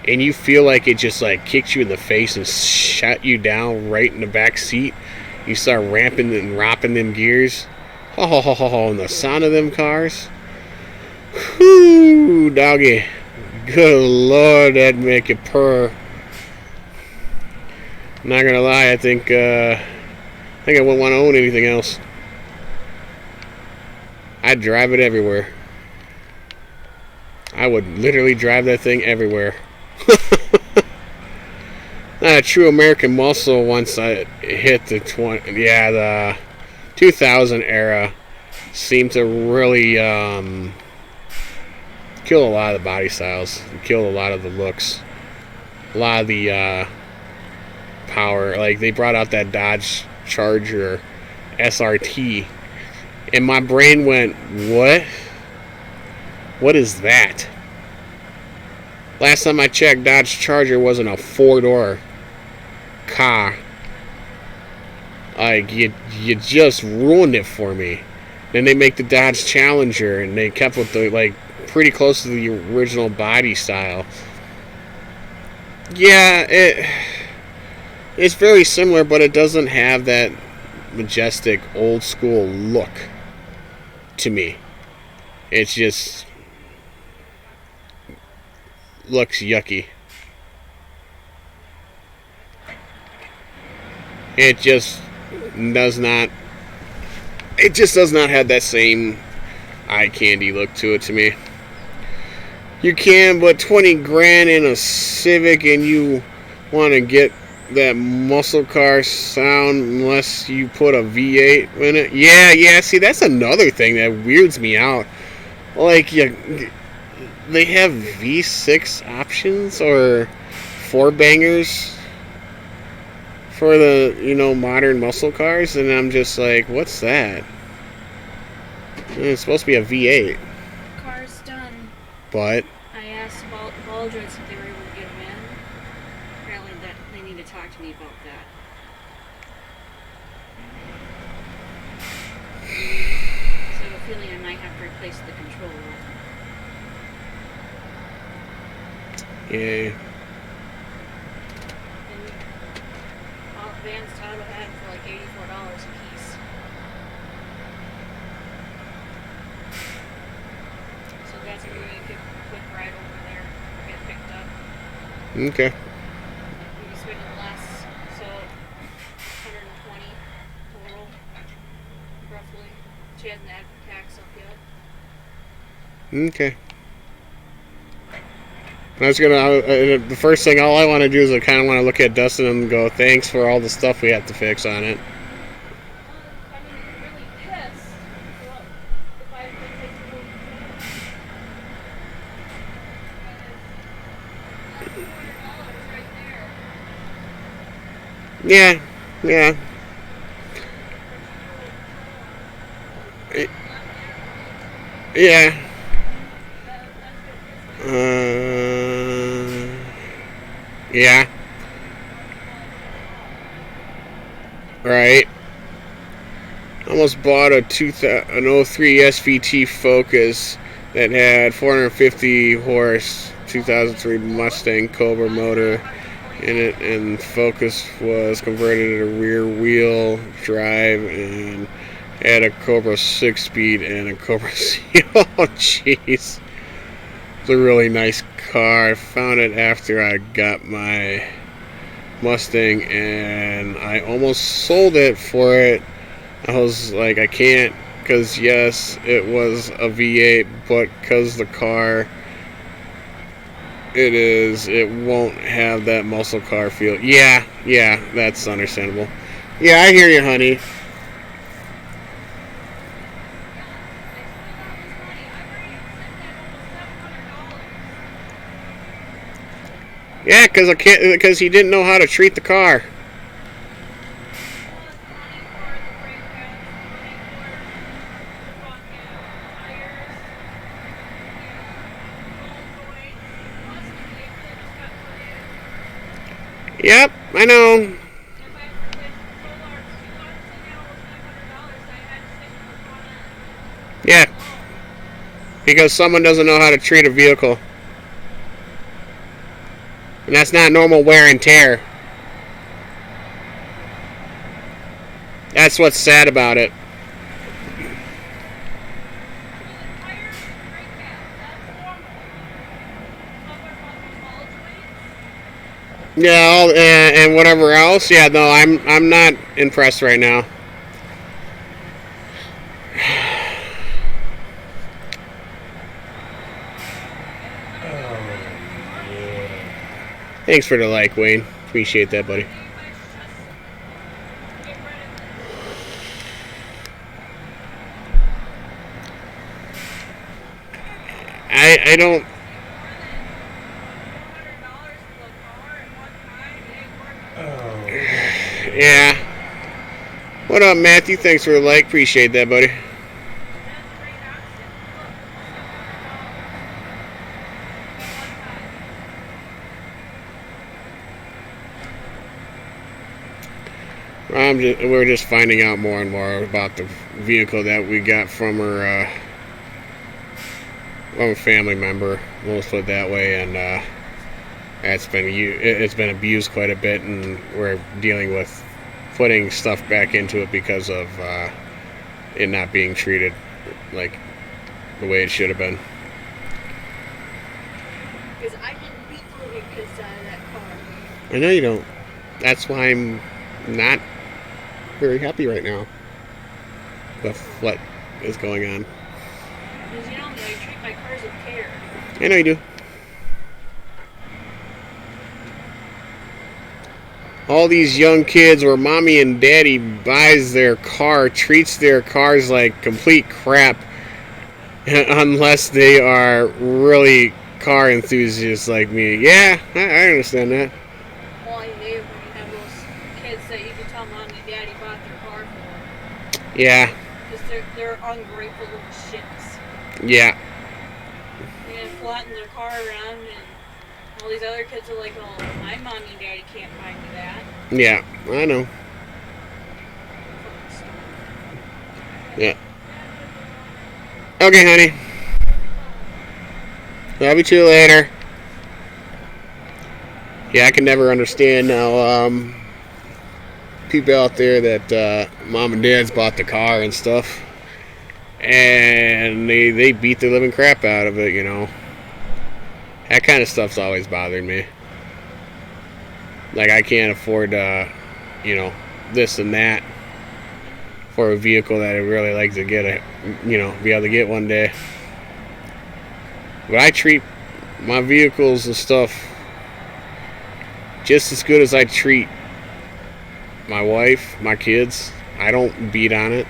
and you feel like it just kicked you in the face and shut you down right in the back seat. You start ramping and ropping them gears. And the sound of them cars. Whoo, doggy. Good Lord, that'd make you purr. Not gonna lie, I think I wouldn't want to own anything else. I'd drive it everywhere. I would literally drive that thing everywhere. Not a true American muscle once I hit the 2000 era seemed to really kill a lot of the body styles, kill a lot of the looks, a lot of the power. Like they brought out that Dodge Charger SRT, and my brain went, "What? What is that?" Last time I checked, Dodge Charger wasn't a 4-door car. Like you just ruined it for me. Then they make the Dodge Challenger, and they kept with the pretty close to the original body style. Yeah, it's very similar, but it doesn't have that majestic old school look to me. It's just looks yucky. It just does not have that same eye candy look to it to me. You can, but 20 grand in a Civic, and you want to get that muscle car sound unless you put a V8 in it. Yeah, see, that's another thing that weirds me out. They have V6 options or 4-bangers for the, modern muscle cars, and I'm just like, what's that? It's supposed to be a V8. Car's done. But I asked Baldwin if they were able to get them in. Apparently that they need to talk to me about that. So I have a feeling I might have to replace the controller. yeah. And Vans Auto had them for $84 a piece. So that's a really quick ride over there. Get picked up. Okay. We'll be spending less, so 120 total, roughly. She hasn't added tax up yet. Okay. The first thing, all I want to do is I kind of want to look at Dustin and go, thanks for all the stuff we have to fix on it. I mean, really pissed. Well, if I could take the whole Yeah, yeah. Eh, Yeah. Yeah. Right. Almost bought an '03 SVT Focus that had 450 horse 2003 Mustang Cobra motor in it, and Focus was converted to rear wheel drive and had a Cobra 6-speed and a Cobra C. Oh, jeez. It's a really nice car. I found it after I got my Mustang, and I almost sold it for it. I was like, I can't, because yes, it was a V8, but because the car it won't have that muscle car feel. Yeah, that's understandable. Yeah, I hear you, honey. Yeah, because he didn't know how to treat the car. Yep, I know. Yeah, because someone doesn't know how to treat a vehicle. And that's not normal wear and tear. That's what's sad about it. Yeah, and whatever else. Yeah, no, I'm not impressed right now. Oh, yeah. Thanks for the like, Wayne. Appreciate that, buddy. I don't. Oh, Yeah. What up, Matthew? Thanks for the like. Appreciate that, buddy. We're just finding out more and more about the vehicle that we got from from a family member. We'll put it that way, and it's been abused quite a bit, and we're dealing with putting stuff back into it because of it not being treated like the way it should have been. Because I can beat the living piss out of that car. I know you don't. That's why I'm not very happy right now with what is going on. Because you know me, I treat my cars with care. I know you do. All these young kids where mommy and daddy buys their car, treats their cars like complete crap unless they are really car enthusiasts like me. Yeah, I understand that. Well, I hate it when you have those kids that you can tell mom and daddy bought their car for. Yeah, Because they're ungrateful little shits. yeah, And flatten their car around, and all these other kids are like, oh, my mommy and daddy can't buy me that. yeah, I know. Yeah. Okay, honey. Love you too later. Yeah, I can never understand now people out there that mom and dad's bought the car and stuff, and they beat the living crap out of it, you know. That kind of stuff's always bothered me. Like, I can't afford this and that for a vehicle that I really like to be able to get one day. But I treat my vehicles and stuff just as good as I treat my wife, my kids. I don't beat on it.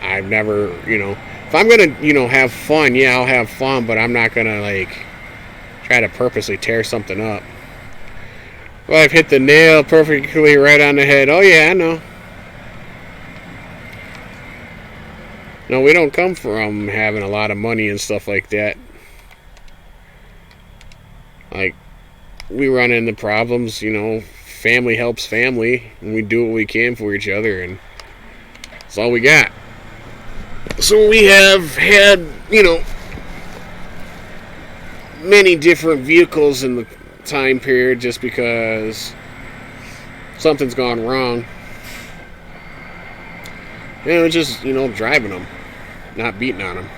I've never, if I'm gonna, have fun, yeah, I'll have fun, but I'm not gonna, try to purposely tear something up. Well, I've hit the nail perfectly right on the head. Oh, yeah, I know. No, we don't come from having a lot of money and stuff like that. Like, we run into problems, family helps family, and we do what we can for each other, and that's all we got. So we have had, many different vehicles in the time period just because something's gone wrong. Just, driving them, not beating on them.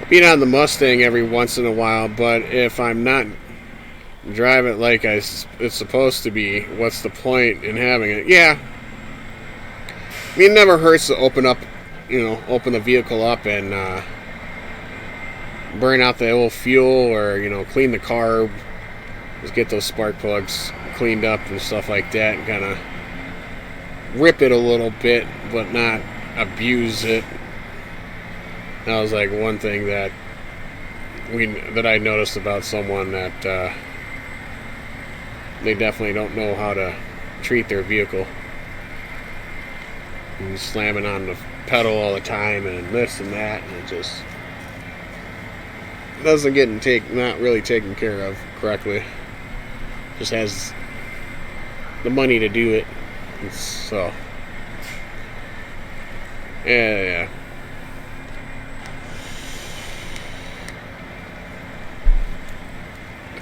Beat on the Mustang every once in a while, but if I'm not driving it like it's supposed to be, what's the point in having it? Yeah. I mean, it never hurts to open the vehicle up and burn out the old fuel or, clean the carb. Just get those spark plugs cleaned up and stuff like that and kind of rip it a little bit, but not abuse it. That was like one thing that I noticed about someone that they definitely don't know how to treat their vehicle. And slamming on the pedal all the time and this and that, and it just doesn't get not really taken care of correctly. Just has the money to do it. So yeah.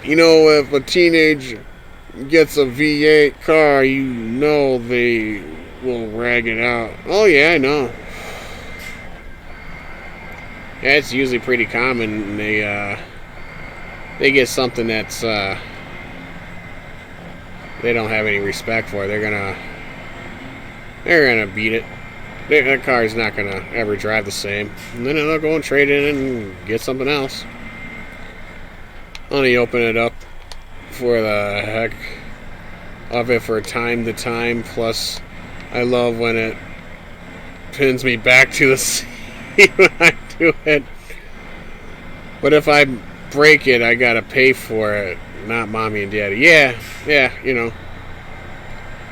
If a teenager gets a V8 car, they will rag it out. Oh yeah, I know. Yeah, it's usually pretty common. They get something that's they don't have any respect for. They're gonna beat it. That car's not gonna ever drive the same. And then they'll go and trade it in and get something else. Only open it up for the heck of it for time to time. Plus, I love when it pins me back to the seat when I do it. But if I break it, I gotta pay for it, not mommy and daddy. Yeah, Yeah,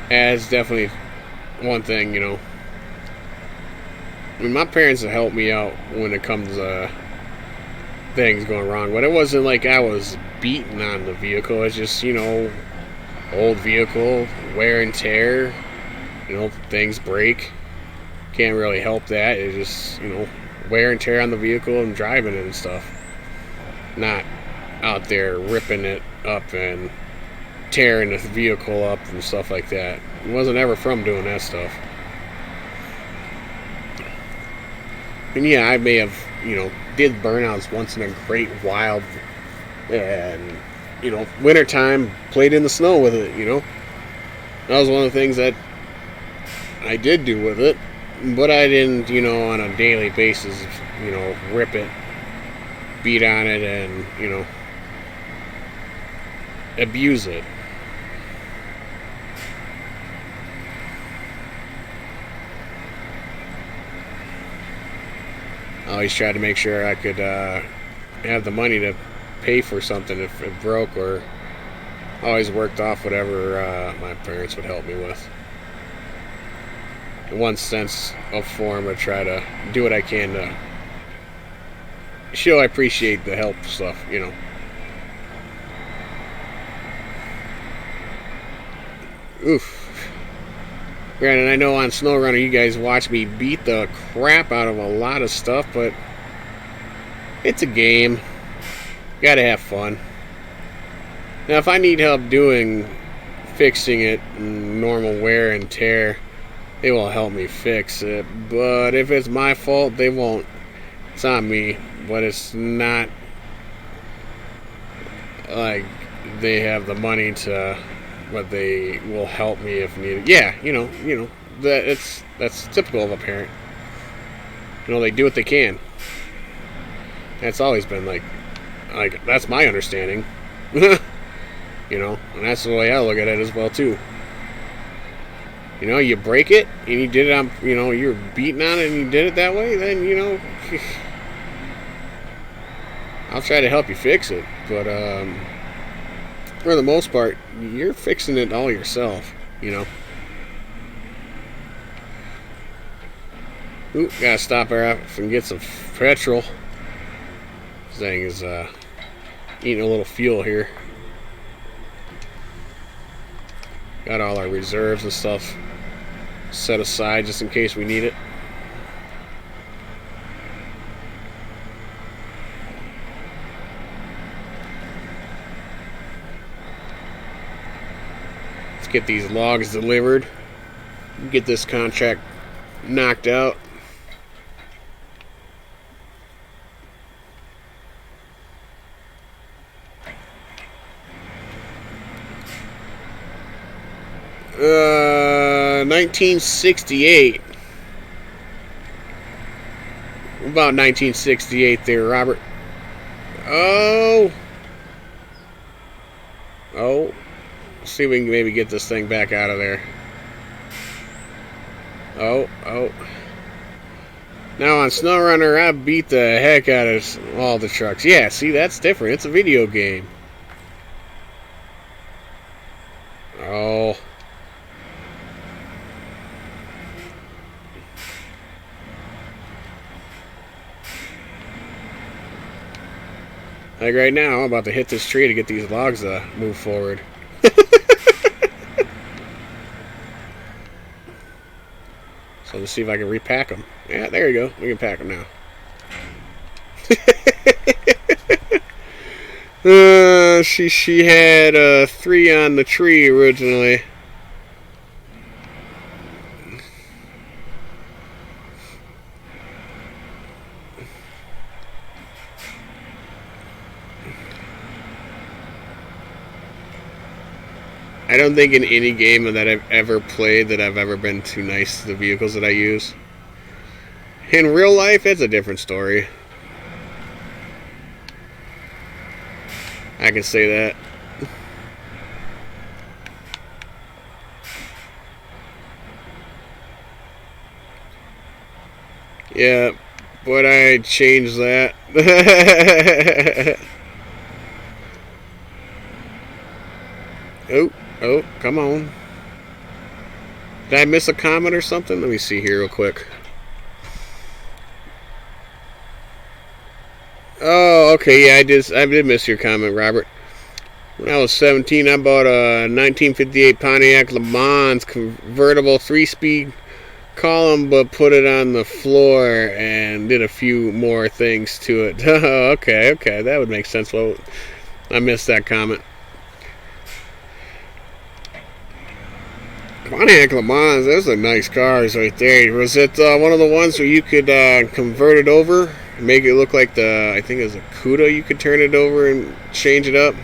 it's definitely one thing, I mean, my parents have helped me out when it comes to things going wrong, but it wasn't like I was beating on the vehicle. It's just, old vehicle, wear and tear, things break. Can't really help that. It's just, wear and tear on the vehicle and driving it and stuff. Not out there ripping it up and tearing the vehicle up and stuff like that. I wasn't ever from doing that stuff. And yeah, I may have, did burnouts once in a great while, and wintertime played in the snow with it. That was one of the things that I did do with it, but I didn't, on a daily basis, rip it, beat on it, and abuse it. I always tried to make sure I could have the money to pay for something if it broke, or always worked off whatever my parents would help me with. In one sense of form, I try to do what I can to show I appreciate the help stuff, Oof. Granted, I know on SnowRunner you guys watch me beat the crap out of a lot of stuff, but it's a game. Gotta have fun. Now, if I need help fixing it, normal wear and tear, they will help me fix it. But if it's my fault, they won't. It's on me, but it's not like they have the money to, but they will help me if needed. Yeah, that's typical of a parent. They do what they can. That's always been like that's my understanding. And that's the way I look at it as well too. You break it and you did it on, you're beating on it and you did it that way, then I'll try to help you fix it. But for the most part, you're fixing it all yourself, you know. Ooh, gotta stop her off and get some petrol. This thing is eating a little fuel here. Got all our reserves and stuff set aside just in case we need it. Let's get these logs delivered. Get this contract knocked out. Uh, 1968. About 1968 there, Robert. Oh. Oh. Let's see if we can maybe get this thing back out of there. Oh. Now on SnowRunner, I beat the heck out of all the trucks. Yeah, see, that's different. It's a video game. Oh. Like right now, I'm about to hit this tree to get these logs to move forward. So let's see if I can repack them. Yeah, there you go. We can pack them now. She had 3 on the tree originally. I don't think in any game that I've ever played that I've ever been too nice to the vehicles that I use. In real life, it's a different story. I can say that. Yeah, but I changed that. Oh, come on. Did I miss a comment or something? Let me see here real quick. Oh, okay, yeah, I did miss your comment, Robert. When I was 17, I bought a 1958 Pontiac Le Mans convertible 3-speed column, but put it on the floor and did a few more things to it. Okay, that would make sense. Well, I missed that comment. Pontiac Le Mans, those are nice cars right there. Was it one of the ones where you could convert it over, make it look like I think it was a Cuda, you could turn it over and change it up?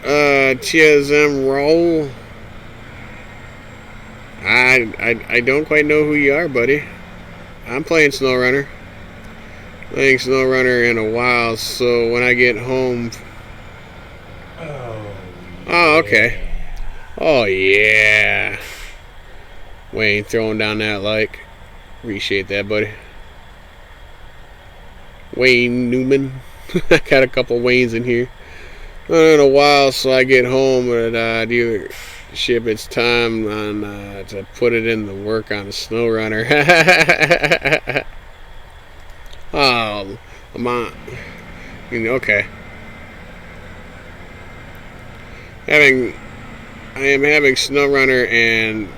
TSM Roll. I don't quite know who you are, buddy. I'm playing SnowRunner. Playing SnowRunner in a while, so when I get home... Oh, okay. Oh, yeah. Wayne throwing down that like. Appreciate that, buddy. Wayne Newman. I got a couple Waynes in here. In a while, so I get home and dealership. It's time to put it in the work on the SnowRunner. Oh, come on. Okay. I am having SnowRunner and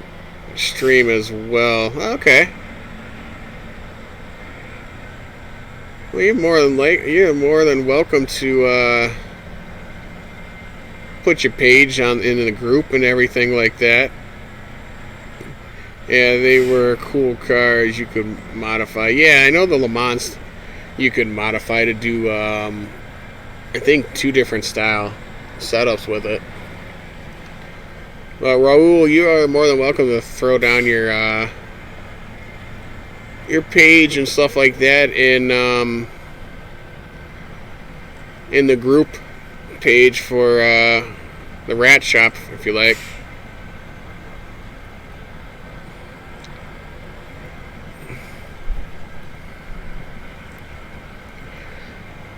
stream as well. Okay. Well, you're more than welcome to put your page in the group and everything like that. Yeah, they were cool cars you could modify. Yeah, I know the Le Mans you could modify to do I think 2 different style setups with it. Well, Raul, you are more than welcome to throw down your page and stuff like that in the group page for the Rat Shop, if you like.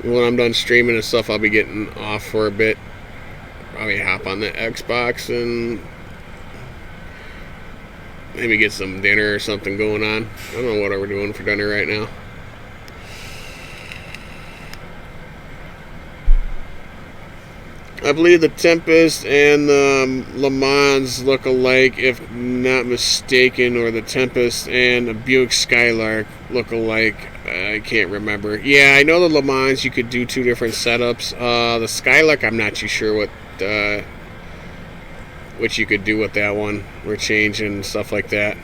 When I'm done streaming and stuff, I'll be getting off for a bit. Probably hop on the Xbox and maybe get some dinner or something going on. I don't know what we're doing for dinner right now. I believe the Tempest and the Le Mans look alike, if not mistaken, or the Tempest and the Buick Skylark look alike. I can't remember. Yeah, I know the Le Mans you could do two different setups. The Skylark, I'm not too sure what you could do with that one, or change and stuff like that.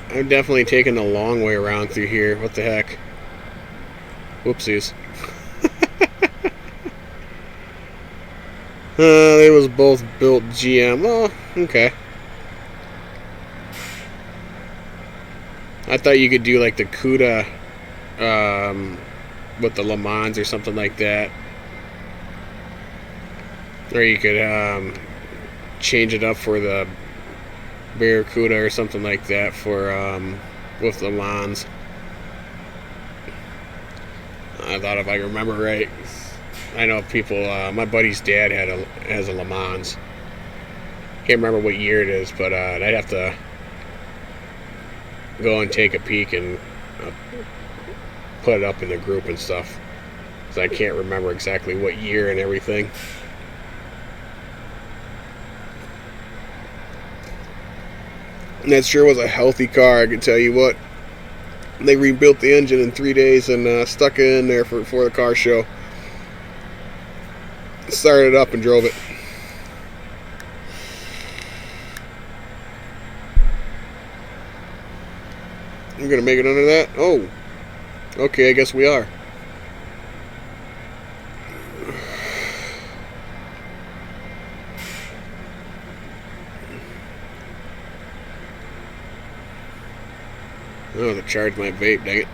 I'm definitely taking the long way around through here. What the heck? Whoopsies. They was both built GM. Oh, okay. I thought you could do like the CUDA with the Le Mans or something like that. Or you could change it up for the Barracuda or something like that for with Le Mans. I thought if I remember right. I know people. My buddy's dad has a Le Mans. Can't remember what year it is, but I'd have to go and take a peek and put it up in the group and stuff. So I can't remember exactly what year and everything. And that sure was a healthy car, I can tell you what. They rebuilt the engine in 3 days and stuck it in there for the car show. Started it up and drove it. I'm gonna make it under that? Oh. Okay, I guess we are. Oh, to charge my vape, dang it.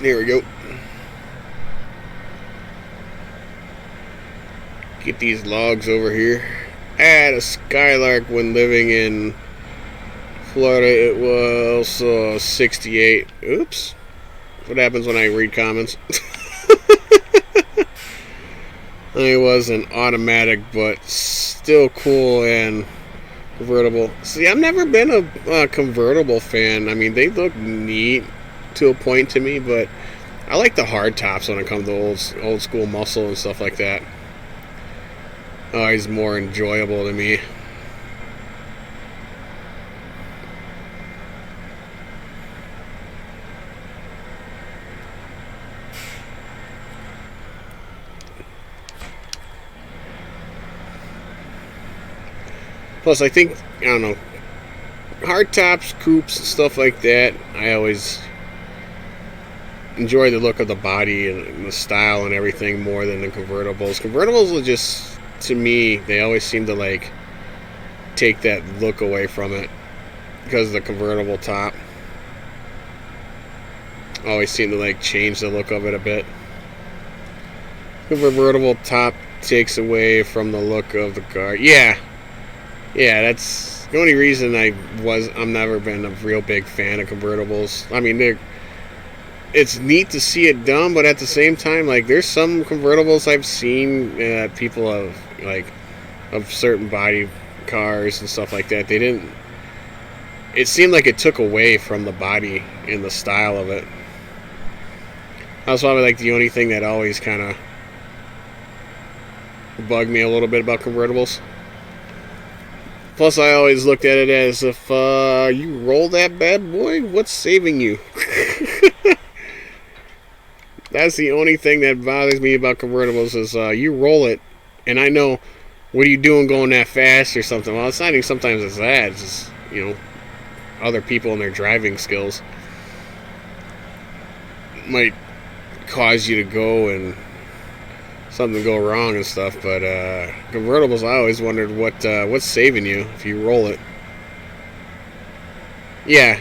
There we go. Get these logs over here. I had a Skylark when living in Florida. It was 68. Oops. What happens when I read comments? It was an automatic, but still cool and convertible. See, I've never been a convertible fan. I mean, they look neat to a point to me, but I like the hard tops when it comes to old school muscle and stuff like that. Always more enjoyable to me. Plus, I think, I don't know, hard tops, coupes, stuff like that, I always enjoy the look of the body and the style and everything more than the convertibles. Convertibles are just, to me, they always seem to like take that look away from it because of the convertible top. Always seem to like change the look of it a bit. The convertible top takes away from the look of the car. Yeah, that's the only reason I'm never been a real big fan of convertibles. I mean, it's neat to see it done, but at the same time, like, there's some convertibles I've seen that people have, like, of certain body cars and stuff like that. It seemed like it took away from the body and the style of it. That was probably like the only thing that always kind of bugged me a little bit about convertibles. Plus, I always looked at it as if you roll that bad boy, what's saving you? That's the only thing that bothers me about convertibles is you roll it, and I know what are you doing going that fast or something? Well, it's not even sometimes it's that. It's just, other people and their driving skills might cause you to go and something go wrong and stuff. But convertibles, I always wondered what's saving you if you roll it. Yeah,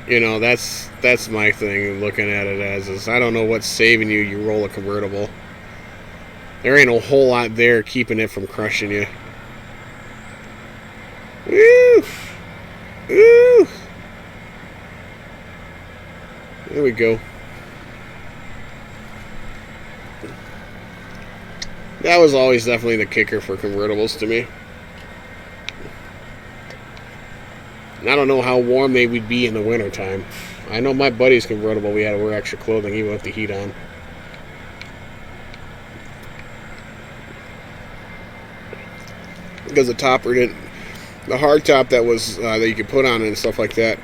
that's my thing. Looking at it as is, I don't know what's saving you. You roll a convertible. There ain't a whole lot there keeping it from crushing you. Woo! Woo! There we go. That was always definitely the kicker for convertibles to me. And I don't know how warm they would be in the wintertime. I know my buddy's convertible, we had to wear extra clothing even with the heat on. Because the topper didn't, the hard top that was that you could put on it and stuff like that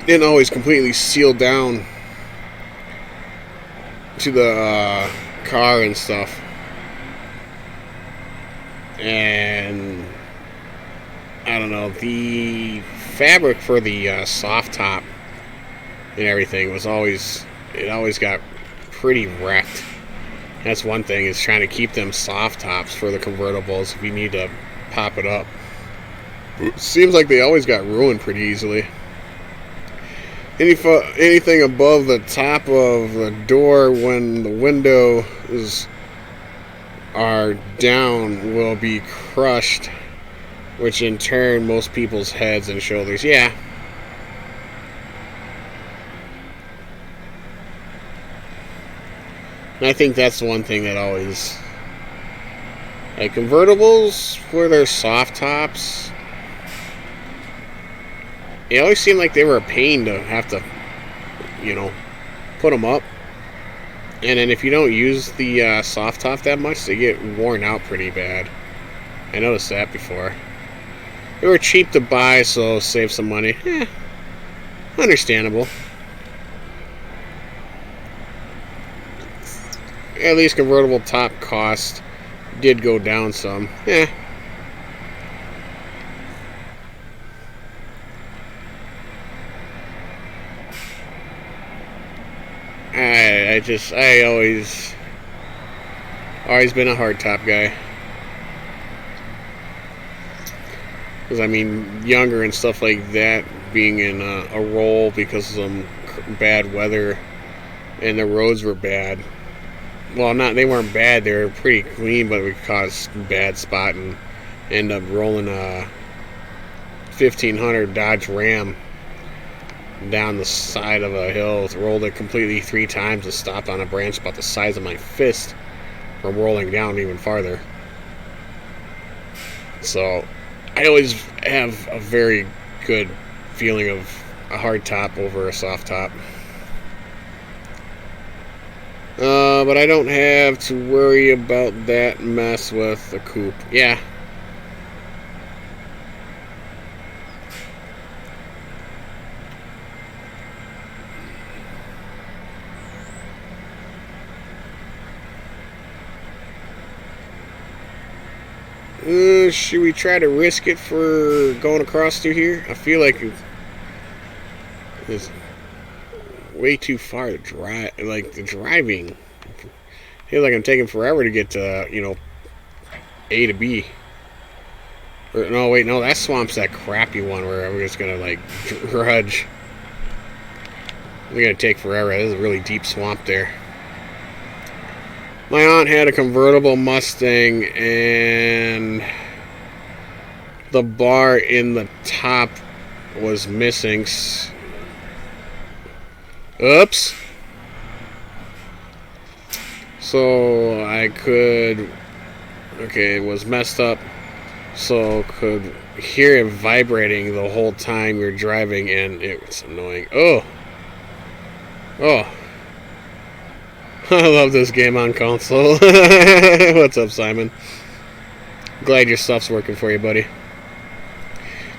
didn't always completely seal down to the car and stuff. And I don't know, the fabric for the soft top and everything was always got pretty wrecked. That's one thing, is trying to keep them soft tops for the convertibles if you need to pop it up. It seems like they always got ruined pretty easily. Anything above the top of the door when the windows are down will be crushed, which in turn most people's heads and shoulders. Yeah. And I think that's the one thing that always, like convertibles for their soft tops, it always seemed like they were a pain to have to, put them up. And then if you don't use the soft top that much, they get worn out pretty bad. I noticed that before. They were cheap to buy, so save some money. Understandable. At least convertible top cost did go down some. I always been a hardtop guy. Because, I mean, younger and stuff like that, being in a roll because of some bad weather and the roads were bad. Well, they weren't bad, they were pretty clean, but it would cause bad spot and end up rolling a 1500 Dodge Ram down the side of a hill. Rolled it completely 3 times and stopped on a branch about the size of my fist from rolling down even farther. So I always have a very good feeling of a hard top over a soft top. But I don't have to worry about that mess with the coupe. Yeah. Should we try to risk it for going across through here? I feel like it's way too far to drive. Like, the driving, I feel like I'm taking forever to get to, A to B. Or, no, wait, no, that swamp's that crappy one where we're just gonna, like, grudge. We're gonna take forever. There's a really deep swamp there. My aunt had a convertible Mustang, and the bar in the top was missing. Oops. So I could, it was messed up, so could hear it vibrating the whole time you're driving, and it was annoying. Oh. I love this game on console. What's up, Simon? Glad your stuff's working for you, buddy.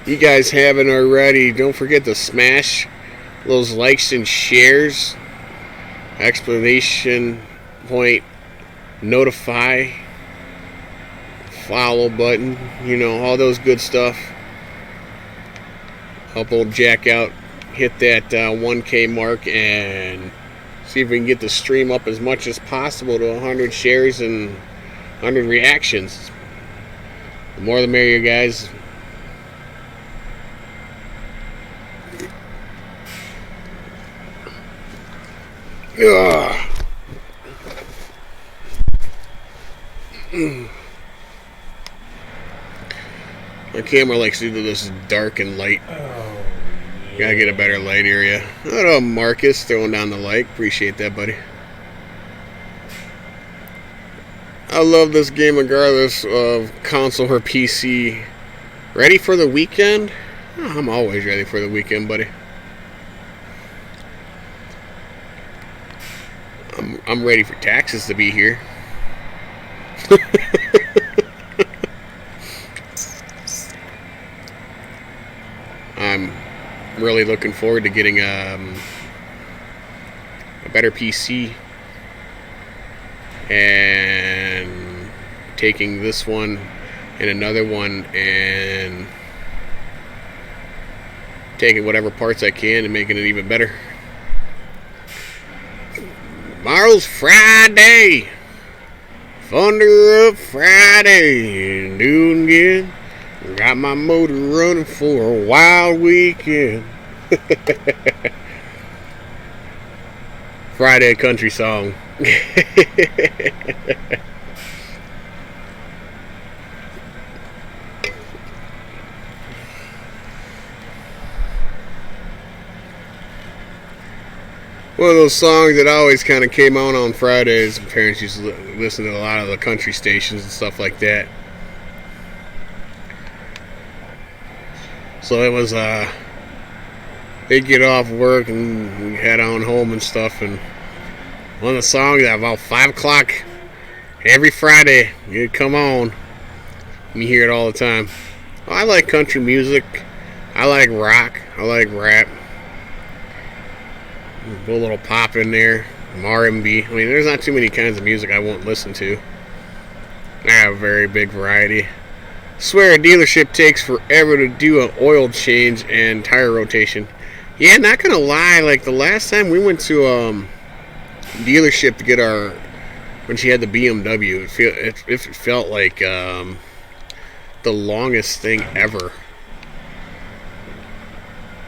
You guys haven't already, don't forget to smash those likes and shares. Explanation point, notify, follow button, all those good stuff. Help old Jack out, hit that 1K mark, and see if we can get the stream up as much as possible to 100 shares and 100 reactions. The more the merrier, guys. Ugh. My camera likes to do this dark and light. Oh, yeah. Gotta get a better light area. Oh, Marcus throwing down the like. Appreciate that, buddy. I love this game regardless of console or PC. Ready for the weekend? Oh, I'm always ready for the weekend, buddy. I'm ready for taxes to be here. I'm really looking forward to getting a better PC and taking this one and another one and taking whatever parts I can and making it even better. Tomorrow's Friday. Thunder up Friday. Doing good. Got my motor running for a wild weekend. Friday country song. One of those songs that always kind of came on Fridays. My parents used to listen to a lot of the country stations and stuff like that. So it was, they'd get off work and we'd head on home and stuff. And one of the songs at about 5 o'clock every Friday, it'd come on. And you hear it all the time. Well, I like country music. I like rock. I like rap. Put a little pop in there, some R&B. I mean, there's not too many kinds of music I won't listen to. I have a very big variety. Swear a dealership takes forever to do an oil change and tire rotation. Yeah, not gonna lie, like the last time we went to dealership to get when she had the BMW, it felt like the longest thing ever.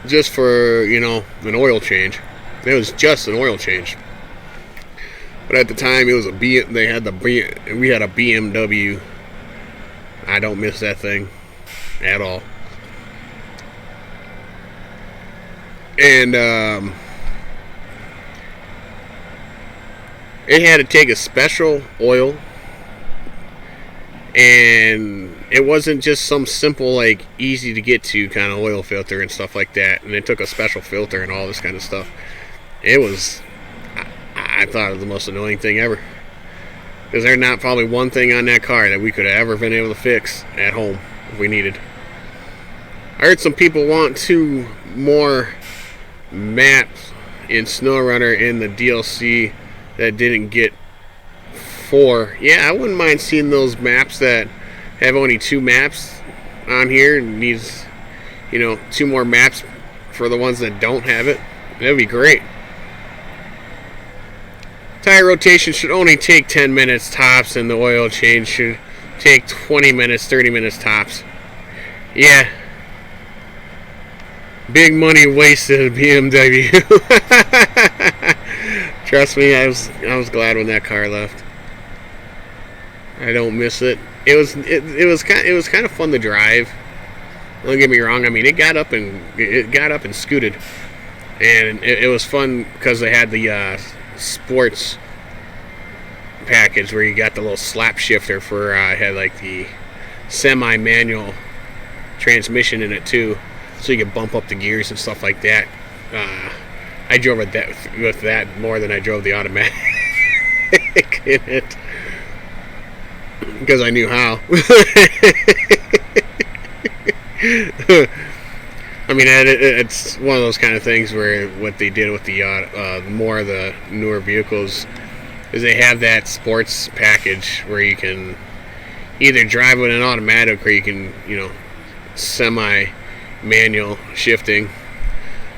Just for, an oil change. It was just an oil change. But at the time, it was we had a BMW. I don't miss that thing at all. And it had to take a special oil. And it wasn't just some simple, like, easy to get to kind of oil filter and stuff like that. And it took a special filter and all this kind of stuff. It was, I thought it was the most annoying thing ever. Because there's not probably one thing on that car that we could have ever been able to fix at home if we needed. I heard some people want 2 more maps in SnowRunner in the DLC that didn't get 4. Yeah, I wouldn't mind seeing those maps that have only 2 maps on here. It needs, 2 more maps for the ones that don't have it. That'd be great. Tire rotation should only take 10 minutes tops, and the oil change should take 20 minutes, 30 minutes tops. Yeah. Big money wasted at BMW. Trust me, I was glad when that car left. I don't miss it. It was kind of fun to drive. Don't get me wrong. I mean, it got up and scooted, and it was fun because they had the sports package where you got the little slap shifter for had like the semi-manual transmission in it too, so you could bump up the gears and stuff like that. I drove with that more than I drove the automatic in it because I knew how. I mean, it's one of those kind of things where what they did with the more of the newer vehicles is they have that sports package where you can, either drive with an automatic or you can, semi-manual shifting.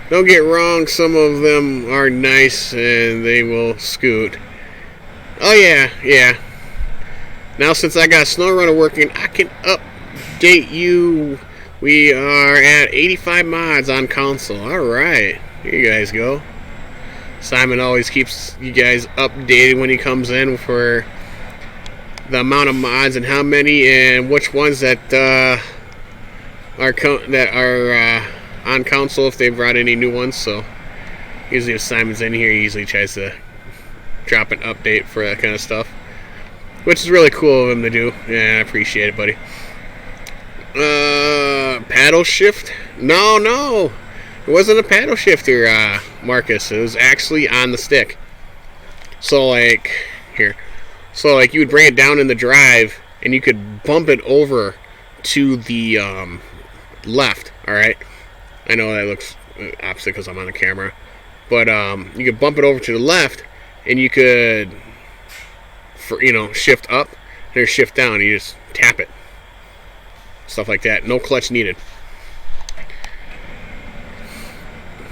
Don't get wrong, some of them are nice and they will scoot. Oh yeah. Now since I got SnowRunner working, I can update you. We are at 85 mods on console. Alright, here you guys go. Simon always keeps you guys updated when he comes in for the amount of mods and how many and which ones that are on console, if they've brought any new ones. So usually if Simon's in here, he usually tries to drop an update for that kind of stuff, which is really cool of him to do. Yeah, I appreciate it, buddy. Paddle shift? No. It wasn't a paddle shifter, Marcus. It was actually on the stick. So, like, here. So, like, you would bring it down in the drive, and you could bump it over to the left, alright? I know that looks opposite because I'm on the camera. But, you could bump it over to the left, and you could, shift up, and shift down. You just tap it. Stuff like that. No clutch needed.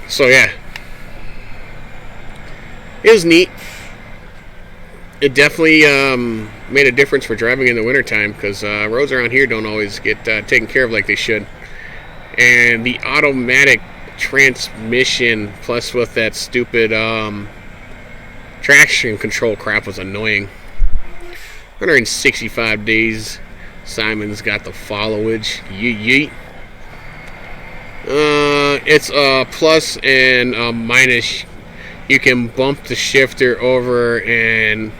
So yeah, it was neat. It definitely made a difference for driving in the wintertime because roads around here don't always get taken care of like they should. And the automatic transmission plus with that stupid traction control crap was annoying. 165 days. Simon's got the followage. Yeet. It's a plus and a minus. You can bump the shifter over, and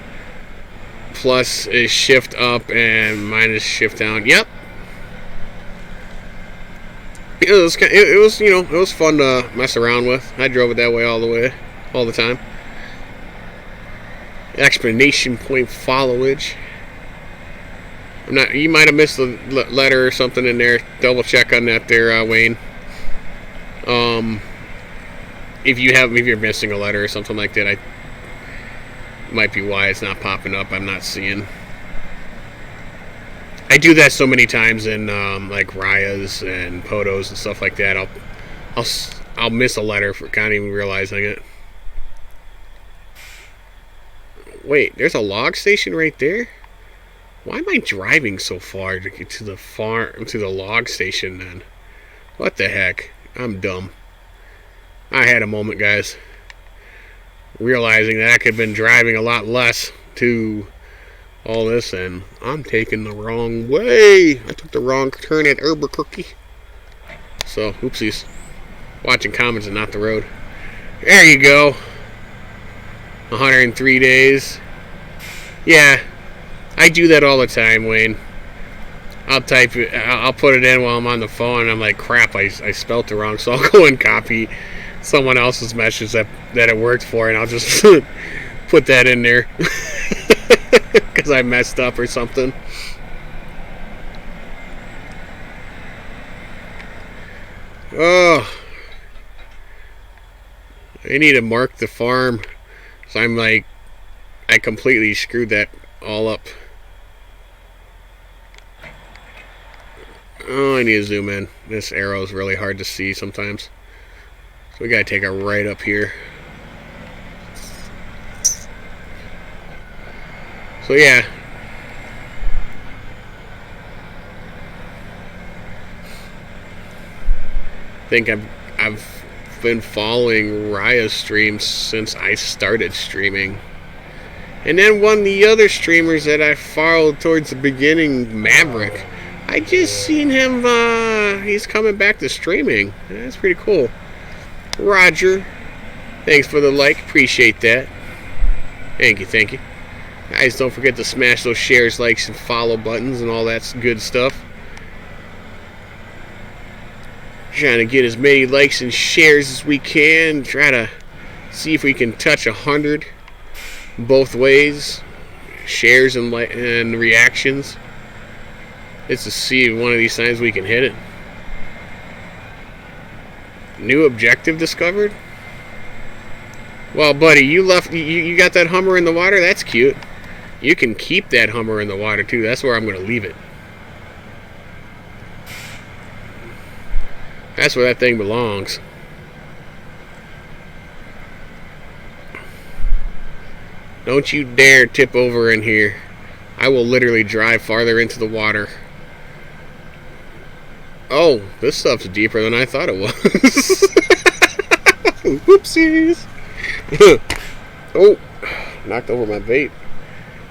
plus is shift up and minus shift down. Yep. It was fun to mess around with. I drove it that way all the time. Explanation point followage. You might have missed a letter or something in there. Double check on that there, Wayne. If you're missing a letter or something like that, might be why it's not popping up. I'm not seeing. I do that so many times in like Raya's and Potos and stuff like that. I'll miss a letter for not even realizing it. Wait, there's a log station right there. Why am I driving so far to get to the log station then? What the heck? I'm dumb. I had a moment, guys. Realizing that I could have been driving a lot less to all this, and I'm taking the wrong way. I took the wrong turn at Albuquerque. So, oopsies. Watching comments and not the road. There you go. 103 days. Yeah. I do that all the time, Wayne. I'll type it. I'll put it in while I'm on the phone, and I'm like, crap, I spelt it wrong. So I'll go and copy someone else's message that it worked for, and I'll just put that in there because I messed up or something. Oh, I need to mark the farm. So I'm like, I completely screwed that all up. Oh, I need to zoom in. This arrow is really hard to see sometimes. So we gotta take a right up here. So yeah. I think I've been following Raya's streams since I started streaming. And then one of the other streamers that I followed towards the beginning, Maverick, I just seen him, he's coming back to streaming. That's pretty cool. Roger, thanks for the like, appreciate that. Thank you. Guys, don't forget to smash those shares, likes, and follow buttons and all that good stuff. Trying to get as many likes and shares as we can. Try to see if we can touch 100 both ways. Shares and reactions. It's to see if one of these times we can hit it. New objective discovered? Well, buddy, you got that Hummer in the water? That's cute. You can keep that Hummer in the water too. That's where I'm going to leave it. That's where that thing belongs. Don't you dare tip over in here. I will literally drive farther into the water. Oh, this stuff's deeper than I thought it was. Whoopsies. Oh, knocked over my bait.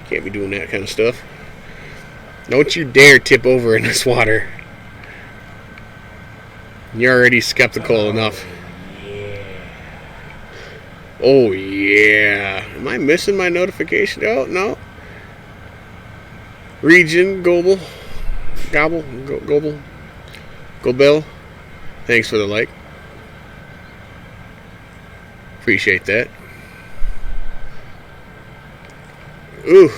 Can't be doing that kind of stuff. Don't you dare tip over in this water. You're already skeptical enough. Yeah. Oh, yeah. Am I missing my notification? Oh, no. Region, Gobble. Gobble. Gobble. Gobel. Thanks for the like. Appreciate that. Ooh.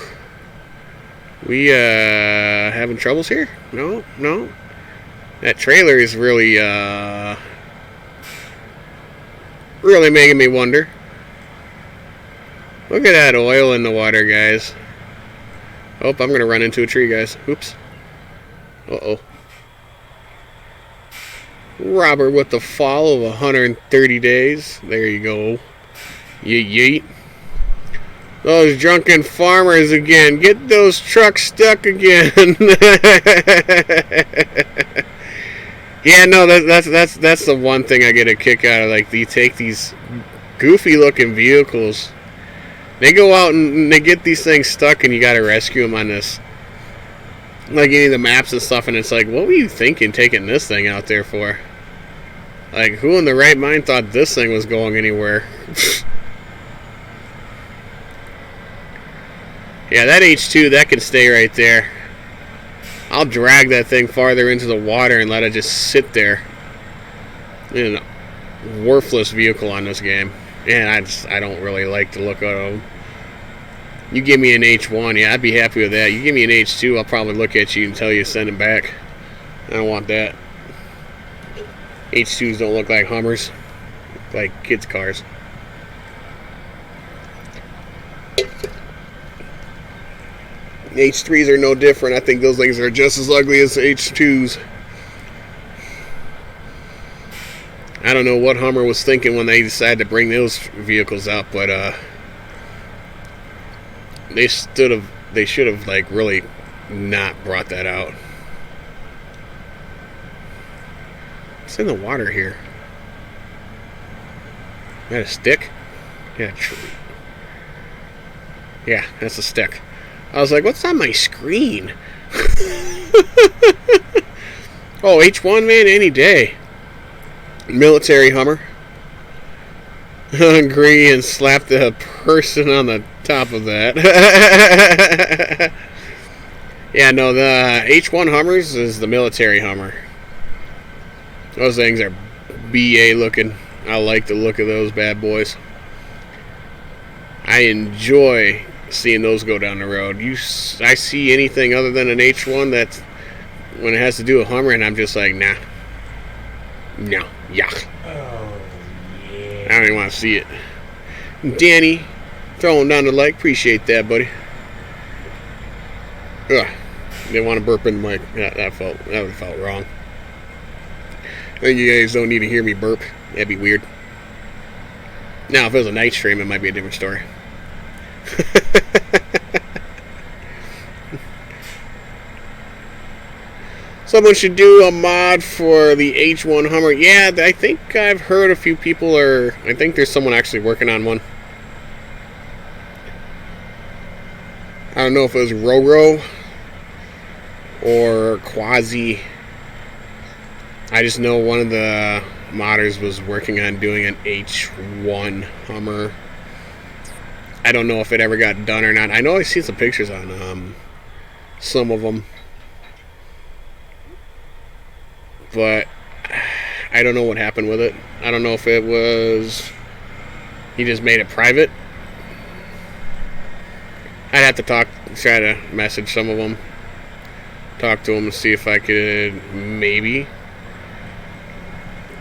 We, having troubles here? No, no. That trailer is really, really making me wonder. Look at that oil in the water, guys. Oh, I'm going to run into a tree, guys. Oops. Uh-oh. Robert with the fall of 130 days. There you go. Yeet. Those drunken farmers again. Get those trucks stuck again. Yeah, no, that's the one thing I get a kick out of. Like, you take these goofy looking vehicles, they go out and they get these things stuck, and you got to rescue them on this. Like, you need the maps and stuff, and it's like, what were you thinking taking this thing out there for? Like, who in the right mind thought this thing was going anywhere? Yeah, that H2, that can stay right there. I'll drag that thing farther into the water and let it just sit there. You know, worthless vehicle on this game. And I don't really like the look of them. You give me an H1, yeah, I'd be happy with that. You give me an H2, I'll probably look at you and tell you to send it back. I don't want that. H2s don't look like Hummers. Look like kids' cars. H3s are no different. I think those things are just as ugly as H2s. I don't know what Hummer was thinking when they decided to bring those vehicles out, but they should have like really not brought that out. What's in the water here? Is that a stick? Yeah, true. Yeah, that's a stick. I was like, what's on my screen? Oh, H1, man, any day. Military Hummer. Agree and slap the person on the top of that. Yeah, no, the H1 Hummers is the military Hummer. Those things are BA looking. I like the look of those bad boys. I enjoy seeing those go down the road. I see anything other than an H1 that's when it has to do with Hummer, and I'm just like, nah. No, yuck. Oh, yeah. I don't even want to see it. Danny, throwing down the like. Appreciate that, buddy. Ugh. Didn't want to burp in the mic. That would have felt wrong. I think you guys don't need to hear me burp. That'd be weird. Now, if it was a night stream, it might be a different story. Someone should do a mod for the H1 Hummer. Yeah, I think I've heard a few people I think there's someone actually working on one. I don't know if it was Roro or Quasi. I just know one of the modders was working on doing an H1 Hummer. I don't know if it ever got done or not. I know I've seen some pictures on some of them. But I don't know what happened with it. I don't know if it was he just made it private. I'd have to try to message some of them, talk to them and see if I could maybe,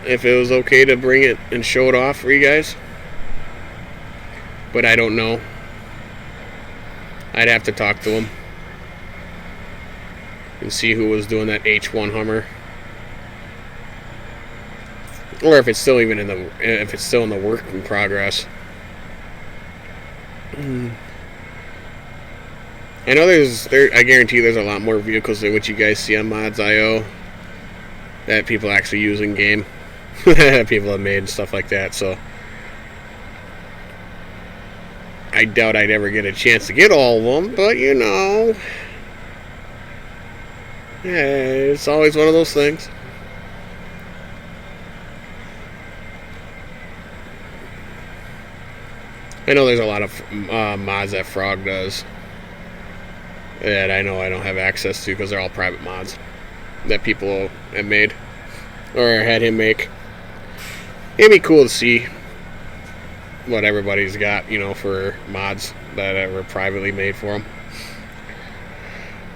if it was okay to bring it and show it off for you guys. But I don't know. I'd have to talk to him and see who was doing that H1 Hummer, or if it's still even in the work in progress. I know I guarantee there's a lot more vehicles than what you guys see on Mods.io that people actually use in game. People have made and stuff like that, so I doubt I'd ever get a chance to get all of them, but you know, yeah, it's always one of those things. I know there's a lot of mods that Frog does that I know I don't have access to because they're all private mods that people have made or had him make. It'd be cool to see what everybody's got, you know, for mods that were privately made for them.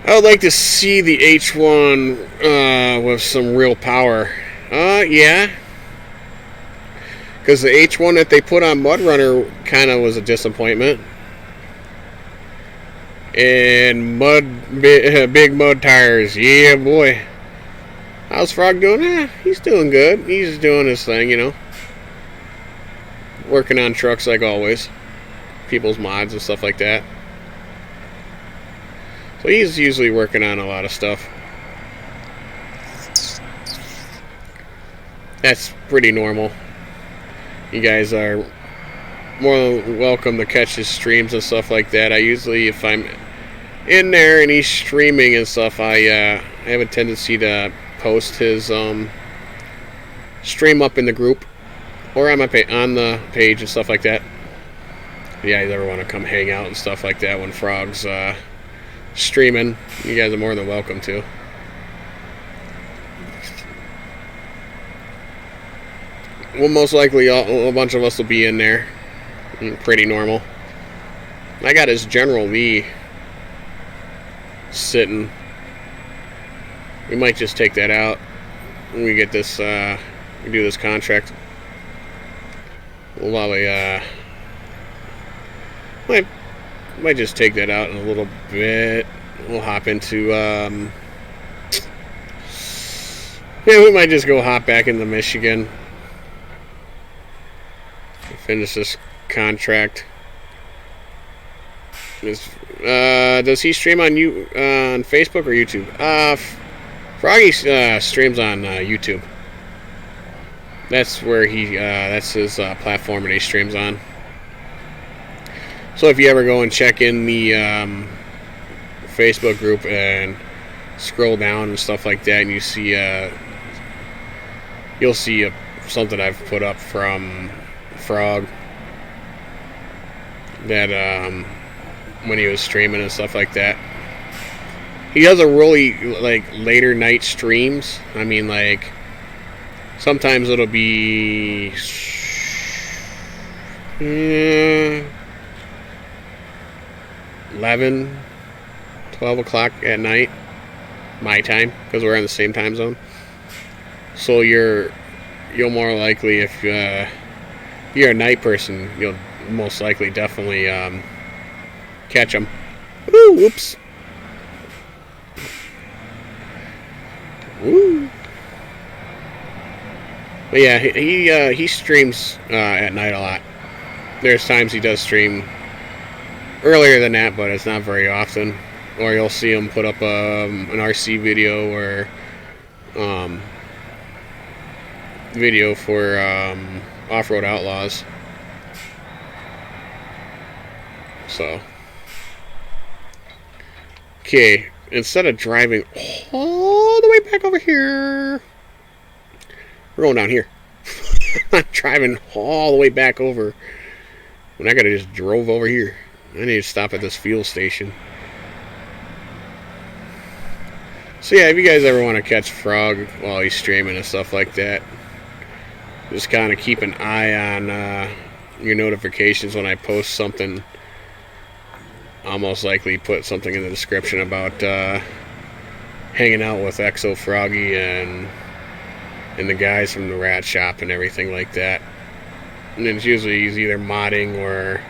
I would like to see the H1 with some real power. Yeah. Because the H1 that they put on mudrunner kind of was a disappointment. And big mud tires. Yeah, boy. How's Frog doing? He's doing good. He's doing his thing, you know. Working on trucks like always. People's mods and stuff like that. So he's usually working on a lot of stuff. That's pretty normal. You guys are more than welcome to catch his streams and stuff like that. I usually, if I'm in there and he's streaming and stuff, I have a tendency to post his stream up in the group or on on the page and stuff like that. If you guys ever want to come hang out and stuff like that when Frog's streaming, you guys are more than welcome to. Well, most likely a bunch of us will be in there. Pretty normal. I got his General V sitting. We might just take that out when we get this, we do this contract. We'll probably, might just take that out in a little bit. We'll hop into, yeah, we might just go hop back into Michigan. Finish this contract. Does he stream on on Facebook or YouTube? Froggy streams on YouTube. That's where that's his platform and he streams on. So if you ever go and check in the Facebook group and scroll down and stuff like that, and you see you'll see something I've put up from Frog that when he was streaming and stuff like that. He does a really like later night streams. I mean, like sometimes it'll be 11, 12 o'clock at night, my time, because we're in the same time zone. So you'll more likely, if you're a night person, you'll most likely definitely catch them. Ooh, whoops. Woo. But yeah, he streams at night a lot. There's times he does stream earlier than that, but it's not very often. Or you'll see him put up an RC video or video for Off-Road Outlaws. So, okay, instead of driving all the way back over here, we're going down here. I'm driving all the way back over when I could have just drove over here. I need to stop at this fuel station. So yeah, if you guys ever want to catch Frog while he's streaming and stuff like that, just kind of keep an eye on your notifications when I post something. I'll most likely put something in the description about hanging out with Exo Froggy and the guys from the Rat Shop and everything like that. And it's usually he's either modding or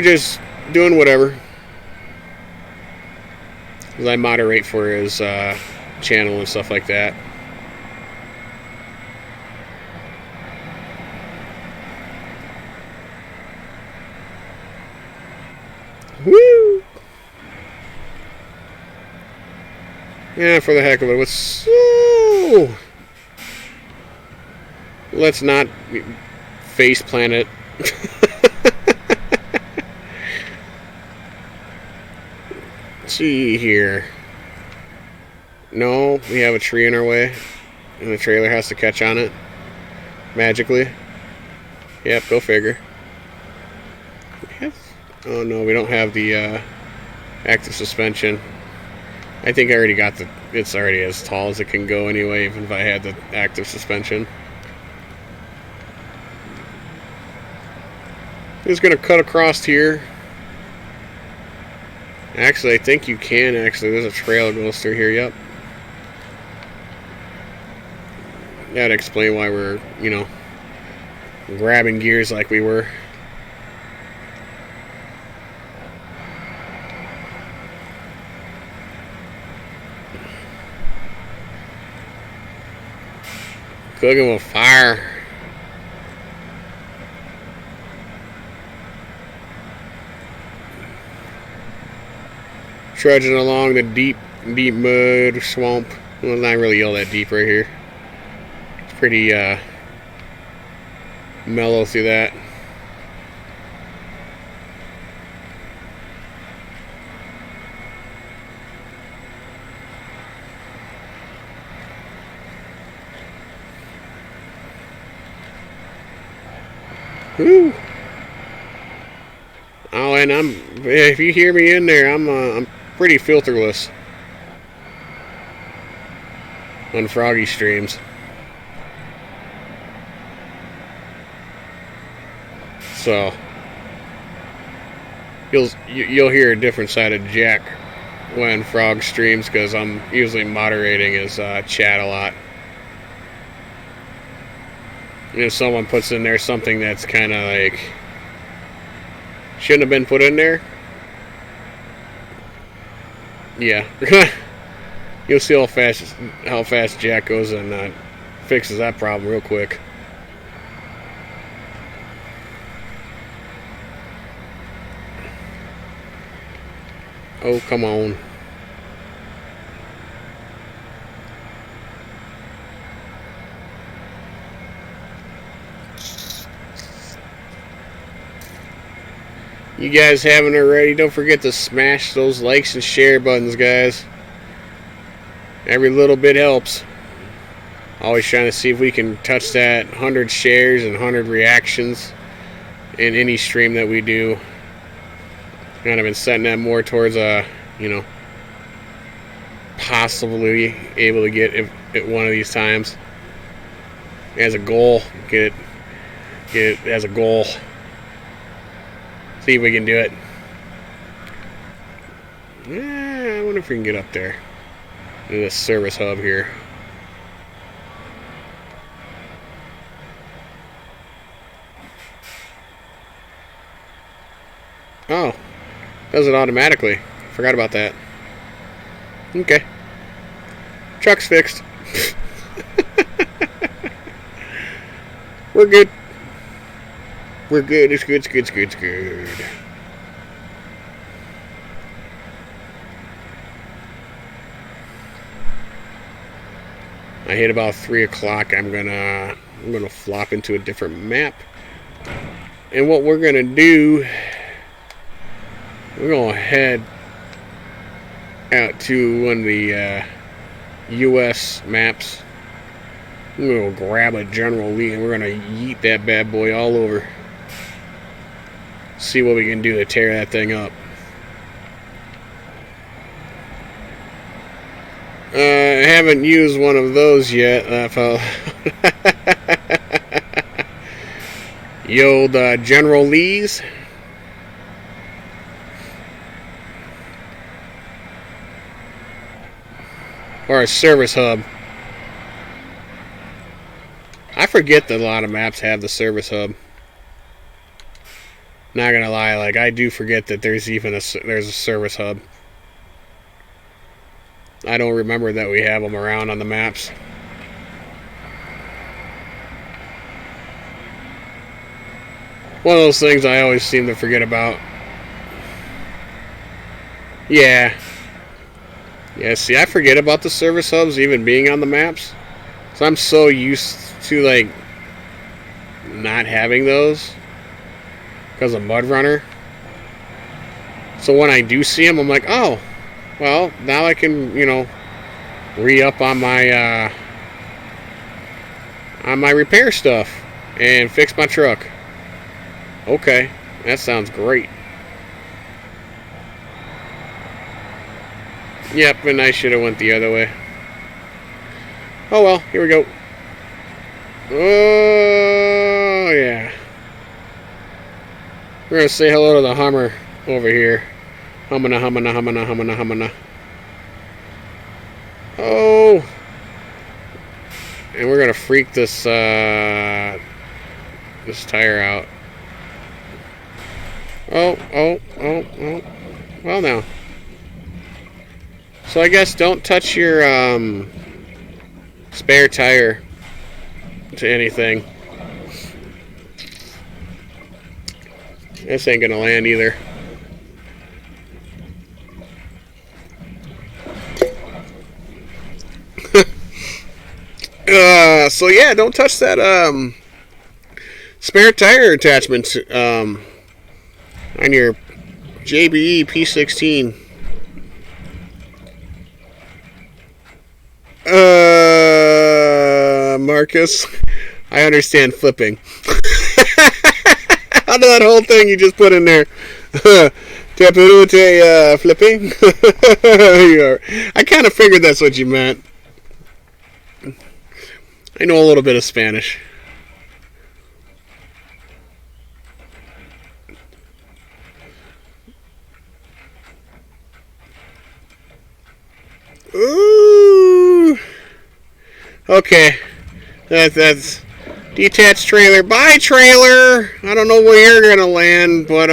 just doing whatever. Because I moderate for his channel and stuff like that. Woo! Yeah, for the heck of it. Let's not face plant it. See here. No, we have a tree in our way, and the trailer has to catch on it magically. Yep, go figure. Oh no, we don't have the active suspension. I think I already got it's already as tall as it can go anyway, even if I had the active suspension. It's gonna cut across here. Actually, I think you can actually. There's a trail that goes through here, yep. That'd explain why we're, grabbing gears like we were. Cooking with fire. Trudging along the deep mud swamp. Well, it's not really all that deep right here. It's pretty mellow through that. Woo! Oh, and if you hear me in there, I'm pretty filterless on Froggy streams. So you'll hear a different side of Jack when Frog streams, because I'm usually moderating his chat a lot. If someone puts in there something that's kind of like shouldn't have been put in there, yeah, you'll see how fast Jack goes and fixes that problem real quick. Oh, come on. You guys haven't already, don't forget to smash those likes and share buttons, guys. Every little bit helps. Always trying to see if we can touch that 100 shares and 100 reactions in any stream that we do. Kind of been setting that more towards possibly able to get it one of these times as a goal. Get it as a goal. See if we can do it. I wonder if we can get up there in this service hub here. Oh, does it automatically. Forgot about that. Okay. Truck's fixed. We're good. We're good. It's good. It's good. It's good. It's good. I hit about 3 o'clock. I'm gonna flop into a different map. And what we're gonna do, we're gonna head out to one of the U.S. maps. We're gonna grab a General Lee and we're gonna yeet that bad boy all over. See what we can do to tear that thing up. I haven't used one of those yet. The old General Lee's. Or a service hub. I forget that a lot of maps have the service hub. Not gonna lie, like I do forget that there's even there's a service hub. I don't remember that we have them around on the maps. One of those things I always seem to forget about. Yeah. Yeah, see, I forget about the service hubs even being on the maps. So I'm so used to, like, not having those because of mudrunner. So when I do see them, I'm like, oh, well, now I can, you know, re-up on my repair stuff and fix my truck. Okay, that sounds great. Yep, and I should have went the other way. Oh well, here we go. Oh yeah. We're gonna say hello to the Hummer over here. Hummina, hummina, hummina, hummina, hummina. Oh! And we're gonna freak this this tire out. Oh. Well now. So I guess don't touch your spare tire to anything. This ain't gonna land either. So yeah, don't touch that spare tire attachment on your JBE P16. Marcus, I understand flipping. Out of that whole thing you just put in there. Tapirute flipping. I kind of figured that's what you meant. I know a little bit of Spanish. Ooh. Okay. That's detached trailer. Bye, trailer. I don't know where you're gonna land, but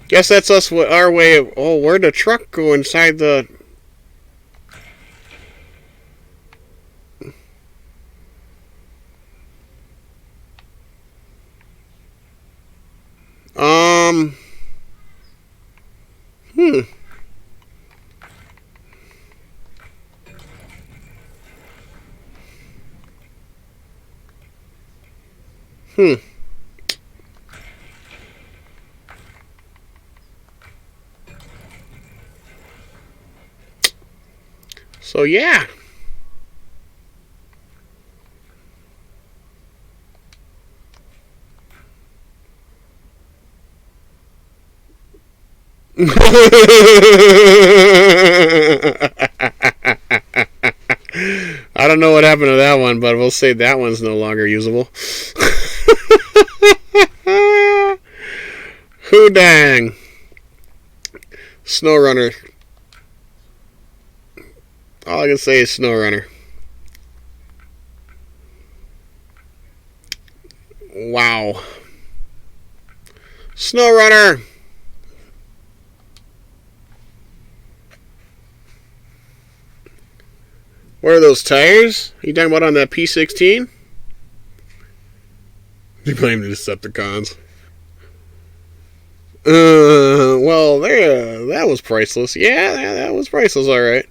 guess that's us. Our way of. Oh, where'd the truck go inside the? Hmm. So yeah. I don't know what happened to that one, but we'll say that one's no longer usable. Who dang. SnowRunner. All I can say is SnowRunner. Wow. SnowRunner. What are those tires? Are you talking about on that P16? You blame the Decepticons. Well, there, that was priceless. Yeah, that was priceless, alright.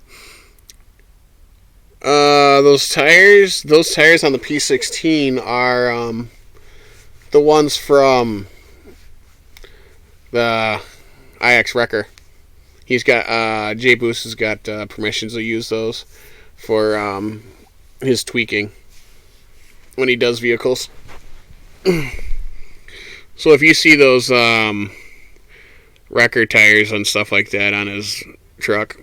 Those tires on the P16 are, the ones from the IX Wrecker. He's got, J-Boost has got, permissions to use those for, his tweaking when he does vehicles. So if you see those, Wrecker tires and stuff like that on his truck.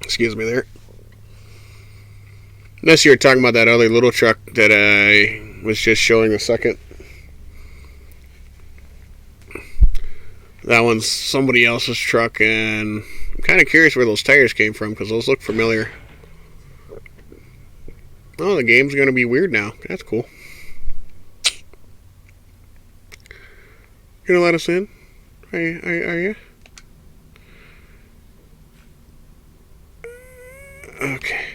Excuse me there. Unless you were talking about that other little truck that I was just showing a second. That one's somebody else's truck, and I'm kind of curious where those tires came from because those look familiar. Oh, the game's going to be weird now. That's cool. You gonna let us in? Are you? Okay.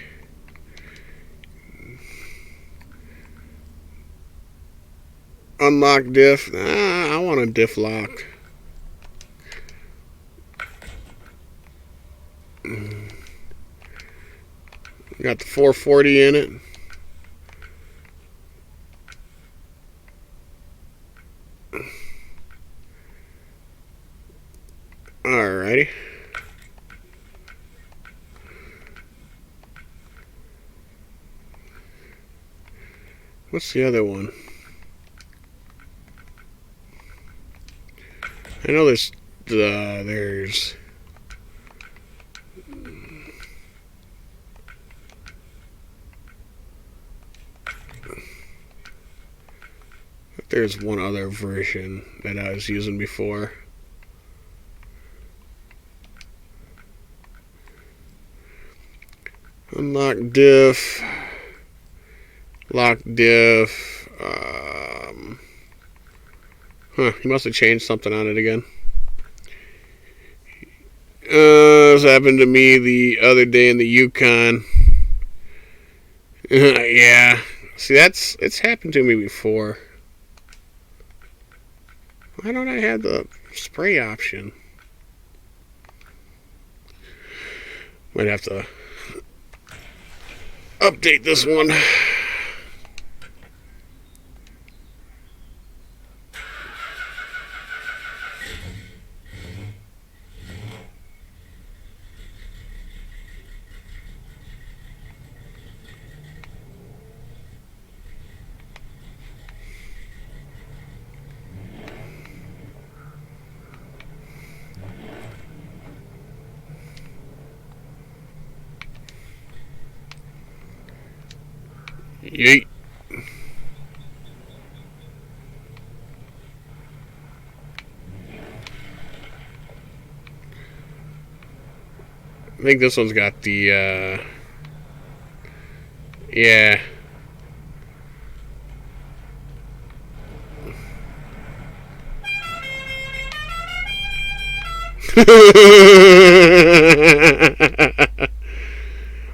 Unlock diff. I want a diff lock. Got the 440 in it. Alrighty. What's the other one? I know there's one other version that I was using before. Unlock diff. Lock diff. He must have changed something on it again. This happened to me the other day in the Yukon. Yeah. See, it's happened to me before. Why don't I have the spray option? Might have to update this one. Yeet. I think this one's got the, yeah.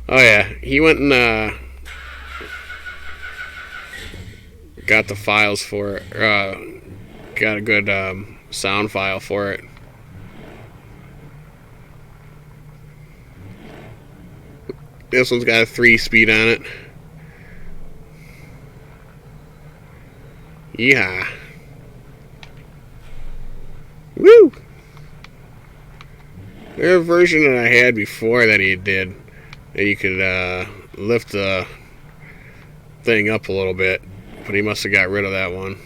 Oh yeah, he went and got the files for it. Got a good sound file for it. This one's got a 3-speed on it. Yeah. Woo! There's a version that I had before that he did that you could lift the thing up a little bit, but he must have got rid of that one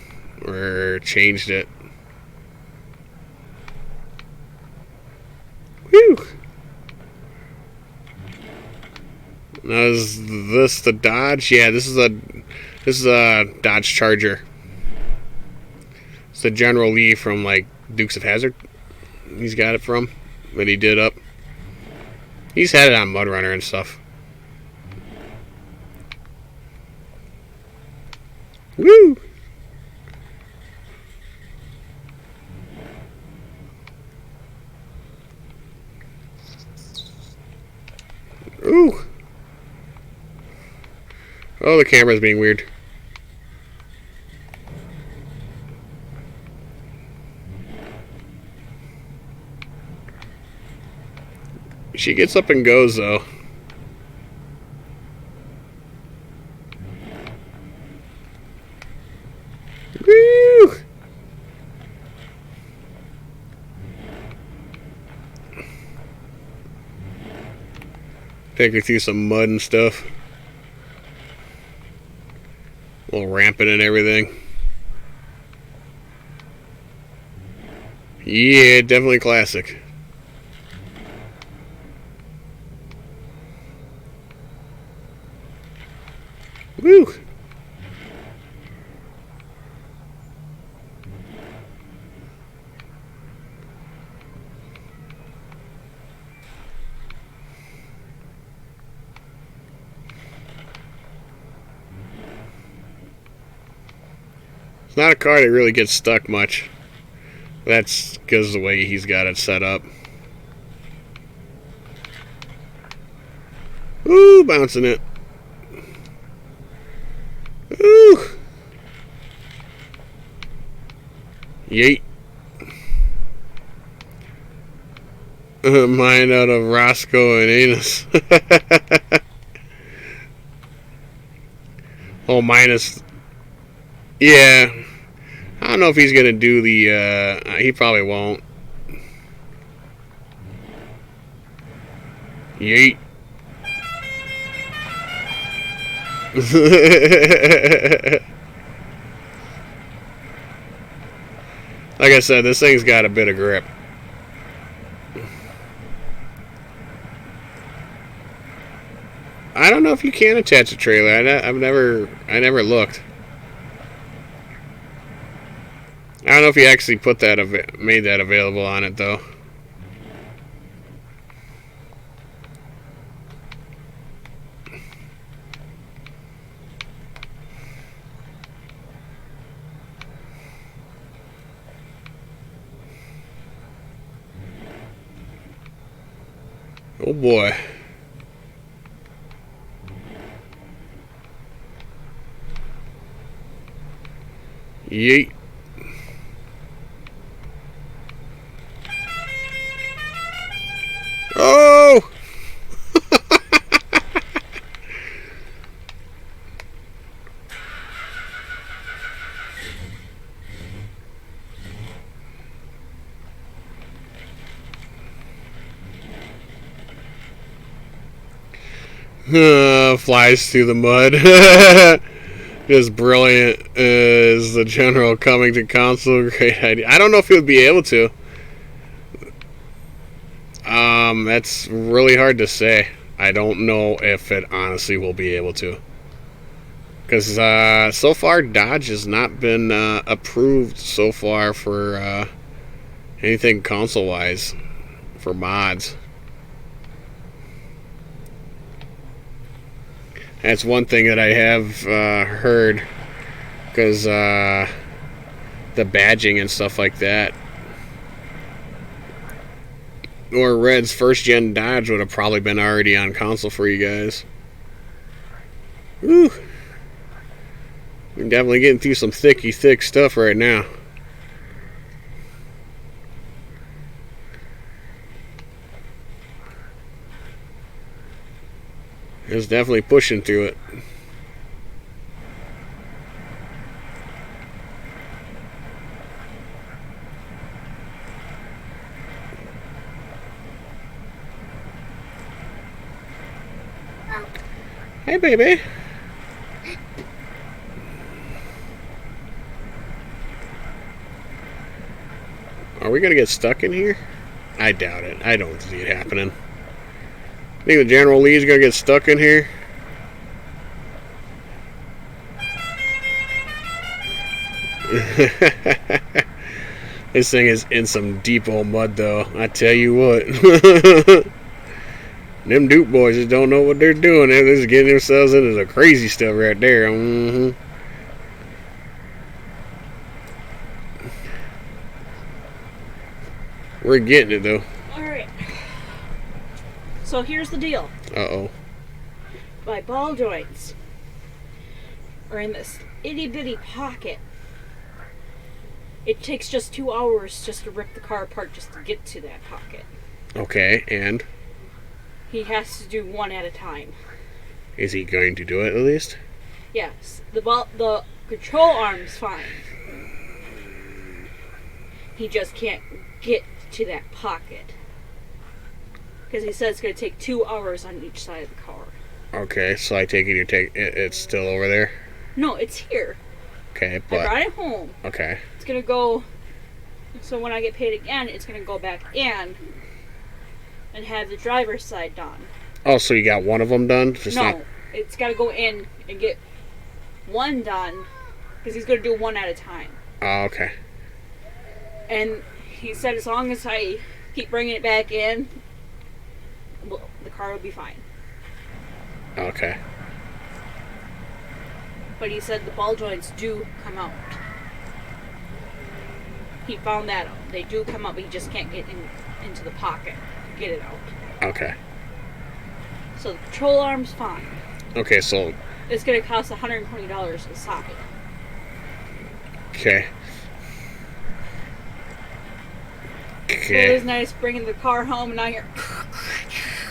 or changed it. Whew! Now is this the Dodge? Yeah, this is a Dodge Charger. It's the General Lee from like Dukes of Hazzard. He's got it from that he did up. He's had it on Mudrunner and stuff. Woo! Ooh! Oh, the camera's being weird. She gets up and goes, though. Woo! Take her through some mud and stuff. A little rampant and everything. Yeah, definitely classic. Woo! It's not a car that really gets stuck much, That's because the way he's got it set up. Ooh, bouncing it. Ooh. Yeet. Mine out of Roscoe and Anus. Oh, minus. Yeah. I don't know if he's going to do the. He probably won't. Yeet. Like I said, this thing's got a bit of grip. I don't know if you can attach a trailer. I never looked. I don't know if you actually made that available on it though. Oh boy. Yeet. Oh! Flies through the mud. Just brilliant. Is the general coming to council? Great idea. I don't know if he would be able to. That's really hard to say. I don't know if it honestly will be able to. Because so far, Dodge has not been approved so far for anything console-wise for mods. That's one thing that I have heard, because the badging and stuff like that. Or Red's first gen Dodge would have probably been already on console for you guys. Woo! We're definitely getting through some thick stuff right now. It's definitely pushing through it. Hey, baby. Are we going to get stuck in here? I doubt it. I don't see it happening. Think the General Lee's going to get stuck in here? This thing is in some deep old mud, though. I tell you what. Them Duke boys just don't know what they're doing. They're just getting themselves into the crazy stuff right there. We're getting it, though. Alright. So here's the deal. Uh-oh. My ball joints are in this itty-bitty pocket. It takes just 2 hours just to rip the car apart just to get to that pocket. Okay, and? He has to do one at a time. Is he going to do it at least? Yes. The control arm's fine. He just can't get to that pocket. Because he says it's going to take 2 hours on each side of the car. Okay, so I take it it's still over there? No, it's here. Okay, but... I brought it home. Okay. It's going to go... So when I get paid again, it's going to go back in and have the driver's side done. Oh, so you got one of them done? It's got to go in and get one done because he's going to do one at a time. Oh, okay. And he said as long as I keep bringing it back in, the car will be fine. Okay. But he said the ball joints do come out. He found that out. They do come up, but he just can't get into the pocket to get it out. Okay. So the control arm's fine. Okay, so... It's going to cost $120 to socket. Okay. It was nice bringing the car home, and now you're...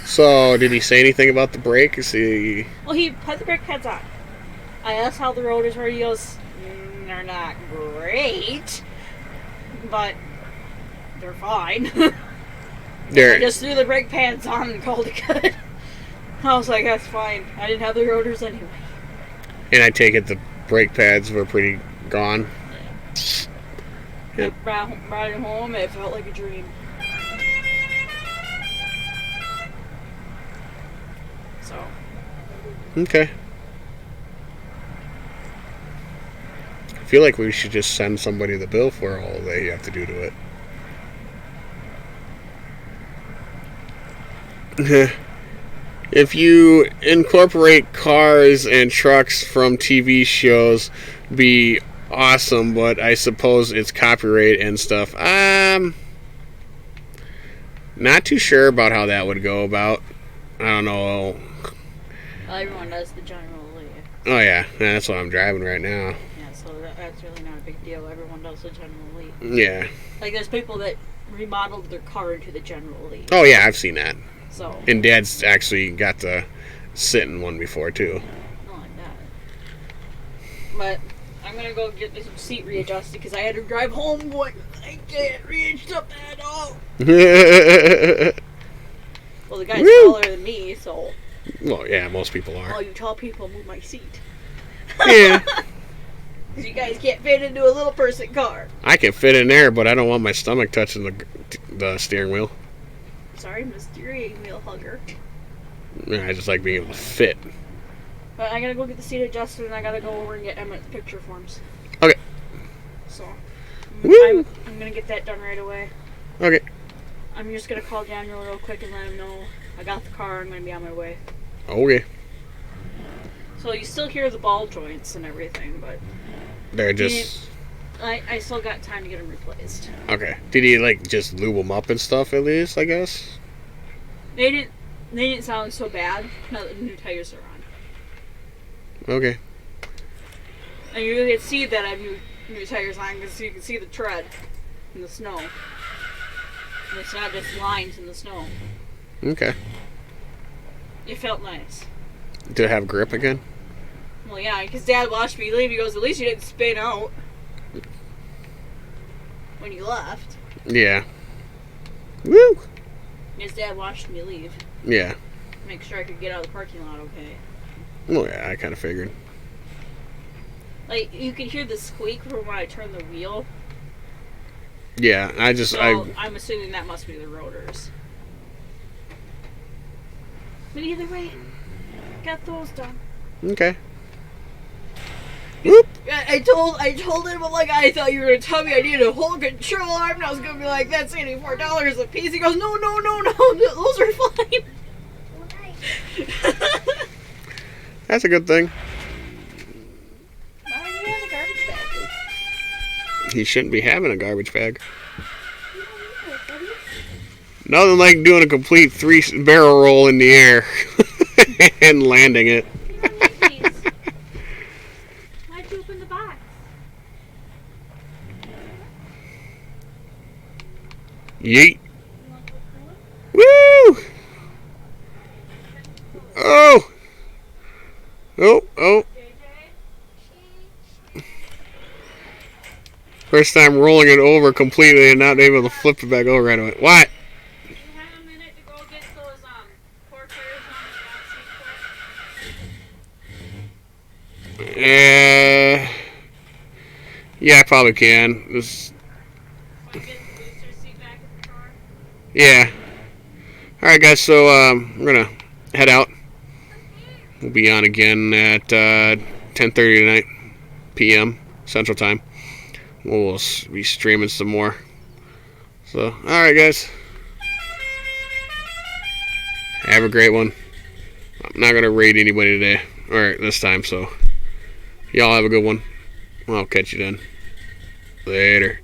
So, did he say anything about the brake? Is he... Well, he put the brake pads on. I asked how the rotors were. He goes, they're not great, but they're fine. I just threw the brake pads on and called it good. I was like, that's fine. I didn't have the rotors anyway. And I take it the brake pads were pretty gone? Yep. Brought it home, it felt like a dream. So. Okay. I feel like we should just send somebody the bill for all they have to do to it. If you incorporate cars and trucks from TV shows, be awesome, but I suppose it's copyright and stuff. Not too sure about how that would go about. I don't know. Well, everyone does the General Lee. Oh yeah, that's what I'm driving right now. Yeah, so that's really not a big deal. Everyone does the General Lee. Yeah. Like there's people that remodeled their car into the General Lee. Oh yeah, I've seen that. So. And Dad's actually got to sit in one before too. Not like that. But I'm gonna go get this seat readjusted because I had to drive home going, I can't reach up at all. Well, the guy's taller than me, so. Well, yeah, most people are. All you tall people move my seat. Yeah. Because you guys can't fit into a little person car. I can fit in there, but I don't want my stomach touching the steering wheel. Sorry, I'm a steering wheel hugger. I just like being able to fit. But I gotta go get the seat adjusted and I gotta go over and get Emmett's picture forms. Okay. So, Woo! I'm gonna get that done right away. Okay. I'm just gonna call Daniel real quick and let him know I got the car, I'm gonna be on my way. Okay. So you still hear the ball joints and everything, but... They're just... I still got time to get them replaced. Okay. Did he, like, just lube them up and stuff, at least, I guess? They didn't sound so bad now that the new tires are on. Okay. And you really can see that I have new tires on because you can see the tread in the snow. And it's not just lines in the snow. Okay. It felt nice. Did it have grip again? Well, yeah, because Dad watched me leave. He goes, at least you didn't spin out when you left. Yeah. Woo! His dad watched me leave. Yeah. Make sure I could get out of the parking lot okay. Well, yeah, I kind of figured. Like, you could hear the squeak from when I turned the wheel. Yeah, I'm assuming that must be the rotors. But either way, got those done. Okay. Whoop! I told him, I'm like, I thought you were going to tell me I needed a whole control arm, and I was going to be like, that's $84 a piece. He goes, no, those are fine. That's a good thing. Why are you in a garbage bag? He shouldn't be having a garbage bag. Nothing like doing a complete 3-barrel roll in the air and landing it. Why'd you open the box? Yeet. Woo! Oh! Oh. First time rolling it over completely and not able to flip it back over right away. What? Do you have a minute to go get those pork tires on the back seat quick? Yeah, I probably can. This. If I get the booster seat back in the car? Yeah. Alright guys, so we're gonna head out. We'll be on again at 10:30 tonight, p.m. Central Time. We'll be streaming some more. So, alright guys. Have a great one. I'm not gonna raid anybody today, or this time, so y'all have a good one. I'll catch you then. Later.